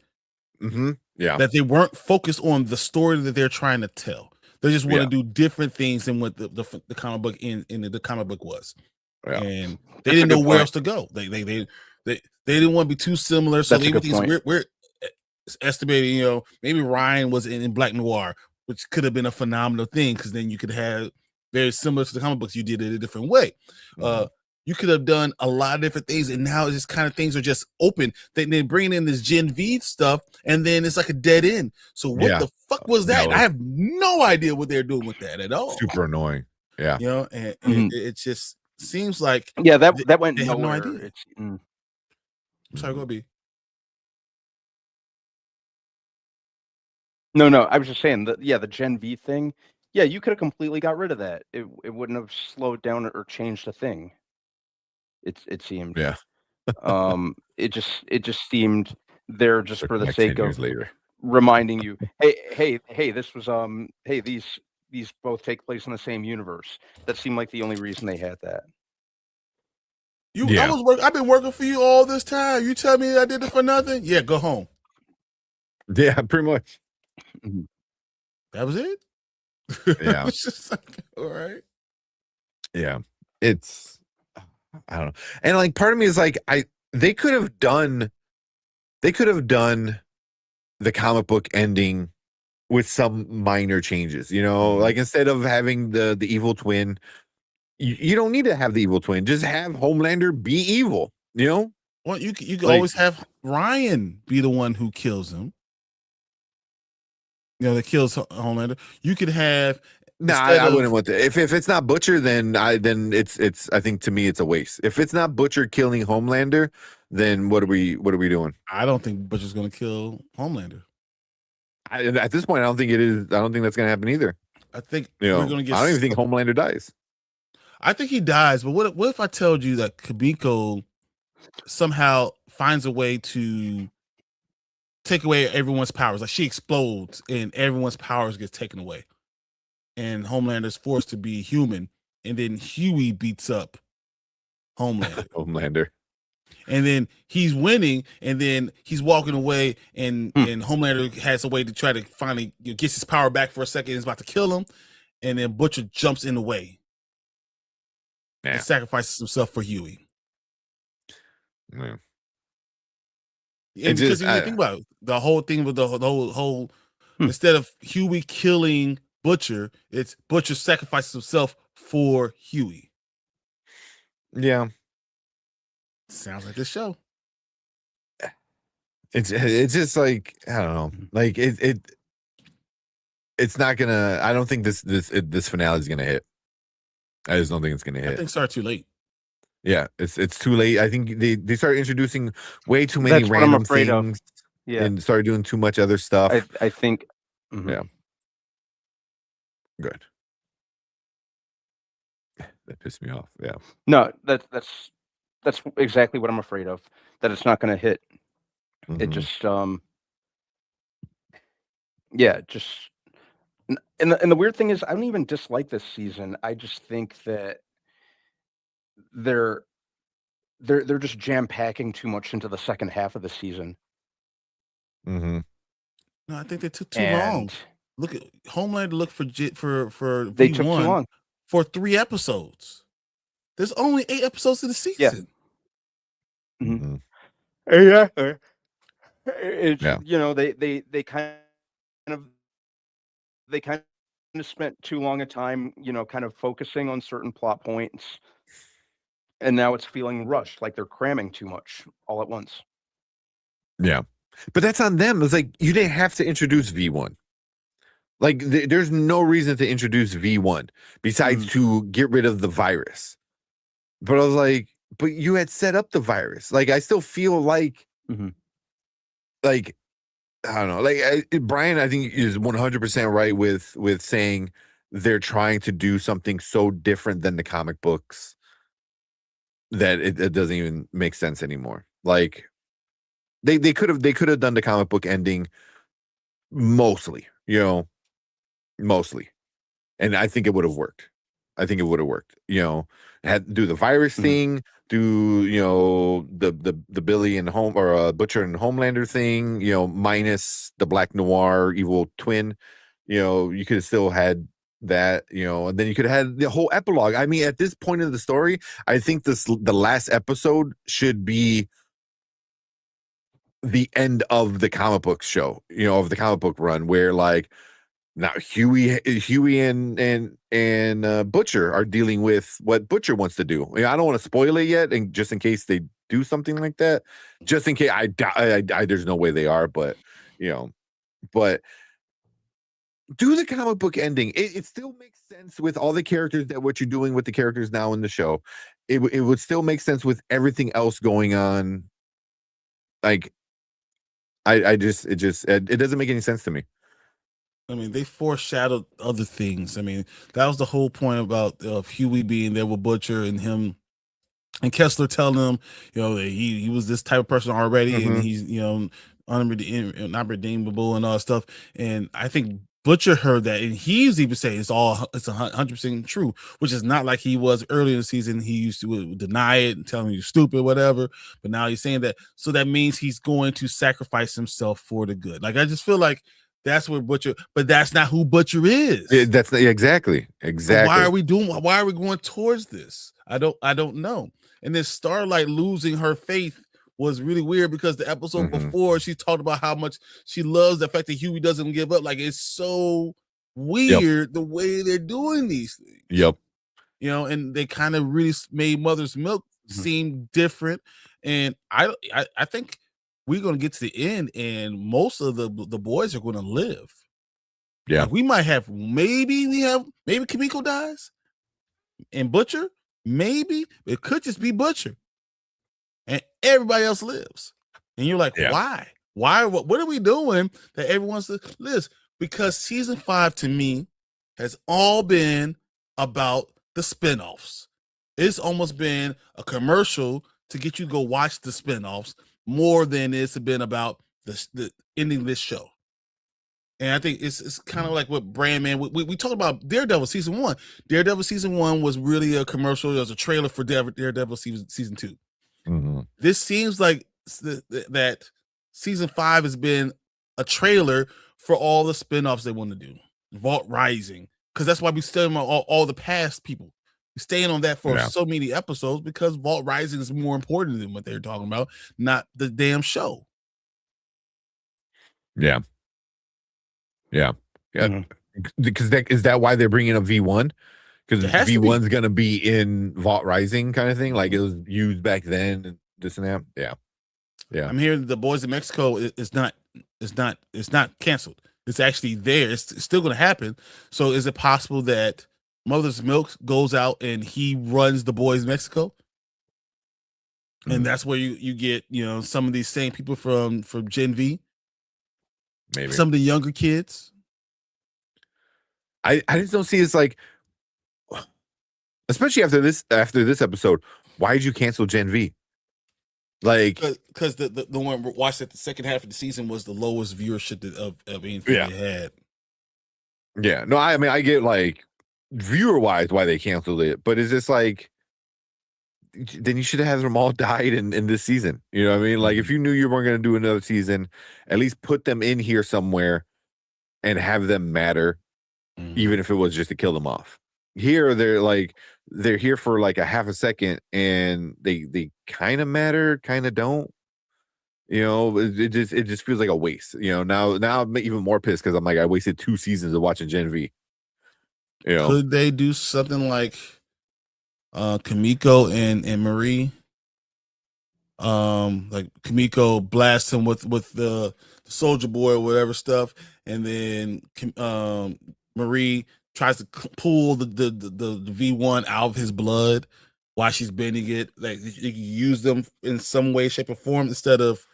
Yeah, that they weren't focused on the story that they're trying to tell. They just want Yeah. to do different things than what the comic book in the comic book was, Yeah. and That's they a didn't know good where point. else to go. They didn't want to be too similar, so That's a they were good point. we're estimating, you know, maybe Ryan was in Black Noir, which could have been a phenomenal thing because then you could have very similar to the comic books. You did it a different way. You could have done a lot of different things, and now it's just kind of things are just open. Then bringing in this Gen V stuff, and then it's like a dead end. So what the fuck was that? No. I have no idea what they're doing with that at all. Super annoying. Yeah. You know, and it just seems like that went they have no nowhere. idea. It's I'm sorry, go be. No, I was just saying that. Yeah, the Gen V thing. Yeah, you could have completely got rid of that. It wouldn't have slowed down or changed a thing. It seemed. Yeah. It just seemed there just for the Like sake 10 years of later. reminding you, hey, this was hey, these both take place in the same universe. That seemed like the only reason they had that. I've been working for you all this time. You tell me I did it for nothing? Yeah, go home. Yeah, pretty much. That was it? Yeah. It's just like, all right. Yeah. It's, I don't know. And like part of me is like, they could have done the comic book ending with some minor changes, you know, like instead of having the evil twin, you don't need to have the evil twin. Just have Homelander be evil, you know? Well, you can Like- always have Ryan be the one who kills him. You know, that kills Homelander. You could have I wouldn't want to. If it's not Butcher, then it's I think to me it's a waste. If it's not Butcher killing Homelander, then what are we doing? I don't think Butcher's gonna kill Homelander. At this point, I don't think it is. I don't think that's gonna happen either. I think You know, we're gonna get I don't even think Homelander dies. I think he dies, but what if I told you that Kimiko somehow finds a way to take away everyone's powers? Like she explodes and everyone's powers gets taken away. And Homelander's forced to be human, and then Huey beats up Homelander. And then he's winning, and then he's walking away, and Homelander has a way to try to finally gets his power back for a second. He's about to kill him, and then Butcher jumps in the way and sacrifices himself for Huey. Yeah. And because you think about it, the whole thing with the whole instead of Huey killing Butcher, it's Butcher sacrifices himself for Huey. Yeah. Sounds like this show. It's just like I don't know. Like it's not gonna. I don't think this finale is gonna hit. I just don't think it's gonna hit. I think start too late. Yeah, it's too late. I think they started introducing way too many That's what random I'm afraid things. of. Yeah, And started doing too much other stuff. I think. Yeah. Good. That pissed me off. Yeah. No, that's exactly what I'm afraid of. That it's not going to hit. It Mhm. just just and the weird thing is I don't even dislike this season. I just think that they're just jam packing too much into the second half of the season. Mhm. No, I think they took too long. And Look at Homelander. Look for they took too V1 long. for 3 episodes. There's only 8 episodes of the season. Mhm. Yeah. It's Yeah. they kind of spent too long a time, kind of focusing on certain plot points. And now it's feeling rushed, like they're cramming too much all at once. Yeah. But that's on them. It's like you didn't have to introduce V1. Like there's no reason to introduce V1 besides to get rid of the virus. But I was like, but you had set up the virus. Like I still feel like like I don't know. Like Brian, I think is 100% right with saying they're trying to do something so different than the comic books that it doesn't even make sense anymore. Like they could have done the comic book ending mostly, mostly, and I think it would have worked. Do the virus thing, do the Billy and Butcher and Homelander thing, minus the Black Noir evil twin, you could have still had that, and then you could have had the whole epilogue. I mean, at this point in the story, I think the last episode should be the end of the comic book show, of the comic book run, where like now Huey and Butcher are dealing with what Butcher wants to do. I don't want to spoil it yet, and just in case they do something like that, just in case I there's no way they are, but but do the comic book ending. It still makes sense with all the characters that what you're doing with the characters now in the show. It would still make sense with everything else going on. Like, it doesn't make any sense to me. I mean, they foreshadowed other things. I mean, that was the whole point about Huey being there with Butcher and him, and Kessler telling him, that he was this type of person already, and he's not redeemable and all that stuff. And I think Butcher heard that, and he's even saying it's 100% true, which is not like he was earlier in the season. He used to deny it and tell him you're stupid, whatever. But now he's saying that, so that means he's going to sacrifice himself for the good. Like, I just feel like that's what Butcher, but that's not who Butcher is. That's exactly. So why are we going towards this? I don't know. And then Starlight losing her faith was really weird, because the episode before she talked about how much she loves the fact that Huey doesn't give up. Like, it's so weird the way they're doing these things. Yep. And they kind of really made Mother's Milk seem different. And I think we're going to get to the end, and most of the boys are going to live. Yeah. Like, we might have, maybe Kimiko dies and Butcher, maybe it could just be Butcher and everybody else lives. And you're like, why, what are we doing that everyone lives? Because season 5 to me has all been about the spinoffs. It's almost been a commercial to get you to go watch the spinoffs, more than it's been about the ending this show. And I think it's kind of like what Brandman, we talked about Daredevil season 1. Daredevil season 1 was really a commercial. It was a trailer for Daredevil season 2. This seems like that season 5 has been a trailer for all the spinoffs they want to do. Vought Rising, because that's why we staying on all the past people. We're staying on that for so many episodes, because Vought Rising is more important than what they're talking about, not the damn show. Yeah. Because is that why they're bringing up V1? Because V1's gonna be in Vought Rising kind of thing, like it was used back then, and this and that. Yeah. I'm hearing the Boys in Mexico is not canceled. It's actually there. It's still going to happen. So is it possible that Mother's Milk goes out and he runs the Boys Mexico? And that's where you get, some of these same people from Gen V. Maybe some of the younger kids. I just don't see it's like, especially after this episode, why did you cancel Gen V? Like, because the one we watched at the second half of the season was the lowest viewership of anything they had. Yeah, no, I mean I get like viewer wise why they canceled it, but it's just like, then you should have had them all died in this season. You know what I mean? Like, if you knew you weren't going to do another season, at least put them in here somewhere and have them matter, even if it was just to kill them off. Here, they're here for like a half a second, and they kind of matter, kind of don't. It just feels like a waste. Now I'm even more pissed because I'm like, I wasted 2 seasons of watching Gen V. Could they do something like Kimiko and Marie? Like Kimiko blasts him with the Soldier Boy or whatever stuff, and then Marie tries to pull the V1 out of his blood while she's bending it. Like, you can use them in some way, shape, or form instead of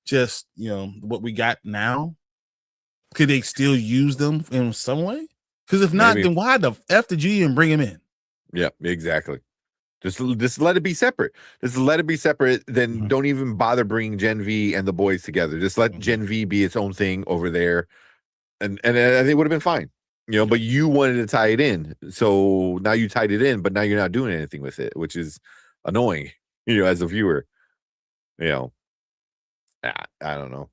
just what we got now. Could they still use them in some way? Because if not, then why the F did you even bring him in? Yeah, exactly. Just let it be separate. Just let it be separate. Then don't even bother bringing Gen V and the boys together. Just let Gen V be its own thing over there, and they would have been fine. But you wanted to tie it in, so now you tied it in, but now you're not doing anything with it, which is annoying. As a viewer. I don't know.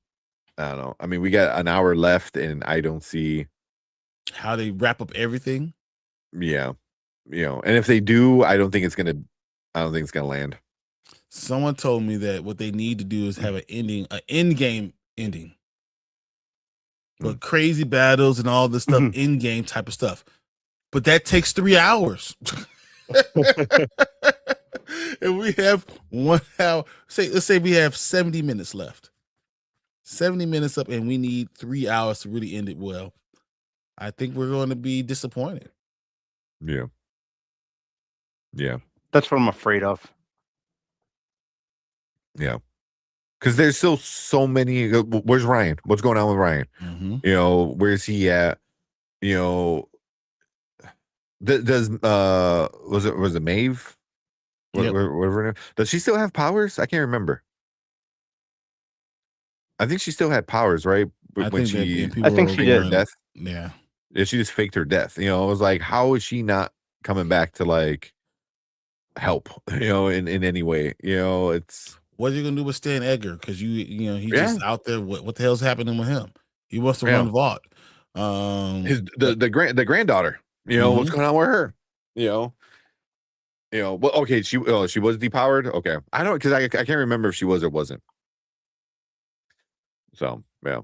I mean, we got an hour left, and I don't see how they wrap up everything. Yeah, and if they do, I don't think it's gonna land. Someone told me that what they need to do is have an end game ending. But crazy battles and all this stuff, in game type of stuff. But that takes 3 hours. And we have 1 hour. Let's say we have 70 minutes left. 70 minutes up, and we need 3 hours to really end it well. I think we're going to be disappointed. Yeah. That's what I'm afraid of. Yeah. Because there's still so many. Where's Ryan? What's going on with Ryan? Mm-hmm. Where's he at? Does was it Maeve? Yep. Whatever. Does she still have powers? I can't remember. I think she still had powers, right? I think she did. Death. Yeah. She just faked her death. It was like, how is she not coming back to like help? In any way. It's. What are you gonna do with Stan Edgar? Because he's just out there. What the hell's happening with him? He wants to run Vought. The granddaughter. What's going on with her? Well, okay, she was depowered. Okay, I don't, because I can't remember if she was or wasn't. So yeah,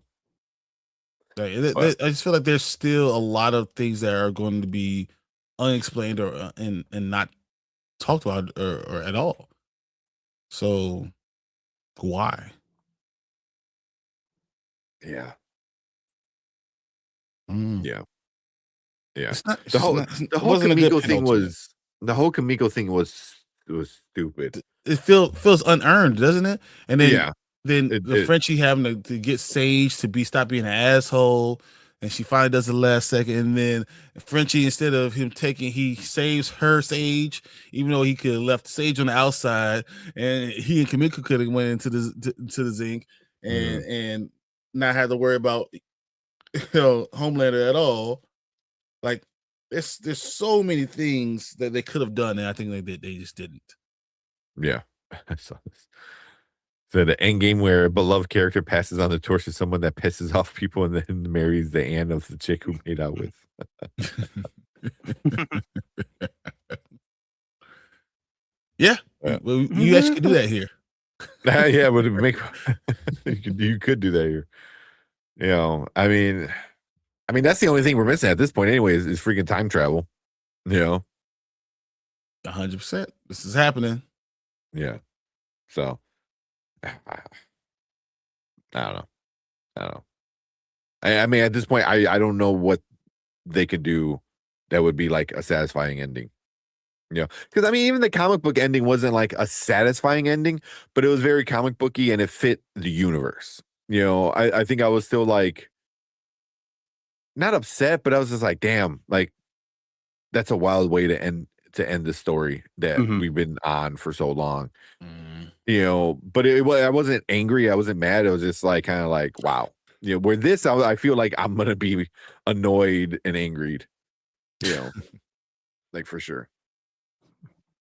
I just feel like there's still a lot of things that are going to be unexplained or and not talked about or at all. So why? Yeah. Yeah. The whole Kamiko thing was stupid. It feels unearned, doesn't it? And then then Frenchie having to get Sage to stop being an asshole, and she finally does the last second, and then Frenchie, instead of him he saves her Sage, even though he could have left Sage on the outside, and he and Kamiko could have went into the zinc and not had to worry about Homelander at all. Like there's so many things that they could have done, and I think they just didn't. Yeah. So the end game where a beloved character passes on the torch to someone that pisses off people and then marries the aunt of the chick who made out with. Yeah. Well, you actually could do that here. Yeah, but you could do that here. I mean that's the only thing we're missing at this point anyway is freaking time travel. 100%. This is happening. Yeah. So I don't know. I mean, at this point, I don't know what they could do that would be like a satisfying ending. Because I mean, even the comic book ending wasn't like a satisfying ending, but it was very comic booky and it fit the universe. I think I was still like not upset, but I was just like, damn, like that's a wild way to end the story that we've been on for so long. But I wasn't angry, I wasn't mad, it was just like kind of like, wow. Where this I feel like I'm gonna be annoyed and angry, like for sure.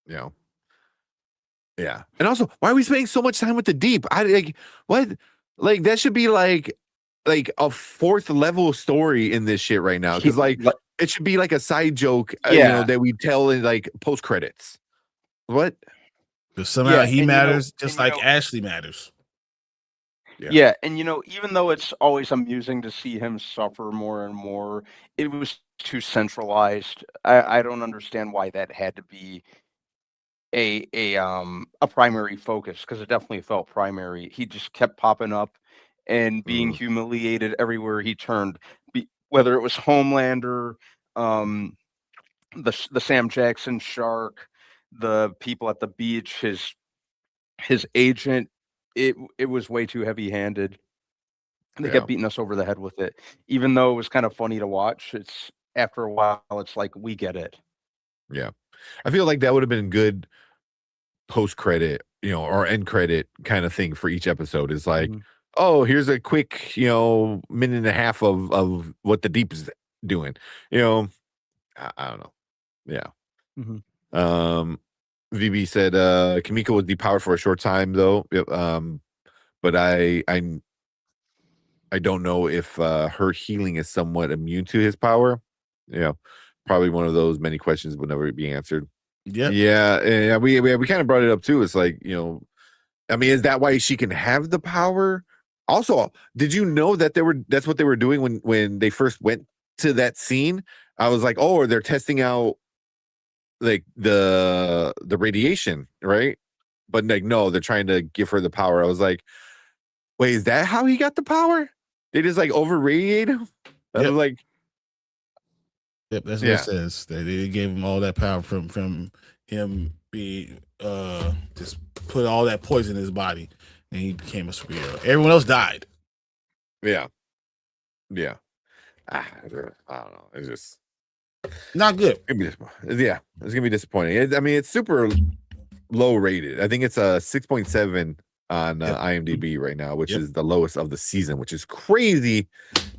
Yeah. And also, why are we spending so much time with the Deep? What? Like that should be like a 4th level story in this shit right now, because like it should be like a side joke, that we tell in like post credits. What? Because somehow he matters, just like Ashley matters. Yeah, and even though it's always amusing to see him suffer more and more, it was too centralized. I don't understand why that had to be a primary focus, because it definitely felt primary. He just kept popping up and being humiliated everywhere he turned, whether it was Homelander, the Sam Jackson shark, the people at the beach, his agent. It was way too heavy-handed. They kept beating us over the head with it, even though it was kind of funny to watch. It's after a while, it's like we get it. Yeah, I feel like that would have been good post credit, or end credit kind of thing for each episode. Is like, oh, here's a quick, minute and a half of what the Deep is doing. I don't know. Yeah. VB said Kamiko was depowered for a short time though. But I don't know if her healing is somewhat immune to his power. probably one of those many questions would never be answered. Yeah. We kind of brought it up too. It's like, I mean, is that why she can have the power? Also, did you know that that's what they were doing when they first went to that scene? I was like, oh, they're testing out like the radiation, right? But like, no, they're trying to give her the power. I was like, wait, is that how he got the power? They just like over radiate him? I was like, yep, that's what it says. They gave him all that power from him being just put all that poison in his body, and he became a superhero. Everyone else died. Yeah. I don't know. It's just not good. It's gonna be disappointing. I mean, it's super low rated. I think it's a 6.7 on IMDb right now, which is the lowest of the season, which is crazy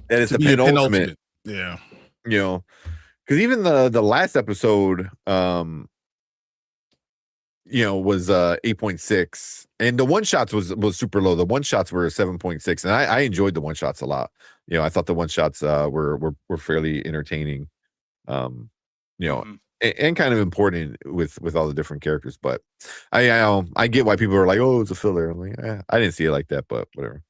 that it's the penultimate. Yeah, because even the last episode, was 8.6, and the one shots was super low. The one shots were 7.6, and I enjoyed the one shots a lot. I thought the one shots were fairly entertaining. And kind of important with all the different characters, but I get why people are like, oh, it's a filler. I'm like, I didn't see it like that, but whatever.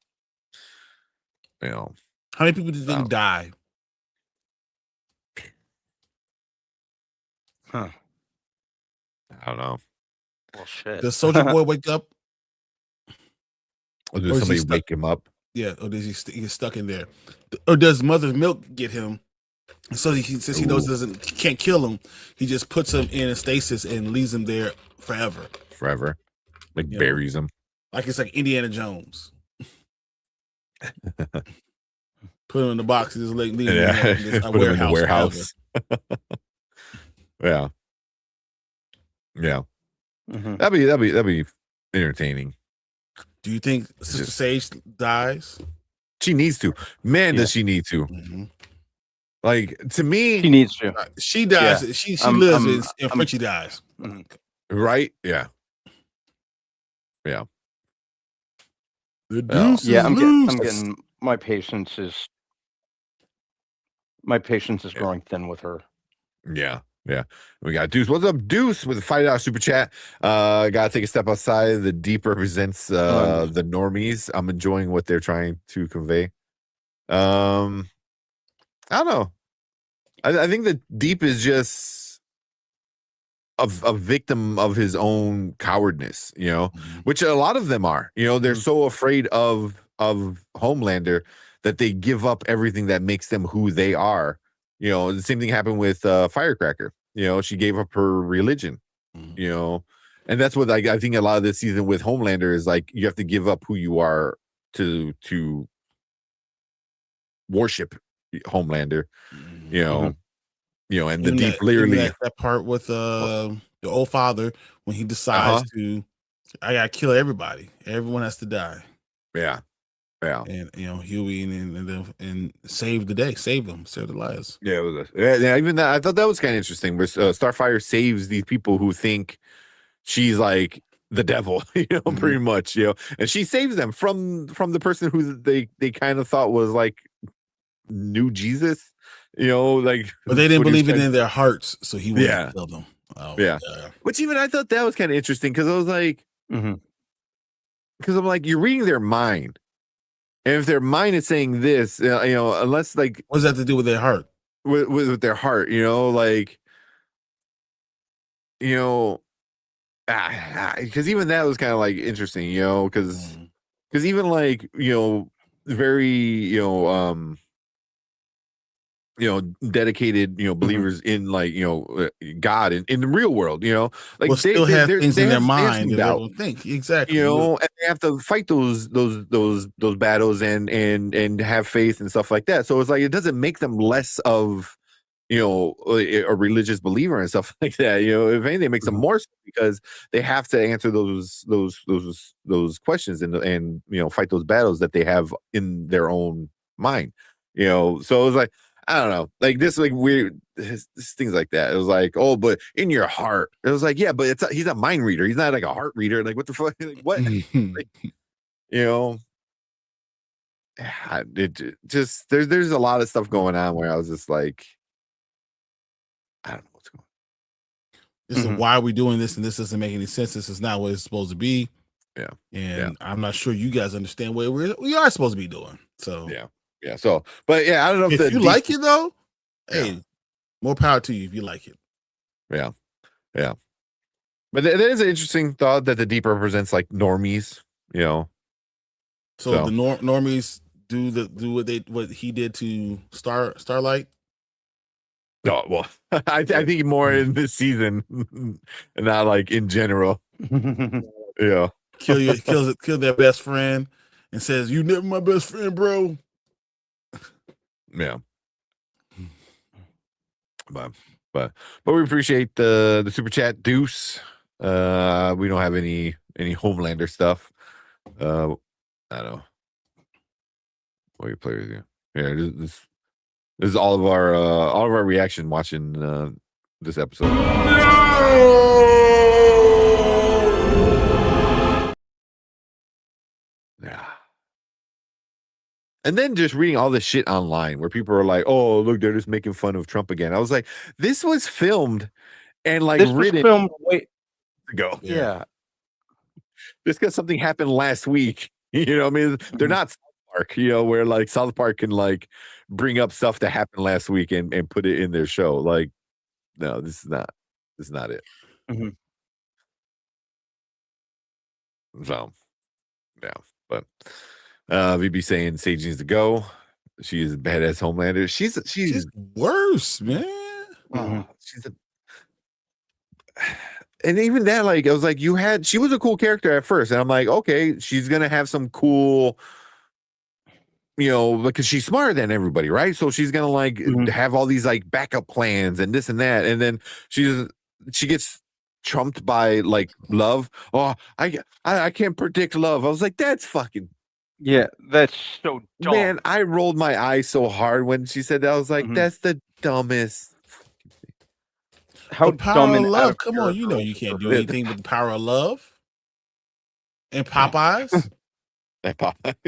How many people do you think die? Huh. I don't know. Well, shit. Does Soldier Boy wake up? Or does somebody wake him up? Yeah, or does he get stuck in there? Or does Mother's Milk get him? So since he knows he can't kill him, he just puts him in a stasis and leaves him there forever. Like buries him. Like it's like Indiana Jones. Put him in the box and just leave him in a Put him in the warehouse. Yeah. Mm-hmm. That'd be entertaining. Do you think Sister Sage dies? She needs to. Man, does she need to. Mm-hmm. Like, to me, she needs to. She dies. Yeah. She lives and Frenchie dies. Right? Yeah. The I'm getting my patience is growing thin with her. Yeah. We got Deuce. What's up, Deuce? With a $5 super chat. Gotta take a step outside. The deep represents the normies. I'm enjoying what they're trying to convey. I don't know. I think the deep is just a victim of his own cowardness, which a lot of them are. They're so afraid of Homelander that they give up everything that makes them who they are. The same thing happened with Firecracker. She gave up her religion. And that's what I think a lot of this season with Homelander is like, you have to give up who you are to worship Homelander. And the deep literally that part with the old father when he decides I gotta kill everybody. Everyone has to die. Yeah. And Huey and save the day, save them, save their lives. Yeah, even that, I thought that was kind of interesting. Where Starfire saves these people who think she's like the devil, pretty much, and she saves them from the person who they kind of thought was like knew Jesus, like, but they didn't believe it in their hearts, so he wouldn't kill them. Which even I thought that was kind of interesting because I was like, because I'm like, you're reading their mind. And if their mind is saying this, unless like, what does that have to do with their heart? With their heart, like, because even that was kind of like interesting, because even like, very, dedicated, believers in like, God in the real world, like still have things in their mind that they don't think exactly, and they have to fight those battles and have faith and stuff like that. So it's like, it doesn't make them less of, a religious believer and stuff like that. If anything, it makes them more so because they have to answer those questions and fight those battles that they have in their own mind. So it was like, I don't know, like this, like weird things like that. It was like, oh, but in your heart. It was like, yeah, but he's a mind reader. He's not like a heart reader. Like, what the fuck? Like, what? Like, it just there's a lot of stuff going on where I was just like, I don't know what's going on. This is why are we doing this, and this doesn't make any sense. This is not what it's supposed to be. Yeah. And I'm not sure you guys understand what we are supposed to be doing. So yeah. So, but yeah, I don't know if you like it though. Hey, more power to you if you like it. Yeah. But it is an interesting thought that the Deep represents like normies, you know. So the normies do what he did to Starlight. No, well, I think more in this season, and not like in general. Yeah, kill their best friend, and says, "You never my best friend, bro." Yeah, but we appreciate the super chat, Deuce. We don't have any Homelander stuff. I don't know. What you play with you? Yeah, this is all of our reaction watching this episode. Yeah. And then just reading all this shit online where people are like, "Oh, look, they're just making fun of Trump again." I was like, "This was filmed and like written filmed way ago." Yeah. Just because something happened last week, you know, I mean, they're not South Park, you know, where like South Park can like bring up stuff that happened last week and put it in their show. Like, no, this is not it. So, yeah, but VB saying Sage needs to go. She is badass Homelander. She's worse, man. She's a. And even that, like, I was like, she was a cool character at first, and I'm like, okay, she's gonna have some cool, you know, because she's smarter than everybody, right? So she's gonna like have all these like backup plans and this and that, and then she gets trumped by like love. Oh, I can't predict love. I was like, that's fucking. Yeah, that's so dumb. Man, I rolled my eyes so hard when she said that. I was like, that's the dumbest. How dumb and love? Come on, you know you can't do anything with the power of love. And Popeyes, and Popeyes,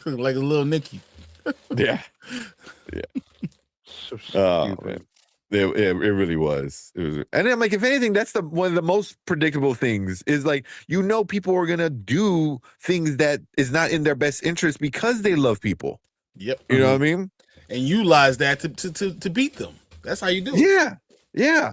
like a little Nicky. Yeah. So stupid. Man. It really was. It was, and I'm like, if anything, that's one of the most predictable things is like, you know, people are gonna do things that is not in their best interest because they love people. Yep. You know what I mean? And utilize that to beat them. That's how you do it. Yeah.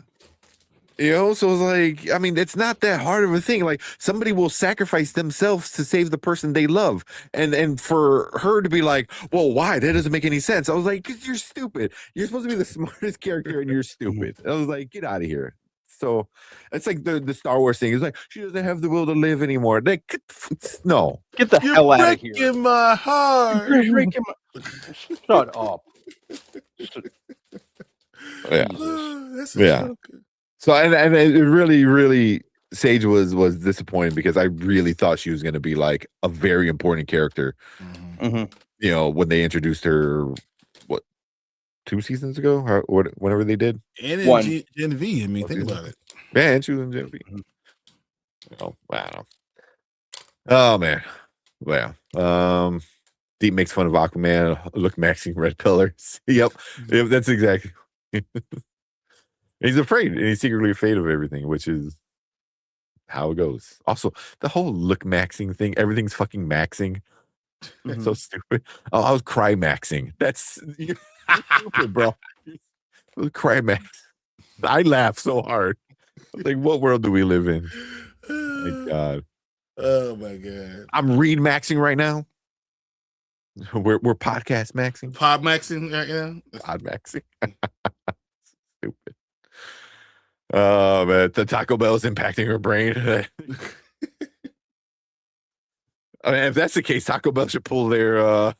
You know, so it's like, I mean, it's not that hard of a thing. Like somebody will sacrifice themselves to save the person they love. And for her to be like, well, why? That doesn't make any sense. I was like, because you're stupid. You're supposed to be the smartest character and you're stupid. I was like, get out of here. So it's like the Star Wars thing. It's like, she doesn't have the will to live anymore. Like, no. Get the hell out of here. You're breaking my heart. You're breaking my... Shut up. Yeah. So and it really Sage was disappointed because I really thought she was going to be like a very important character. You know, when they introduced her, what, 2 seasons ago or whatever they did. And in Gen V, I mean, think about it. Yeah, and she was in Gen V. Oh, wow. Oh man, wow. Deep makes fun of Aquaman. Look, maxing red pillars. Yep, that's exactly. He's afraid, and he's secretly afraid of everything, which is how it goes. Also, the whole look maxing thing, everything's fucking maxing. That's so stupid. Oh, I was cry maxing. That's you're stupid, bro. Cry max. I laugh so hard. Like, what world do we live in? My God. Oh my God. I'm read maxing right now. We're podcast maxing. Pod maxing right now. Pod maxing. Stupid. Oh man, the Taco Bell is impacting her brain. I mean, if that's the case, Taco Bell should pull their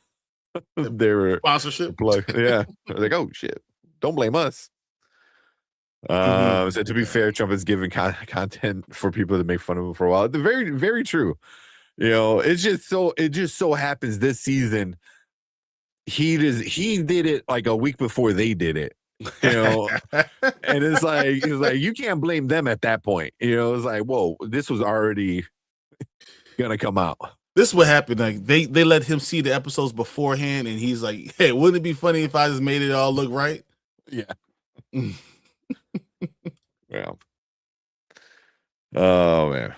sponsorship plug. Yeah, like, oh shit, don't blame us. So to be fair, Trump has given content for people to make fun of him for a while. They're very, very true. You know, it just so happens this season he did it like a week before they did it. You know, and it's like you can't blame them at that point. You know, it's like, whoa, this was already gonna come out. This is what happened. Like they let him see the episodes beforehand, and he's like, "Hey, wouldn't it be funny if I just made it all look right?" Yeah. Yeah. Oh man.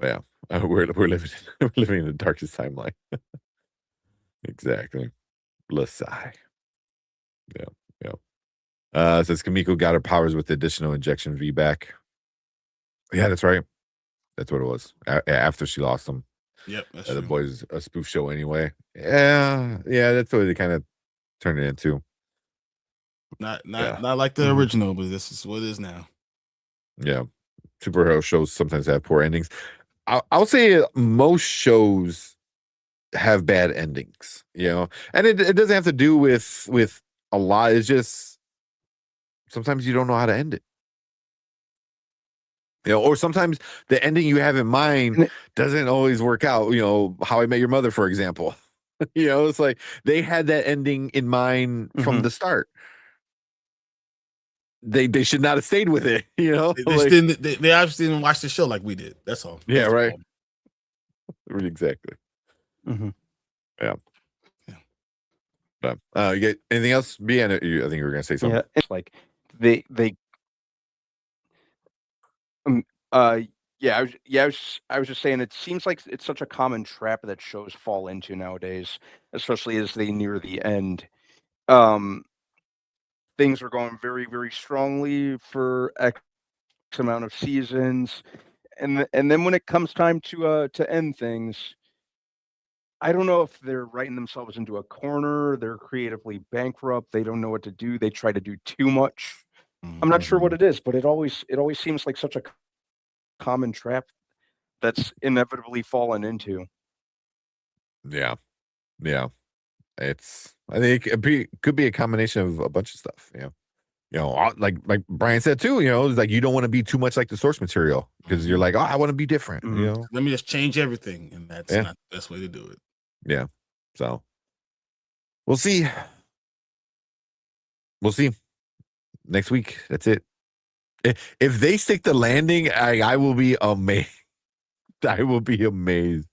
Yeah. We're living we're living in the darkest timeline. Exactly. Lasai. Yeah. Yeah. Says Kamiko got her powers with the additional injection V back. Yeah, that's right. That's what it was. After she lost them. Yep, that's The true. boys a spoof show anyway. Yeah, that's what they kind of turned it into. Not Yeah. like the original, but this is what it is now. Yeah, superhero shows sometimes have poor endings. I'll say most shows have bad endings, and it doesn't have to do with a lot. It's just sometimes you don't know how to end it. Or sometimes the ending you have in mind doesn't always work out. How I Met Your Mother, for example. It's like they had that ending in mind from the start. They should not have stayed with it. They obviously didn't watch the show like we did. That's all. Yeah, That's right. all. Exactly. Mm-hmm. Yeah. But you get anything else? I think you were gonna say something. Yeah, it's like they I was just saying, it seems like it's such a common trap that shows fall into nowadays, especially as they near the end. Things are going very, very strongly for X amount of seasons, and then when it comes time to end things, I don't know if they're writing themselves into a corner, they're creatively bankrupt, they don't know what to do, they try to do too much. I'm not sure what it is, but it always seems like such a common trap that's inevitably fallen into. Yeah. I think it could be a combination of a bunch of stuff. Like Brian said too. It's like you don't want to be too much like the source material because you're like, oh, I want to be different. Let me just change everything, and that's not the best way to do it. Yeah. So we'll see. Next week. That's it. If they stick the landing, I will be amazed. I will be amazed.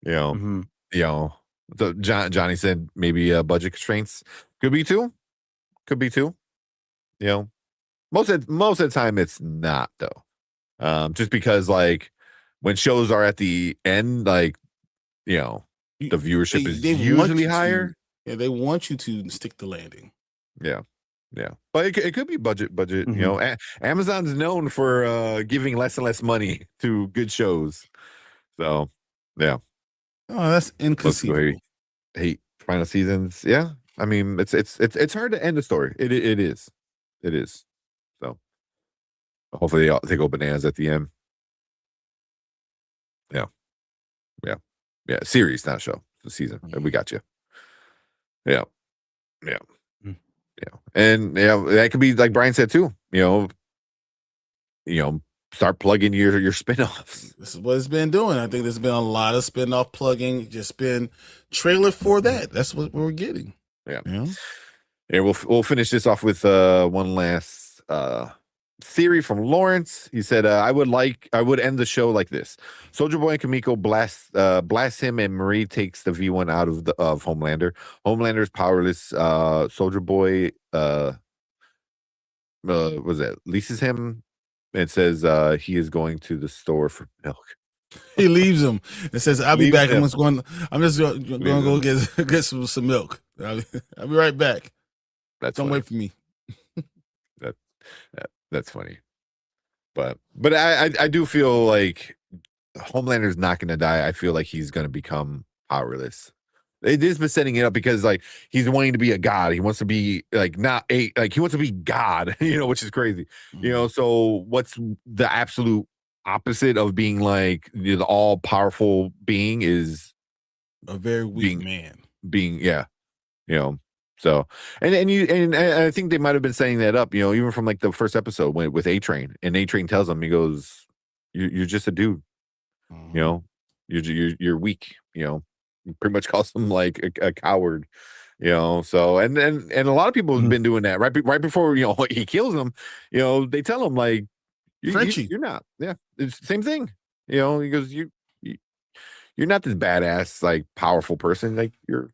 So Johnny said maybe budget constraints. Could be two. Most of the time it's not though. Just because like when shows are at the end, like the viewership is usually higher. They want you to stick the landing. Yeah. But it could be budget. Amazon's known for giving less and less money to good shows. So yeah. Oh, that's inconceivable. Hate final seasons. Yeah. I mean, it's hard to end a story. It is. So hopefully they go bananas at the end. Yeah. Series, not a show. The season. We got you. Yeah. And that could be like Brian said too. Start plugging your spin-offs. This is what it's been doing. I think there's been a lot of spin-off plugging. Just been trailer for that. That's what we're getting. Yeah. We'll finish this off with one last theory from Lawrence. He said, I would end the show like this. Soldier Boy and Kamiko blast him, and Marie takes the V1 out of Homelander. Homelander's powerless. Soldier Boy leases him and says he is going to the store for milk. He leaves him and says, "I'll be back. I'm just going to go get some milk. I'll be right back. Don't wait for me." That's funny, but I do feel like Homelander's not going to die. I feel like he's going to become powerless. It has been setting it up because like he's wanting to be a god. He wants to be he wants to be God, which is crazy. So what's the absolute opposite of being like the all powerful being is a very weak man. So and I think they might have been setting that up, even from like the first episode with A-Train, and A-Train tells him, he goes, "You're just a dude, you're weak, pretty much calls him like a coward, So and a lot of people have been doing that right before he kills him, they tell him like you're not, it's the same thing, he goes, you're not this badass like powerful person, like you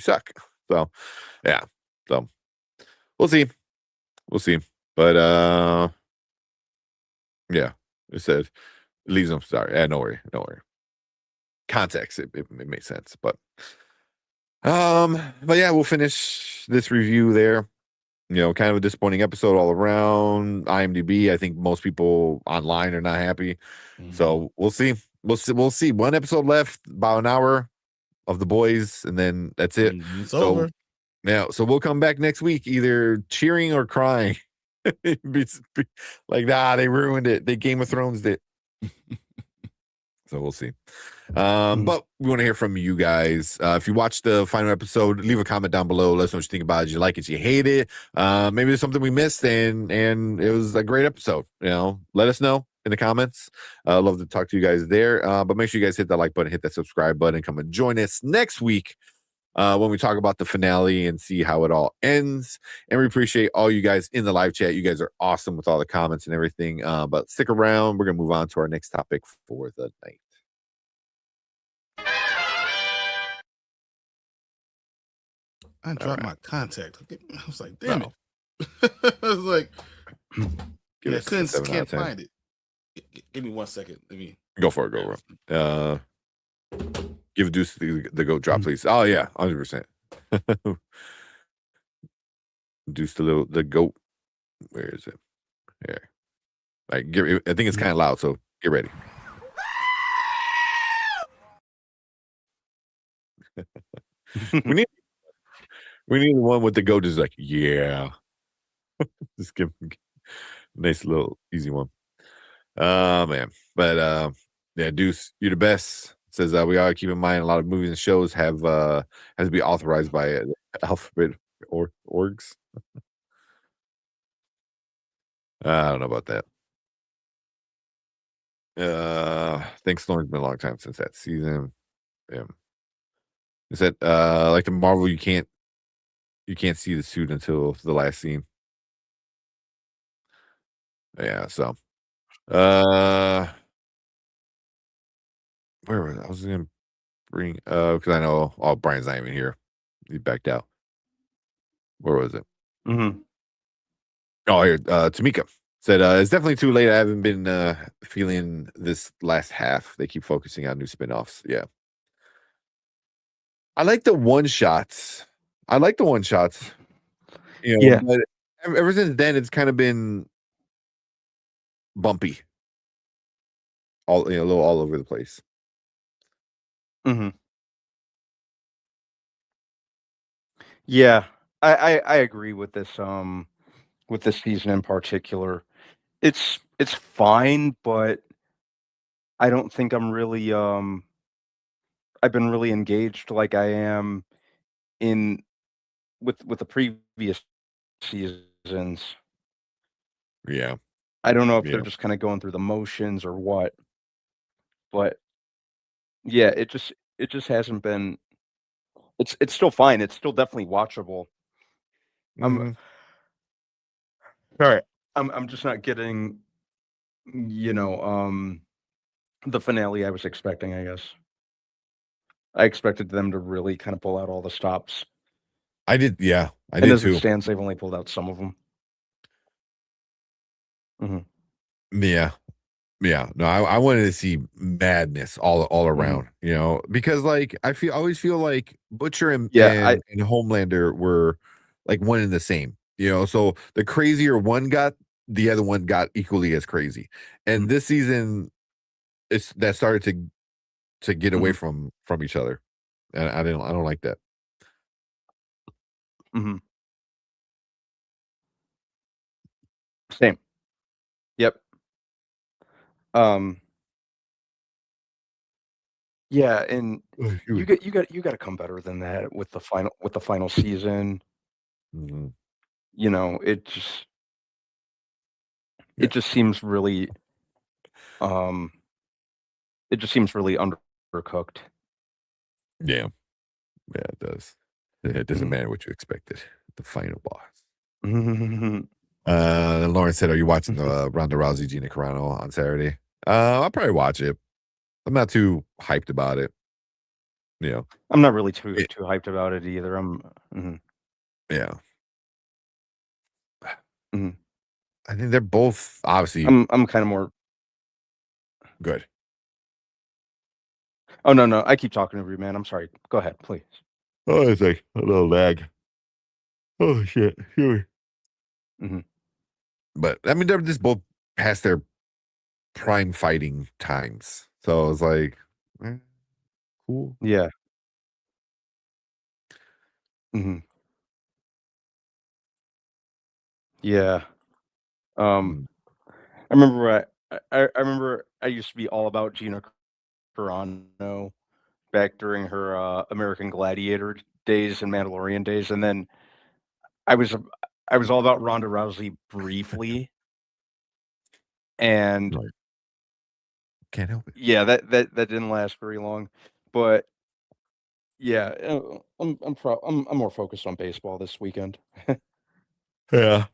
suck. So yeah, so we'll see. we'll see. But yeah, it said it leaves them. Sorry, don't worry. Context, it makes sense. But yeah, we'll finish this review there. Kind of a disappointing episode all around. IMDb, I think most people online are not happy. So we'll see. We'll see. One episode left, about an hour of The Boys, and then that's it. It's over. Yeah, so we'll come back next week either cheering or crying. Like, they ruined it. They Game of Thrones it. So we'll see. But we want to hear from you guys. If you watched the final episode, leave a comment down below. Let us know what you think about it. Did you like it? Did you hate it? Maybe there's something we missed and it was a great episode. Let us know in the comments. Love to talk to you guys there. But make sure you guys hit that like button, hit that subscribe button, come and join us next week when we talk about the finale and see how it all ends. And we appreciate all you guys in the live chat. You guys are awesome with all the comments and everything. But stick around. We're going to move on to our next topic for the night. I dropped my contact. I was like, damn it. I was like, can't find it. Give me 1 second. Let me go for it. Go. Give Deuce the goat drop, please. Oh yeah, 100%. Deuce the goat. Where is it? Here. I think it's kind of loud, so get ready. We need the one with the goat is like, yeah. Just give him a nice little easy one. Man. But yeah, Deuce, you're the best. Says we gotta keep in mind a lot of movies and shows have to be authorized by alphabet or orgs. I don't know about that. Thanks, Lauren. It's been a long time since that season. Yeah. Is that like the Marvel? You can't see the suit until the last scene. Yeah. So, where was I was gonna bring because I know Brian's not even here. He backed out. Where was it? Oh, here. Tamika said it's definitely too late. I haven't been feeling this last half. They keep focusing on new spinoffs. Yeah. I like the one shots. But ever since then, it's kind of been bumpy. A little all over the place. Yeah, I agree with this season in particular. It's fine, but I don't think I'm really I've been really engaged like I am with the previous seasons. Yeah. I don't know if they're just kind of going through the motions or what. But yeah, it just hasn't been it's still fine. It's still definitely watchable. Sorry. I'm just not getting the finale I was expecting, I guess. I expected them to really kind of pull out all the stops. I did, yeah. I and did as too. it stands, they've only pulled out some of them. Yeah. No, I wanted to see madness all around, because like I always feel like Butcher and Homelander were like one and the same, so the crazier one got, the other one got equally as crazy. And this season that started to get away from each other. And I don't like that. Same. Yep. Yeah, and you got to come better than that with the final season. It just seems really undercooked. Yeah, it does. It doesn't matter what you expected. The final boss. Lauren said, "Are you watching the Ronda Rousey Gina Carano on Saturday?" I'll probably watch it. I'm not too hyped about it. I'm not really too hyped about it either. Yeah. Mhm. I think they're both obviously I'm kind of more. good. Oh no, I keep talking over you, man. I'm sorry. Go ahead, please. Oh, it's like a little lag. Oh shit. Sure. hmm But I mean, they're just both past their prime fighting times. So it's like, cool. Yeah. hmm Yeah. Mm. I remember I remember I used to be all about Gina Carano back during her American Gladiator days and Mandalorian days, and then I was I was all about Ronda Rousey briefly, and Right. Can't help it. yeah, that didn't last very long, but yeah, I'm more focused on baseball this weekend. Yeah.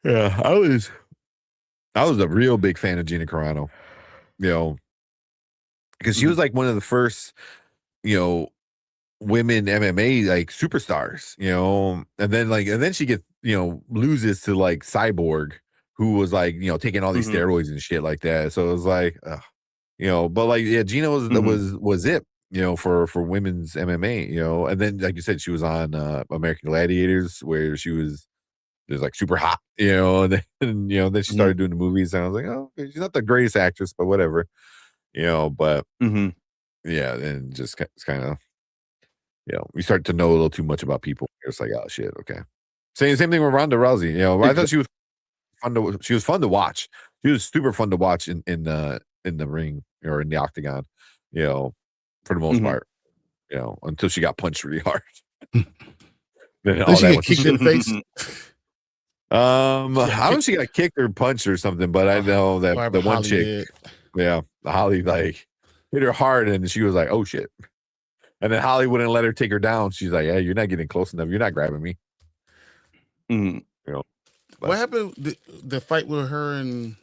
Yeah. I was a real big fan of Gina Carano, you know, because she was like one of the first, you know, women MMA like superstars, you know, and then she gets, you know, loses to like Cyborg, who was like, you know, taking all these steroids and shit like that. So it was like, you know, but like, yeah, Gina was it, you know, for women's MMA, you know, and then like you said, she was on American Gladiators where she was just like super hot, you know, and then you know, then she started doing the movies, and I was like, oh, okay, she's not the greatest actress, but whatever, you know, but yeah, and just it's kind of, you know, you start to know a little too much about people. It's like, oh shit, okay. Same thing with Ronda Rousey. You know, I thought she was fun to watch. She was super fun to watch in the ring or in the octagon, you know, for the most part. You know, until she got punched really hard. Then all Did she that get was kicked in the face? I don't know if she got kicked or punched or something, but I know that the one Holly chick, did. yeah, Holly like hit her hard, and she was like, "Oh shit!" And then Holly wouldn't let her take her down. She's like, "Hey, you're not getting close enough. You're not grabbing me." You know, What happened? The fight with her and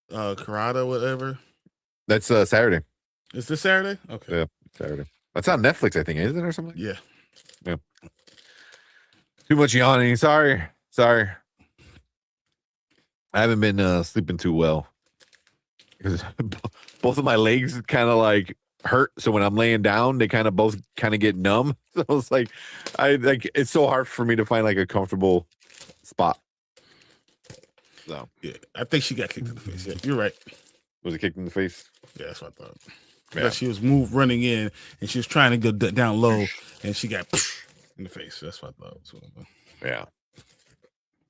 Karada, whatever. that's Saturday. Is this Saturday? Okay. Yeah, Saturday. That's on Netflix, I think, isn't it, or something? Yeah. Yeah. Too much yawning. Sorry. I haven't been sleeping too well because both of my legs kind of like hurt. So when I'm laying down, they kind of both kind of get numb. So it's like, it's so hard for me to find like a comfortable spot. So yeah, I think she got kicked in the face. Yeah, you're right. Was it kicked in the face? Yeah, that's what I thought. Yeah. She was running in, and she was trying to go down low, and she got in the face. That's what I thought. Yeah.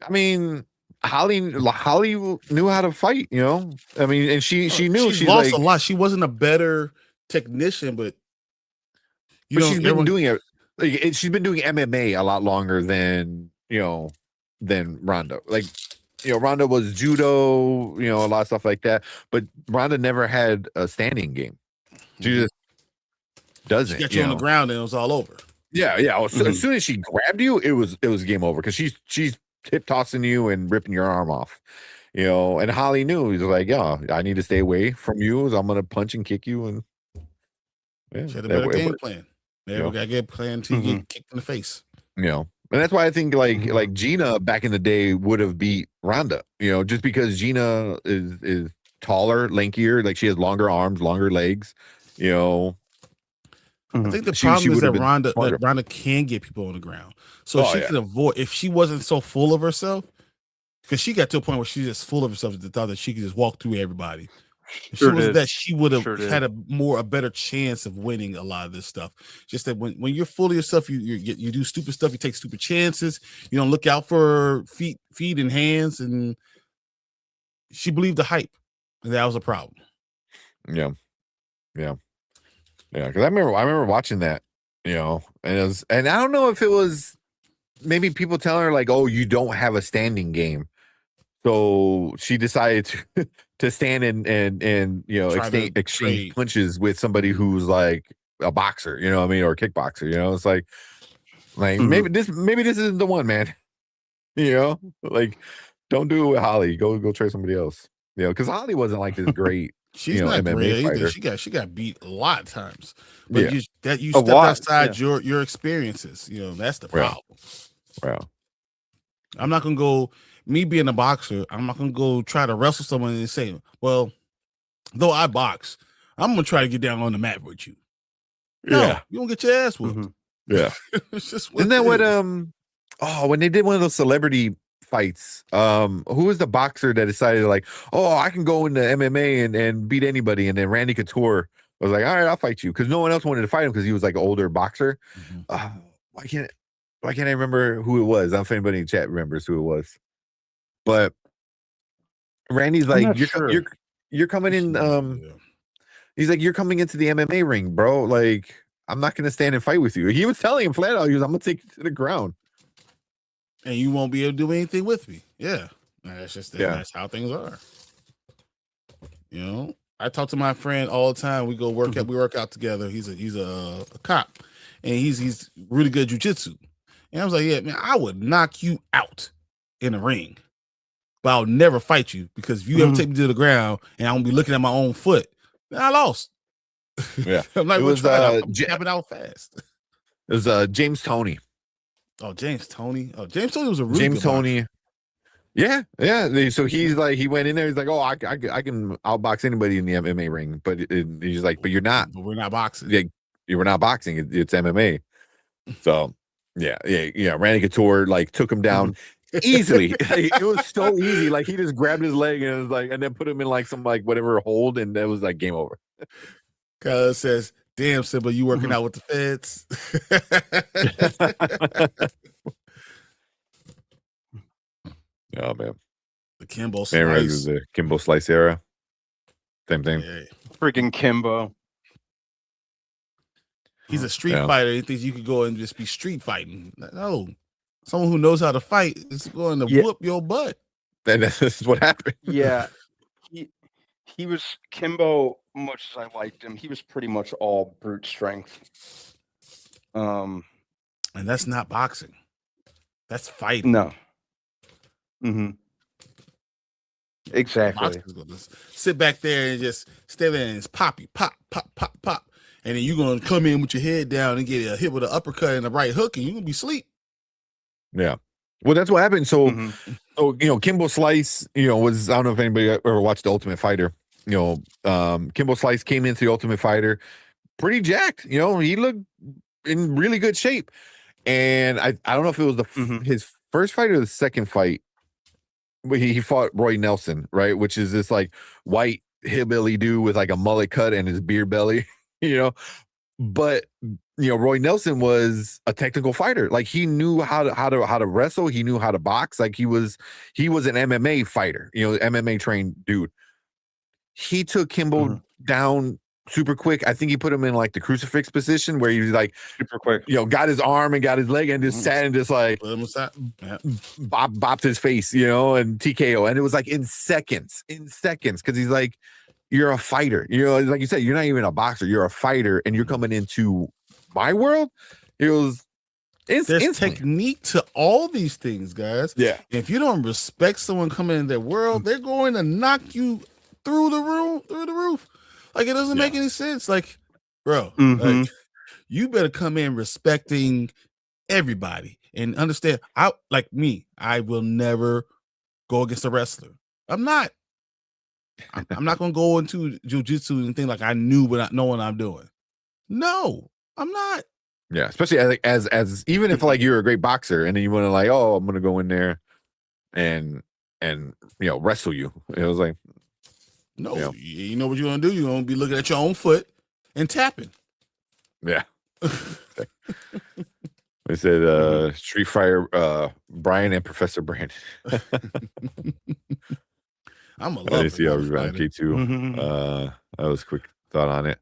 I mean, Holly knew how to fight, you know. I mean, and she knew she's she's lost like, a lot. She wasn't a better technician, but she's been doing it. Like, she's been doing MMA a lot longer than Ronda. Like, you know, Ronda was judo, you know, a lot of stuff like that. But Ronda never had a standing game. She just doesn't. She got you on the ground, and it was all over. Yeah. As soon as she grabbed you, it was game over because she's hip tossing you and ripping your arm off. You know, and Holly knew. He was like, "Yeah, I need to stay away from you. So I'm gonna punch and kick you." And yeah, she had a better game plan. Never got a game plan to get kicked in the face. You know, and that's why I think like Gina back in the day would have beat Ronda. You know, just because Gina is taller, lankier, like she has longer arms, longer legs. You know. I think the problem is that Ronda can get people on the ground. So she could avoid, if she wasn't so full of herself, because she got to a point where she's just full of herself that thought that she could just walk through everybody. If she wasn't that, she would have had a better chance of winning a lot of this stuff. Just that when you're full of yourself, you do stupid stuff, you take stupid chances, you don't look out for feet and hands, and she believed the hype, and that was a problem. Yeah. Because I remember watching that, you know, and I don't know if it was maybe people telling her like, "Oh, you don't have a standing game," so she decided to stand and you know exchange punches with somebody who's like a boxer, you know what I mean, or a kickboxer. You know, it's like maybe this isn't the one, man. You know, like don't do it with Holly. Go try somebody else. You know, because Holly wasn't like this great. She's not MMA great either. She got beat a lot of times. But you step outside your experiences. You know, that's the problem. Yeah. I'm not gonna go. Me being a boxer, I'm not gonna go try to wrestle someone and say, "Well, though I box, I'm gonna try to get down on the mat with you." No, Yeah. you don't get your ass whooped. Mm-hmm. Yeah. It's just Isn't that what when they did one of those celebrity fights, who was the boxer that decided like, oh, I can go into MMA and beat anybody, and then Randy Couture was like, all right, I'll fight you, because no one else wanted to fight him because he was like an older boxer. Why can't I remember who it was? I don't know if anybody in chat remembers who it was. But Randy's like, you're coming in, he's like, you're coming into the MMA ring, bro. Like, I'm not gonna stand and fight with you. He was telling him flat out, he was, I'm gonna take you to the ground. And you won't be able to do anything with me. Yeah. That's just that's how things are. You know, I talk to my friend all the time. We go work out, we work out together. He's a cop, and he's really good at jujitsu. And I was like, yeah, man, I would knock you out in a ring, but I'll never fight you, because if you ever take me to the ground and I'm gonna be looking at my own foot, then I lost. Yeah. I'm not going to try to tap it out fast. It was James Toney. Oh, James Toney. Oh, James Toney was a really James good Toney. boxer. Yeah. So he's like, he went in there. He's like, oh, I can outbox anybody in the MMA ring, but he's like, but you're not. But we're not boxing. Yeah, you were not boxing. It's MMA. So yeah. Randy Couture like took him down easily. Like, it was so easy. Like, he just grabbed his leg and it was like, and then put him in like some like whatever hold, and that was like game over. Cuz says, damn, Simba, you working out with the feds? Oh man, the Kimbo Slice. The Kimbo Slice era. Same thing. Yeah. Freaking Kimbo. He's a street fighter. He thinks you could go and just be street fighting. No, someone who knows how to fight is going to whoop your butt. And this is what happened. Yeah, he was Kimbo. Much as I liked him, he was pretty much all brute strength. And that's not boxing. That's fighting. No. Exactly. Sit back there and just stay there and pop you, pop, and then you're gonna come in with your head down and get a hit with an uppercut and a right hook, and you're gonna be asleep. Yeah. Well, that's what happened. So, so Kimbo Slice, was, I don't know if anybody ever watched The Ultimate Fighter. Kimbo Slice came into The Ultimate Fighter pretty jacked. He looked in really good shape. And I don't know if it was his first fight or the second fight. He fought Roy Nelson, right? Which is this like white hillbilly dude with like a mullet cut and his beer belly, But Roy Nelson was a technical fighter. Like, he knew how to wrestle. He knew how to box. Like, he was an MMA fighter. MMA trained dude. He took Kimbo down super quick. I think he put him in like the crucifix position where he was like super quick. Got his arm and got his leg and just sat and just like bopped his face, and TKO. And it was like in seconds, because he's like, you're a fighter. Like you said, you're not even a boxer. You're a fighter, and you're coming into my world. It was there's technique to all these things, guys. Yeah. If you don't respect someone coming in their world, they're going to knock you through the roof. Like, it doesn't make any sense. Like, bro, like, you better come in respecting everybody and understand. I will never go against a wrestler. I'm not going to go into jiu-jitsu and think like I know what I'm doing. No, I'm not. Yeah, especially as even if like you're a great boxer and then you want to like, oh, I'm going to go in there and wrestle you. It was like, no, you know what you're going to do? You're going to be looking at your own foot and tapping. Yeah. They said Street Fighter Brian and Professor Brandon. I'm a I didn't see how we ran K2. That was a quick thought on it.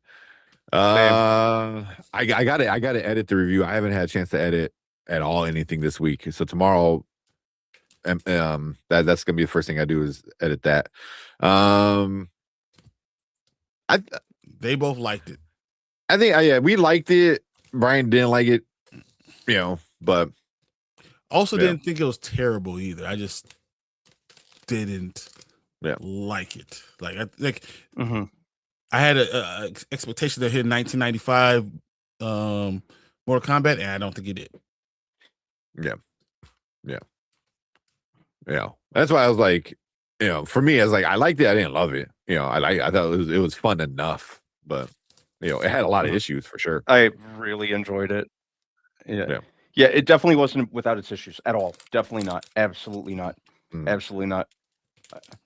I got to edit the review. I haven't had a chance to edit at all anything this week. So tomorrow, that's gonna be the first thing I do is edit that. They both liked it. I think we liked it. Brian didn't like it, but also didn't think it was terrible either. I just didn't like it. I had a expectation that hit 1995 Mortal Kombat, and I don't think it did. Yeah. That's why I was like, for me, I was like, I liked it. I didn't love it. I thought it was fun enough, but it had a lot of issues for sure. I really enjoyed it. Yeah. Yeah, it definitely wasn't without its issues at all. Definitely not. Absolutely not. Mm. Absolutely not.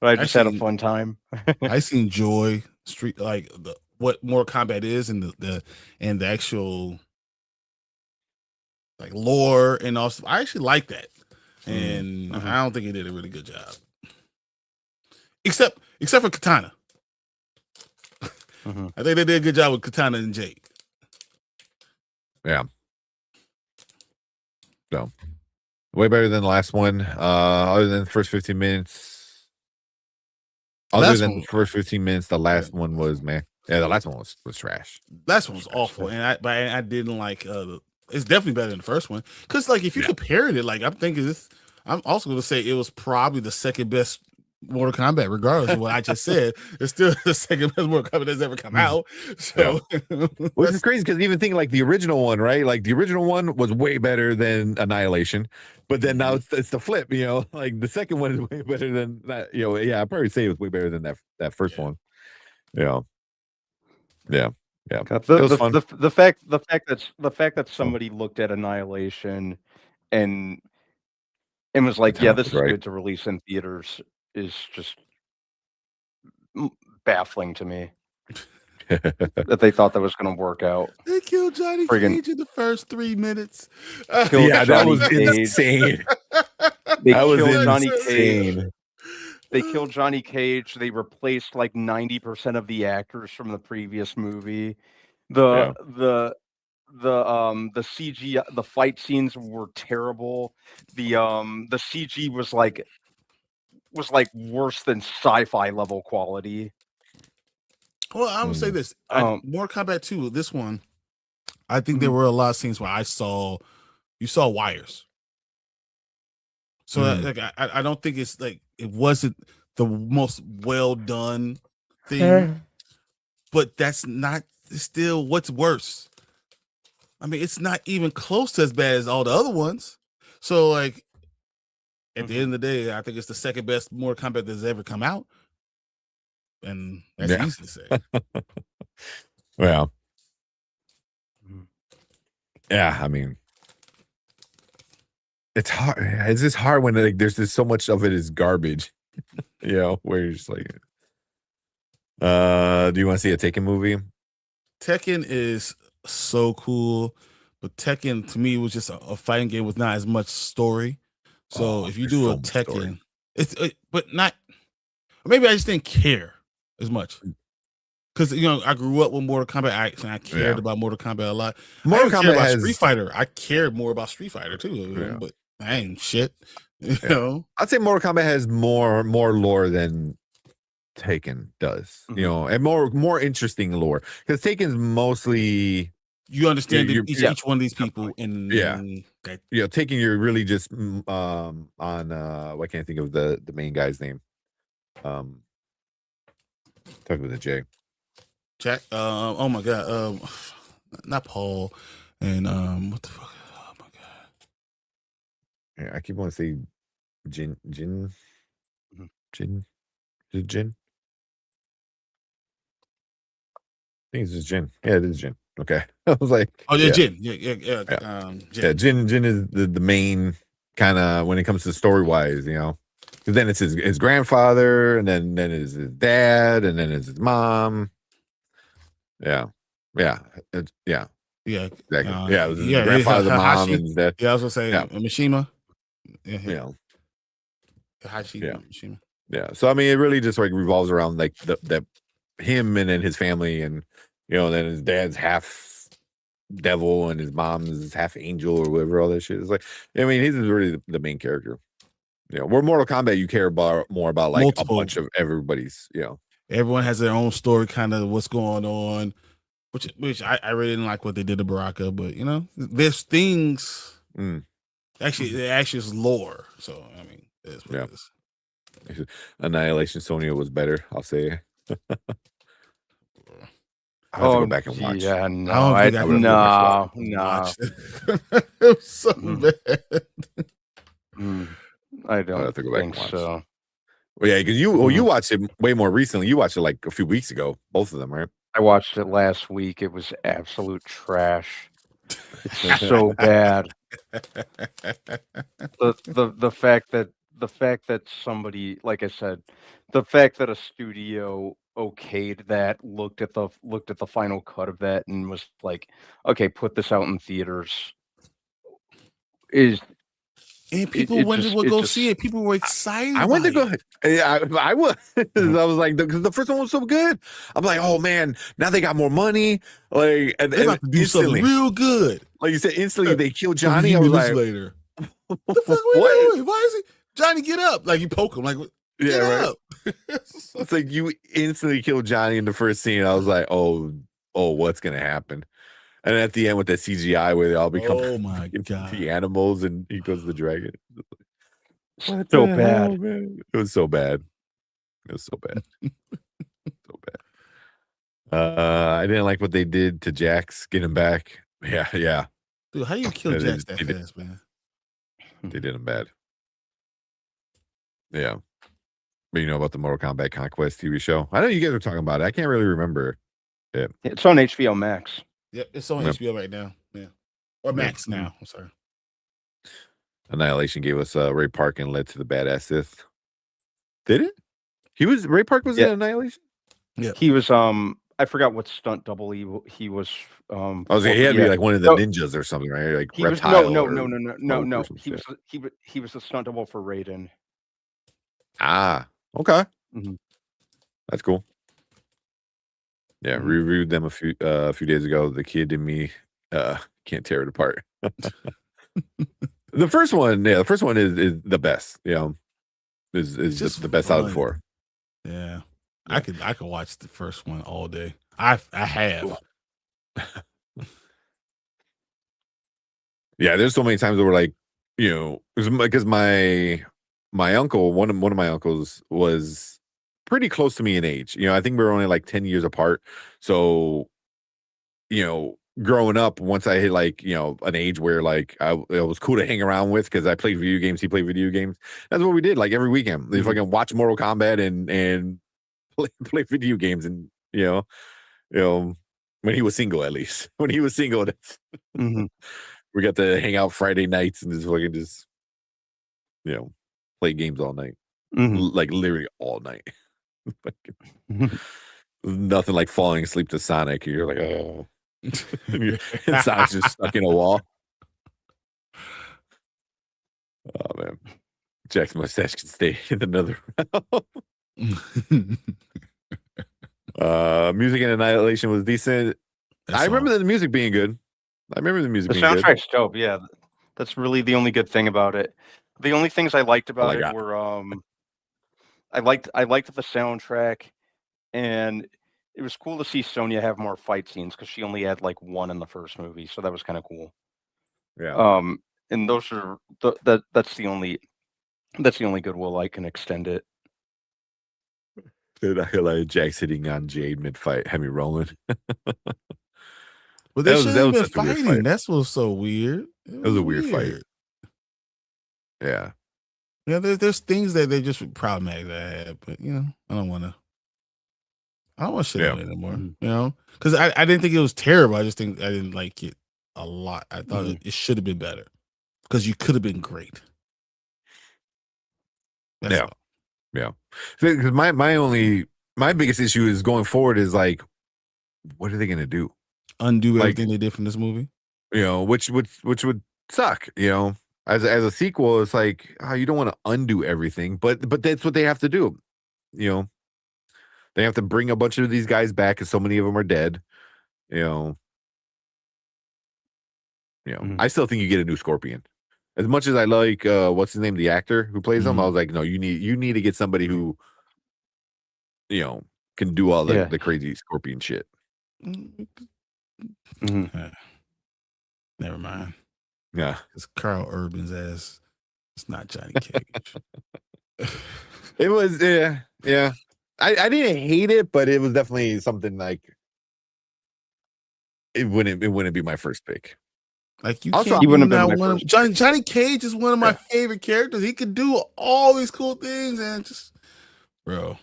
But I just had a fun time. I enjoy what Mortal Kombat is and the actual like lore and also I actually like that. And I don't think he did a really good job. Except for Katana. I think they did a good job with Katana and Jake. Yeah. So way better than the last one. Other than the first 15 minutes. Other than the first 15 minutes, the last one was man. Yeah, the last one was trash. Last one was awful, and I didn't like. It's definitely better than the first one because, like, if you compared it, like, I'm thinking this. I'm also going to say it was probably the second best Mortal Kombat, regardless of what I just said. It's still the second best Mortal Kombat that's ever come out. So, which is crazy because even thinking like the original one, right? Like the original one was way better than Annihilation, but then now it's the flip. Like the second one is way better than that. Yeah, I'd probably say it was way better than that first one. Yeah. The fact that somebody looked at Annihilation and was like, yeah, this is good to release in theaters is just baffling to me. That they thought that was going to work out. They killed Johnny Cage in the first 3 minutes. That was insane. They killed Johnny Cage. They killed Johnny Cage. They replaced like 90% of the actors from the previous movie. The CG, the fight scenes were terrible. The CG was like worse than sci-fi level quality. Well, I would say this: Mortal Kombat 2, this one, I think there were a lot of scenes where you saw wires. So I don't think it's like it wasn't the most well done thing, but that's not still what's worse. I mean, it's not even close to as bad as all the other ones. So, like, at the end of the day, I think it's the second best Mortal Kombat that's ever come out. And that's easy to say. Well, yeah, I mean, it's hard. It's just hard when like there's just so much of it is garbage, where you're just like, do you want to see a Tekken movie? Tekken is so cool, but Tekken to me was just a fighting game with not as much story. So if you do a Tekken, but not. Maybe I just didn't care as much because I grew up with Mortal Kombat. I cared about Mortal Kombat a lot. Mortal Kombat has Street Fighter. I cared more about Street Fighter too, but I ain't shit. You know, I'd say Mortal Kombat has more lore than Taken does. And more interesting lore because Taken's mostly you understand each one of these people in Taken you're really just on why can't I think of the main guy's name? Talk with a J. Jack. Oh my god. Not Paul. And what the fuck? Oh my god. Yeah, I keep wanting to say Jin. Is it Jin? I think it's just Jin. Yeah, it is Jin. Okay. I was like, oh yeah, Jin. Yeah. Jin. Yeah, Jin is the main kind of when it comes to story wise, Because then it's his grandfather, and then it's his dad, and then it's his mom. Yeah. Exactly. It was his grandfather, the mom, and his dad. Yeah, I was gonna say Mishima. Mishima. Yeah. So I mean, it really just like revolves around like the him and then his family, and then his dad's half devil and his mom's half angel or whatever. All that shit is like. I mean, he's really the main character. Where Mortal Kombat, you care more about like multiple. A bunch of everybody's. Everyone has their own story, kind of what's going on, which I really didn't like what they did to Baraka, but there's things. Actually, it actually is lore. So I mean, it's what it is. Annihilation Sonya was better. I'll say. I have to go back and watch. Yeah, no, no. It was so bad. don't have to go back think and watch. so. Well, yeah, because you watched it way more recently. You watched it like a few weeks ago, both of them, right? I watched it last week. It was absolute trash. It's so bad. The fact that somebody, like I said, the fact that a studio okayed that, looked at the final cut of that and was like, okay, put this out in theaters is. And people it went to just- go just- see it. People were excited. I went to by go. it. I was. I was like, because the first one was so good. I'm like, oh man, now they got more money. Like, and They're about to do something instantly, real good. like you said, instantly they killed So Johnny. you I was release like, later. The fuck? what? Wait. Why is he Johnny? Get up! Like you poke him. Like get Yeah, right. up. It's like you instantly killed Johnny in the first scene. I was like, oh, what's gonna happen? And at the end with that CGI where they all become Oh my god! the animals and he goes to the dragon. What So the bad. hell, man? It was so bad. It was so bad. So bad. I didn't like what they did to Jax, get him back. Yeah. Dude, how you kill Yeah, Jax that they did. fast, man? They did him bad. Yeah. But you know about the Mortal Kombat Conquest TV show? I know you guys were talking about it. I can't really remember it. It's on HBO Max. Yep, it's on Yep. HBO right now. Yeah, or Max now. I'm sorry. Annihilation gave us Ray Park and led to the badass Sith. Did it? Ray Park was Yeah. in Annihilation? He was I forgot what stunt double he was I was like, he had to be like one of the No, ninjas or something, right? Like he was reptile. no. or some He was shit. he was the stunt double for Raiden. Ah, okay. Mhm. That's cool. Yeah, Mhm. reviewed them a few days ago. The kid in me can't tear it apart. The first one is the best. You know, is It's just the best out of the fun. four. Yeah, I could watch the first one all day. I have. Yeah, there's so many times where like, you know, because my uncle, one of my uncles was pretty close to me in age. You know, I think we were only like 10 years apart. So, you know, growing up, once I hit like, you know, an age where like it was cool to hang around with because I played video games, he played video games. That's what we did like every weekend. We fucking watch Mortal Kombat and play video games, and you know, when he was single, at least when he was single, Mhm. we got to hang out Friday nights and just you know, play games all night, Mhm. like literally all night. Mhm. Nothing like falling asleep to Sonic. You're like, oh, and Sonic's just stuck in a wall. Oh man, Jack's mustache can stay in another round. Music and Annihilation was decent. I remember the music being good. The being good. soundtrack's dope. Yeah, that's really the only good thing about it. The only things I liked about like it that. were I liked the soundtrack, and it was cool to see Sonya have more fight scenes because she only had like one in the first movie, so that was kind of cool. Yeah. And those are that's the only goodwill I can extend it. Dude, I like Jack sitting on Jade mid fight, had me rolling. But they That was- shouldn't that have was been such a weird fighting. fight. That's what's so weird. It was a weird fight. Yeah. Yeah, there's things that they just problematic that I had, but you know, I don't want shit on it anymore. Mhm. You know, because I didn't think it was terrible. I just think I didn't like it a lot. I thought it should have been better because you could have been great. That's Yeah. all. Yeah. Because my biggest issue is going forward is like, what are they gonna do? Undo Like- everything they did from this movie. You know, which would suck, you know. As a sequel, it's like, oh, you don't want to undo everything, but that's what they have to do. You know, they have to bring a bunch of these guys back because so many of them are dead. You know, Mhm. I still think you get a new Scorpion. As much as I like, what's his name, the actor who plays him, I was like, no, you need to get somebody who, you know, can do all Yeah. the crazy Scorpion shit. Mhm. Never mind. Yeah, Because Carl Urban's ass, it's not Johnny Cage. it was. Yeah. I didn't hate it, but it was definitely something like it wouldn't be my first pick. Like you Also, can't he wouldn't do have not been my one of, first. Johnny Cage is one of my favorite characters. He could do all these cool things and just bro.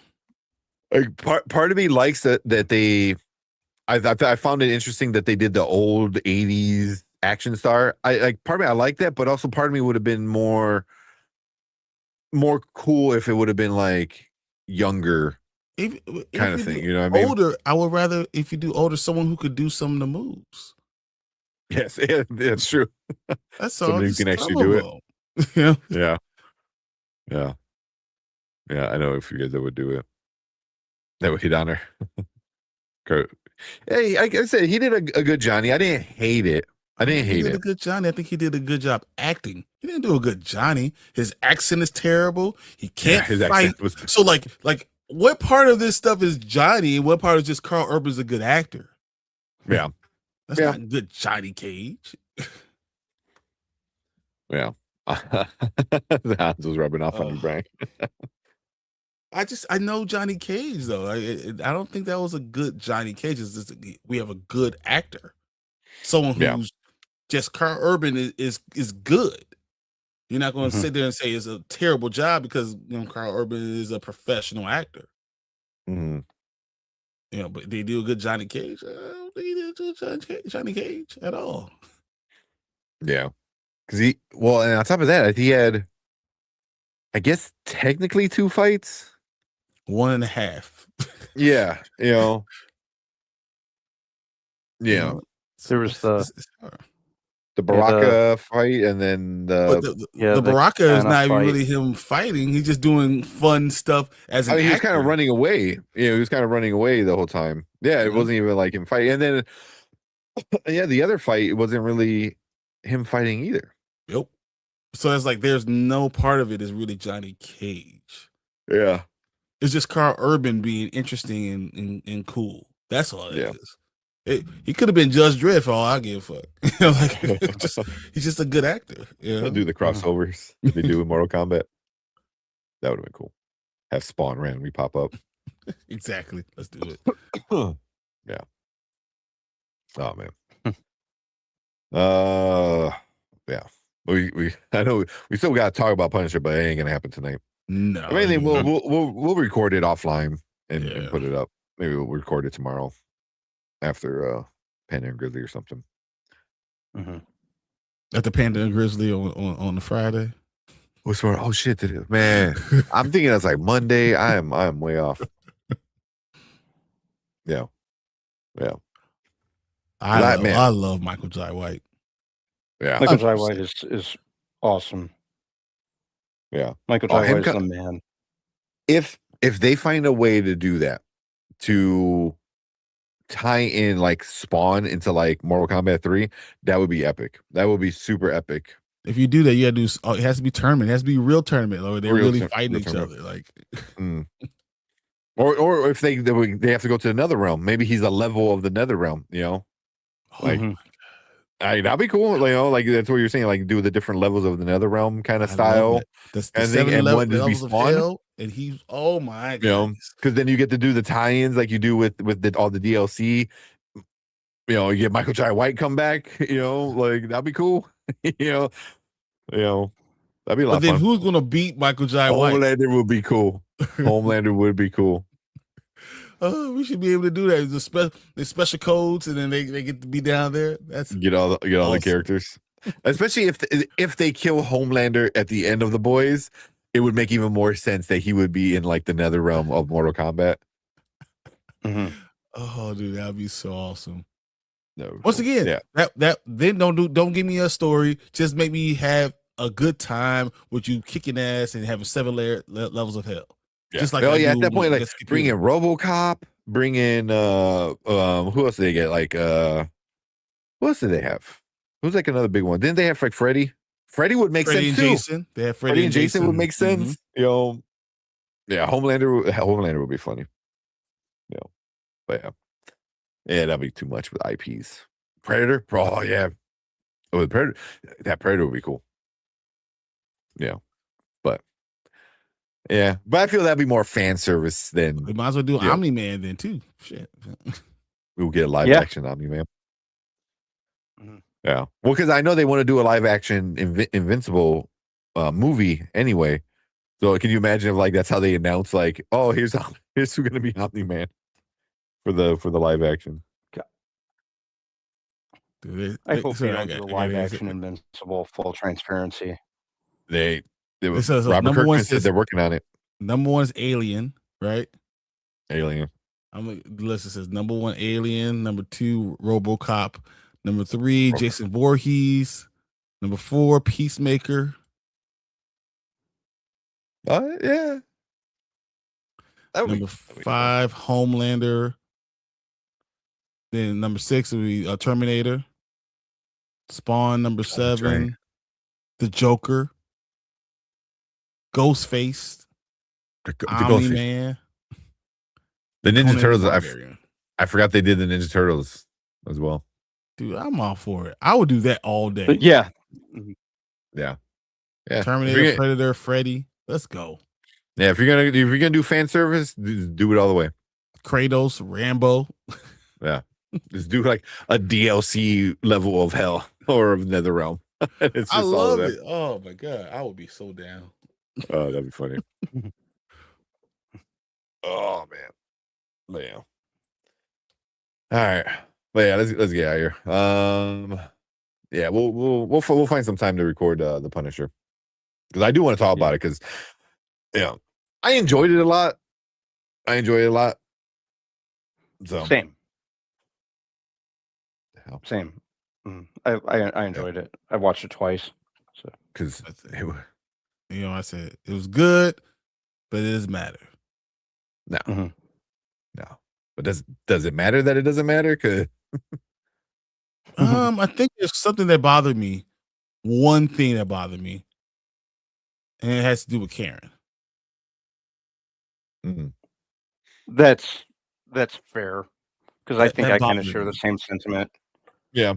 like part of me likes that they. I found it interesting that they did the old '80s action star. I like part of me I like that, but also part of me would have been more cool if it would have been like younger If kind of you thing. do You know what I mean? older, I would rather if you do older, someone who could do some of the moves. Yes, that's true. That's all. Somebody who Just can actually some do of it. them. Yeah. I know if you guys that would do it, that would hit on her. Hey, like I said, he did a good Johnny. I didn't hate it. I didn't He hate did a it. good Johnny. I think he did a good job acting. He didn't do a good Johnny. His accent is terrible. He can't his fight. accent was. So like what part of this stuff is Johnny and what part is just Carl Urban's a good actor? Yeah. That's Yeah. not good Johnny Cage. Yeah. The Hans was rubbing off on you, Brian. I know Johnny Cage though. I don't think that was a good Johnny Cage. It's just we have a good actor, someone who's just Carl Urban is good. You're not going to sit there and say it's a terrible job because Carl Urban is a professional actor. Mm-hmm. But they do a good Johnny Cage. I don't think he did a good Johnny Cage at all. Yeah. Because and on top of that, he had, I guess, technically 2 fights. 1.5. Yeah. Yeah. There was the Baraka fight, and then the Baraka is not even really him fighting. He's just doing fun stuff as an he was actor. kind of running away. He was kind of running away the whole time. Yeah, it wasn't even like him fighting. And then, the other fight, it wasn't really him fighting either. Yep. So it's like there's no part of it is really Johnny Cage. Yeah. It's just Carl Urban being interesting and cool. That's all it is. He could have been Judge Dredd for all I give a fuck. He's just a good actor. He'll do the crossovers that they do in Mortal Kombat. That would have been cool. Have Spawn randomly pop up. Exactly. Let's do it. Yeah. Oh man. Yeah. I know we still got to talk about Punisher, but it ain't gonna happen tonight. No. I mean, we'll record it offline and put it up. Maybe we'll record it tomorrow after Panda and Grizzly or something. At the Panda and Grizzly on the Friday. Oh shit! Man, I'm thinking that's like Monday. I am way off. Yeah. I love Michael Jai White. Yeah, Michael Jai White is awesome. Yeah, Michael Jai White is the man. If they find a way to do that, to tie in like Spawn into like Mortal Kombat 3, that would be epic. That would be super epic. If you do that, you gotta do. It has to be tournament. It has to be real tournament. Or they're really fighting each other. Like, or if they have to go to another realm. Maybe he's a level of the Nether realm. Like, that'd be cool. Like that's what you're saying. Like do the different levels of the Nether realm kind of style. The and 7 levels of Spawn. hell, and he's oh my god. Because then you get to do the tie-ins like you do with all the DLC. You get Michael Jai White come back. Like that'd be cool. That'd be a lot. But then of fun. who's gonna beat Michael Jai White? Homelander would be cool. Homelander would be cool. Oh, we should be able to do that. The special codes, and then they get to be down there. That's Get all the characters, especially if they kill Homelander at the end of The Boys, it would make even more sense that he would be in like the Nether realm of Mortal Kombat. Oh, dude, that'd be so awesome. Once again, that then don't give me a story. Just make me have a good time with you kicking ass and having 7 levels of hell. Yeah. Just like at that point, like bring in RoboCop, bring in who else did they get? Like who else did they have? Who's like another big one? Didn't they have like Freddy? Freddy would make sense too. Jason. They have Freddy and Jason would make sense. Yeah, Homelander would be funny. But that'd be too much with IPs. Predator, the Predator. That Predator would be cool. But I feel that'd be more fan service than. We might as well do Omni-Man then too. Shit, we'll get a live action Omni-Man. Yeah. Well, because I know they want to do a live action Invincible movie anyway. So can you imagine if like that's how they announce like, oh, here's who's going to be Omni-Man for the live action. I hope they don't do a live action Invincible full transparency. They It says, Robert number one Kirkman said says- they're working on it. Number one is Alien, right? Alien. The list says number 1 Alien, number 2 RoboCop, number 3 Jason Voorhees, number 4 Peacemaker. Yeah. Number 5 Homelander. Then number 6 will be Terminator. Spawn number 7. right. The Joker. Ghostface. The Omni-Man. The Ninja Conan Turtles. Barbarian. I forgot they did the Ninja Turtles as well. Dude, I'm all for it. I would do that all day. But yeah. Yeah. Yeah. Terminator, Predator, Freddy. Let's go. Yeah, if you're gonna do fan service, do it all the way. Kratos, Rambo. Yeah. Just do like a DLC level of hell or of NetherRealm. It's just I all love of it. Oh my god, I would be so down. Oh, that'd be funny. Oh man. But yeah. All right. But yeah, let's get out of here. Yeah, we'll find some time to record the Punisher. Because I do want to talk about it because I enjoyed it a lot. So Same. Same. I enjoyed it. I watched it twice. So because I said it was good, but it doesn't matter. No. No. But does it matter that it doesn't matter? Cause I think there's something that bothered me. One thing that bothered me, and it has to do with Karen. That's fair because I think that I kind of bothered share me. the same sentiment. yeah.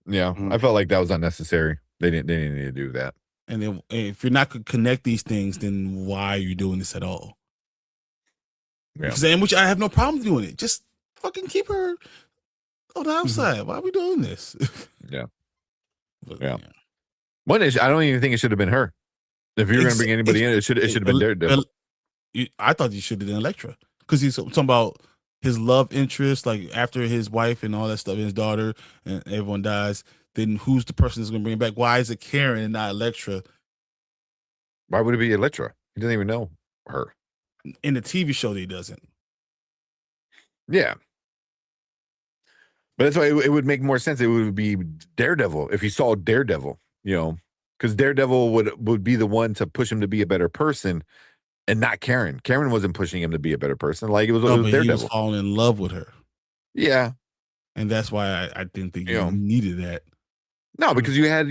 I felt like that was unnecessary. They didn't need to do that. And then if you're not going to connect these things, then why are you doing this at all? Yeah. Because, which I have no problem doing it. Just fucking keep her on the outside. Why are we doing this? Yeah. But, Yeah. One issue, I don't even think it should have been her. If you're going to bring anybody in, it should have been Daredevil. I thought you should have done Elektra because he's talking about his love interest, like after his wife and all that stuff, and his daughter, and everyone dies. Then who's the person that's going to bring it back? Why is it Karen and not Elektra? Why would it be Elektra? He doesn't even know her. In the TV show, he doesn't. Yeah. But that's why it would make more sense. It would be Daredevil if you saw Daredevil, because Daredevil would be the one to push him to be a better person and not Karen. Karen wasn't pushing him to be a better person. Like it was Daredevil. He was falling in love with her. Yeah. And that's why I didn't think you needed that. No, because you had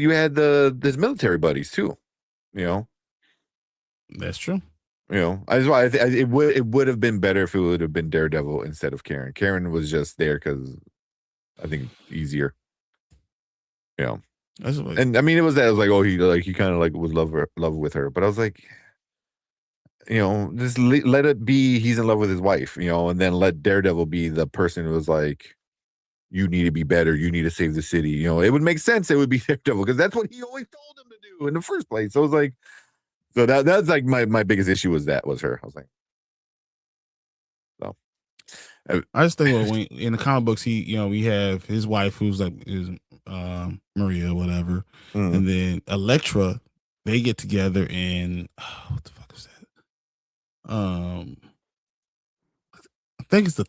his military buddies too. That's true. That's why it would have been better if it would have been Daredevil instead of Karen. Karen was just there because I think easier. And I mean it was that. I was like, oh, he kind of like was love with her, but I was like, just let it be. He's in love with his wife, and then let Daredevil be the person who was like, you need to be better. You need to save the city. It would make sense. It would be Daredevil because that's what he always told him to do in the first place. So I was like, so that's like my biggest issue was her. I was like, so. I just think when in the comic books, we have his wife who's like is Maria, whatever, and then Elektra. They get together and what the fuck was that? I think it's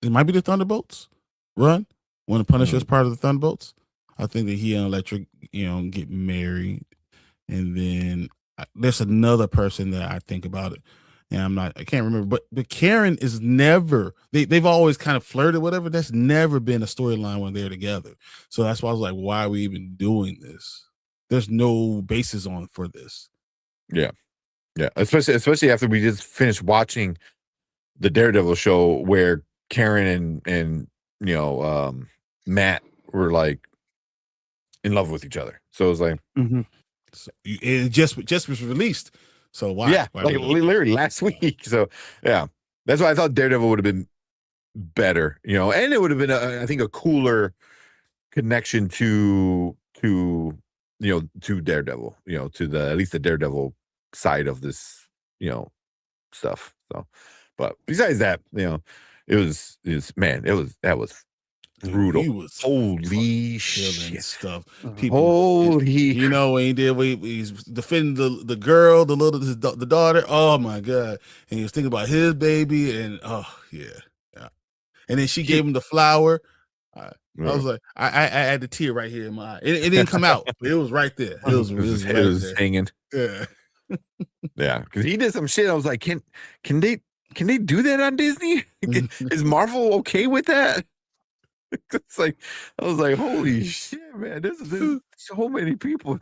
it might be the Thunderbolts run when the Punisher is part of the Thunderbolts. I think that he and Elektra, get married, and then there's another person that I think about it. And I can't remember, but Karen is never, they've always kind of flirted, whatever. That's never been a storyline when they're together. So that's why I was like, why are we even doing this? There's no basis for this. Yeah. Yeah. Especially after we just finished watching the Daredevil show where Karen and Matt were like in love with each other. So it was like, so it just was released. So why? Yeah, why like literally last week. So yeah, that's why I thought Daredevil would have been better, and it would have been I think a cooler connection to to Daredevil, to the at least the Daredevil side of this, stuff. So, but besides that, that was brutal. He was Holy killing shit. stuff. Holy, when he did, he's defending the girl, the daughter. Oh my god! And he was thinking about his baby, and oh yeah. And then she gave him the flower. I was like, I had the tear right here in my eye. It didn't come out, but it was right there. It was there. Hanging. Yeah, yeah. Because he did some shit. I was like, can they do that on Disney? Is Marvel okay with that? It's like, I was like, holy shit, man! There's so many people.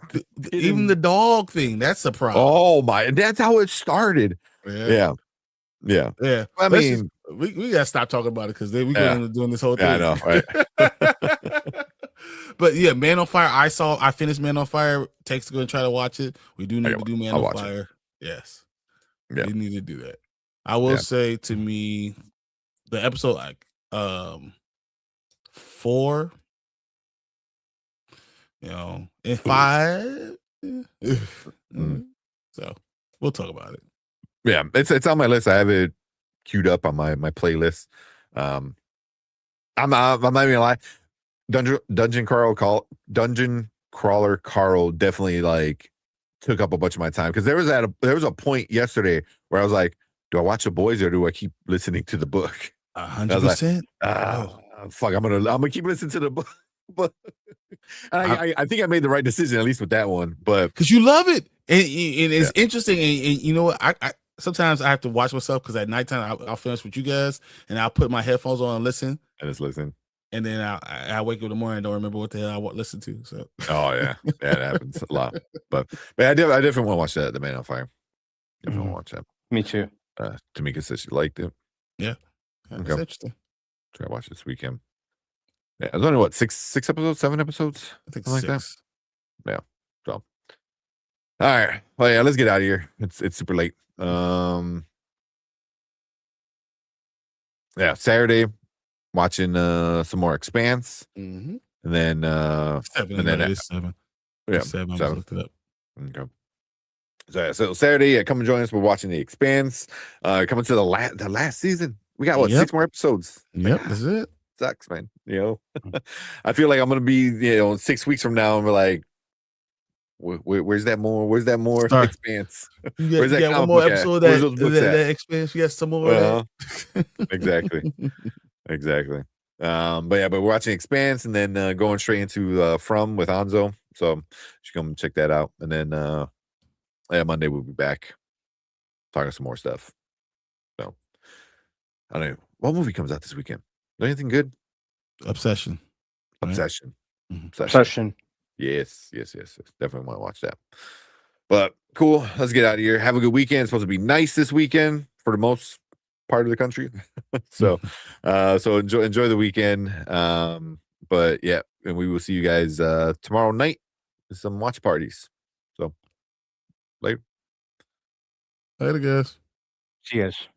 Even the dog thing. That's a problem. Oh my! And that's how it started. Yeah. I mean, we gotta stop talking about it because we go into doing this whole thing. I know, right? But yeah, Man on Fire. I finished Man on Fire. Takes to go and try to watch it. We do need to do Man on Fire. Yes, we need to do that. I will say, to me, the episode like 4, and 5. So we'll talk about it. Yeah, it's on my list. I have it queued up on my playlist. I'm not even gonna lie. Dungeon Crawler Carl definitely like took up a bunch of my time, because there was a point yesterday where I was like, do I watch The Boys or do I keep listening to the book? 100%. Fuck, I'm gonna keep listening to the book. But I think I made the right decision, at least with that one. But because you love it, and it's interesting, and you know what, I sometimes I have to watch myself, because at nighttime I'll finish with you guys and I'll put my headphones on and listen. And then I wake up in the morning and don't remember what the hell I listened to. So that happens a lot. But I definitely want to watch that, the Man on Fire. Definitely want to watch that. Me too. Tamika said she liked it. Yeah, that's interesting. Try to watch this weekend. Yeah, it's only what, 6 episodes, 7 episodes, I think something 6. like that. Yeah. So, all right. Well, yeah, let's get out of here. It's super late. Yeah, Saturday, watching some more Expanse, and then 7. and then it's 7. Yeah, It's 7. I 7. looked it up. Okay. So Saturday, come and join us. We're watching The Expanse. Coming to the last season. We got 6 more episodes. Yep, that's it. Sucks, man. I feel like I'm gonna be 6 weeks from now, and we're like, where's that more? Where's that more Expanse? Where's that one more episode that Expanse? Yes, some more. Exactly. But we're watching Expanse, and then going straight into From with Hanzo. So you should come check that out. And then Monday we'll be back talking some more stuff. So I don't know what movie comes out this weekend. Anything good? Obsession. Right? Obsession. Yes. Definitely want to watch that. But cool. Let's get out of here. Have a good weekend. It's supposed to be nice this weekend for the most part of the country. So enjoy the weekend. But yeah, and we will see you guys tomorrow night with some watch parties. So later. Later, guys. Cheers.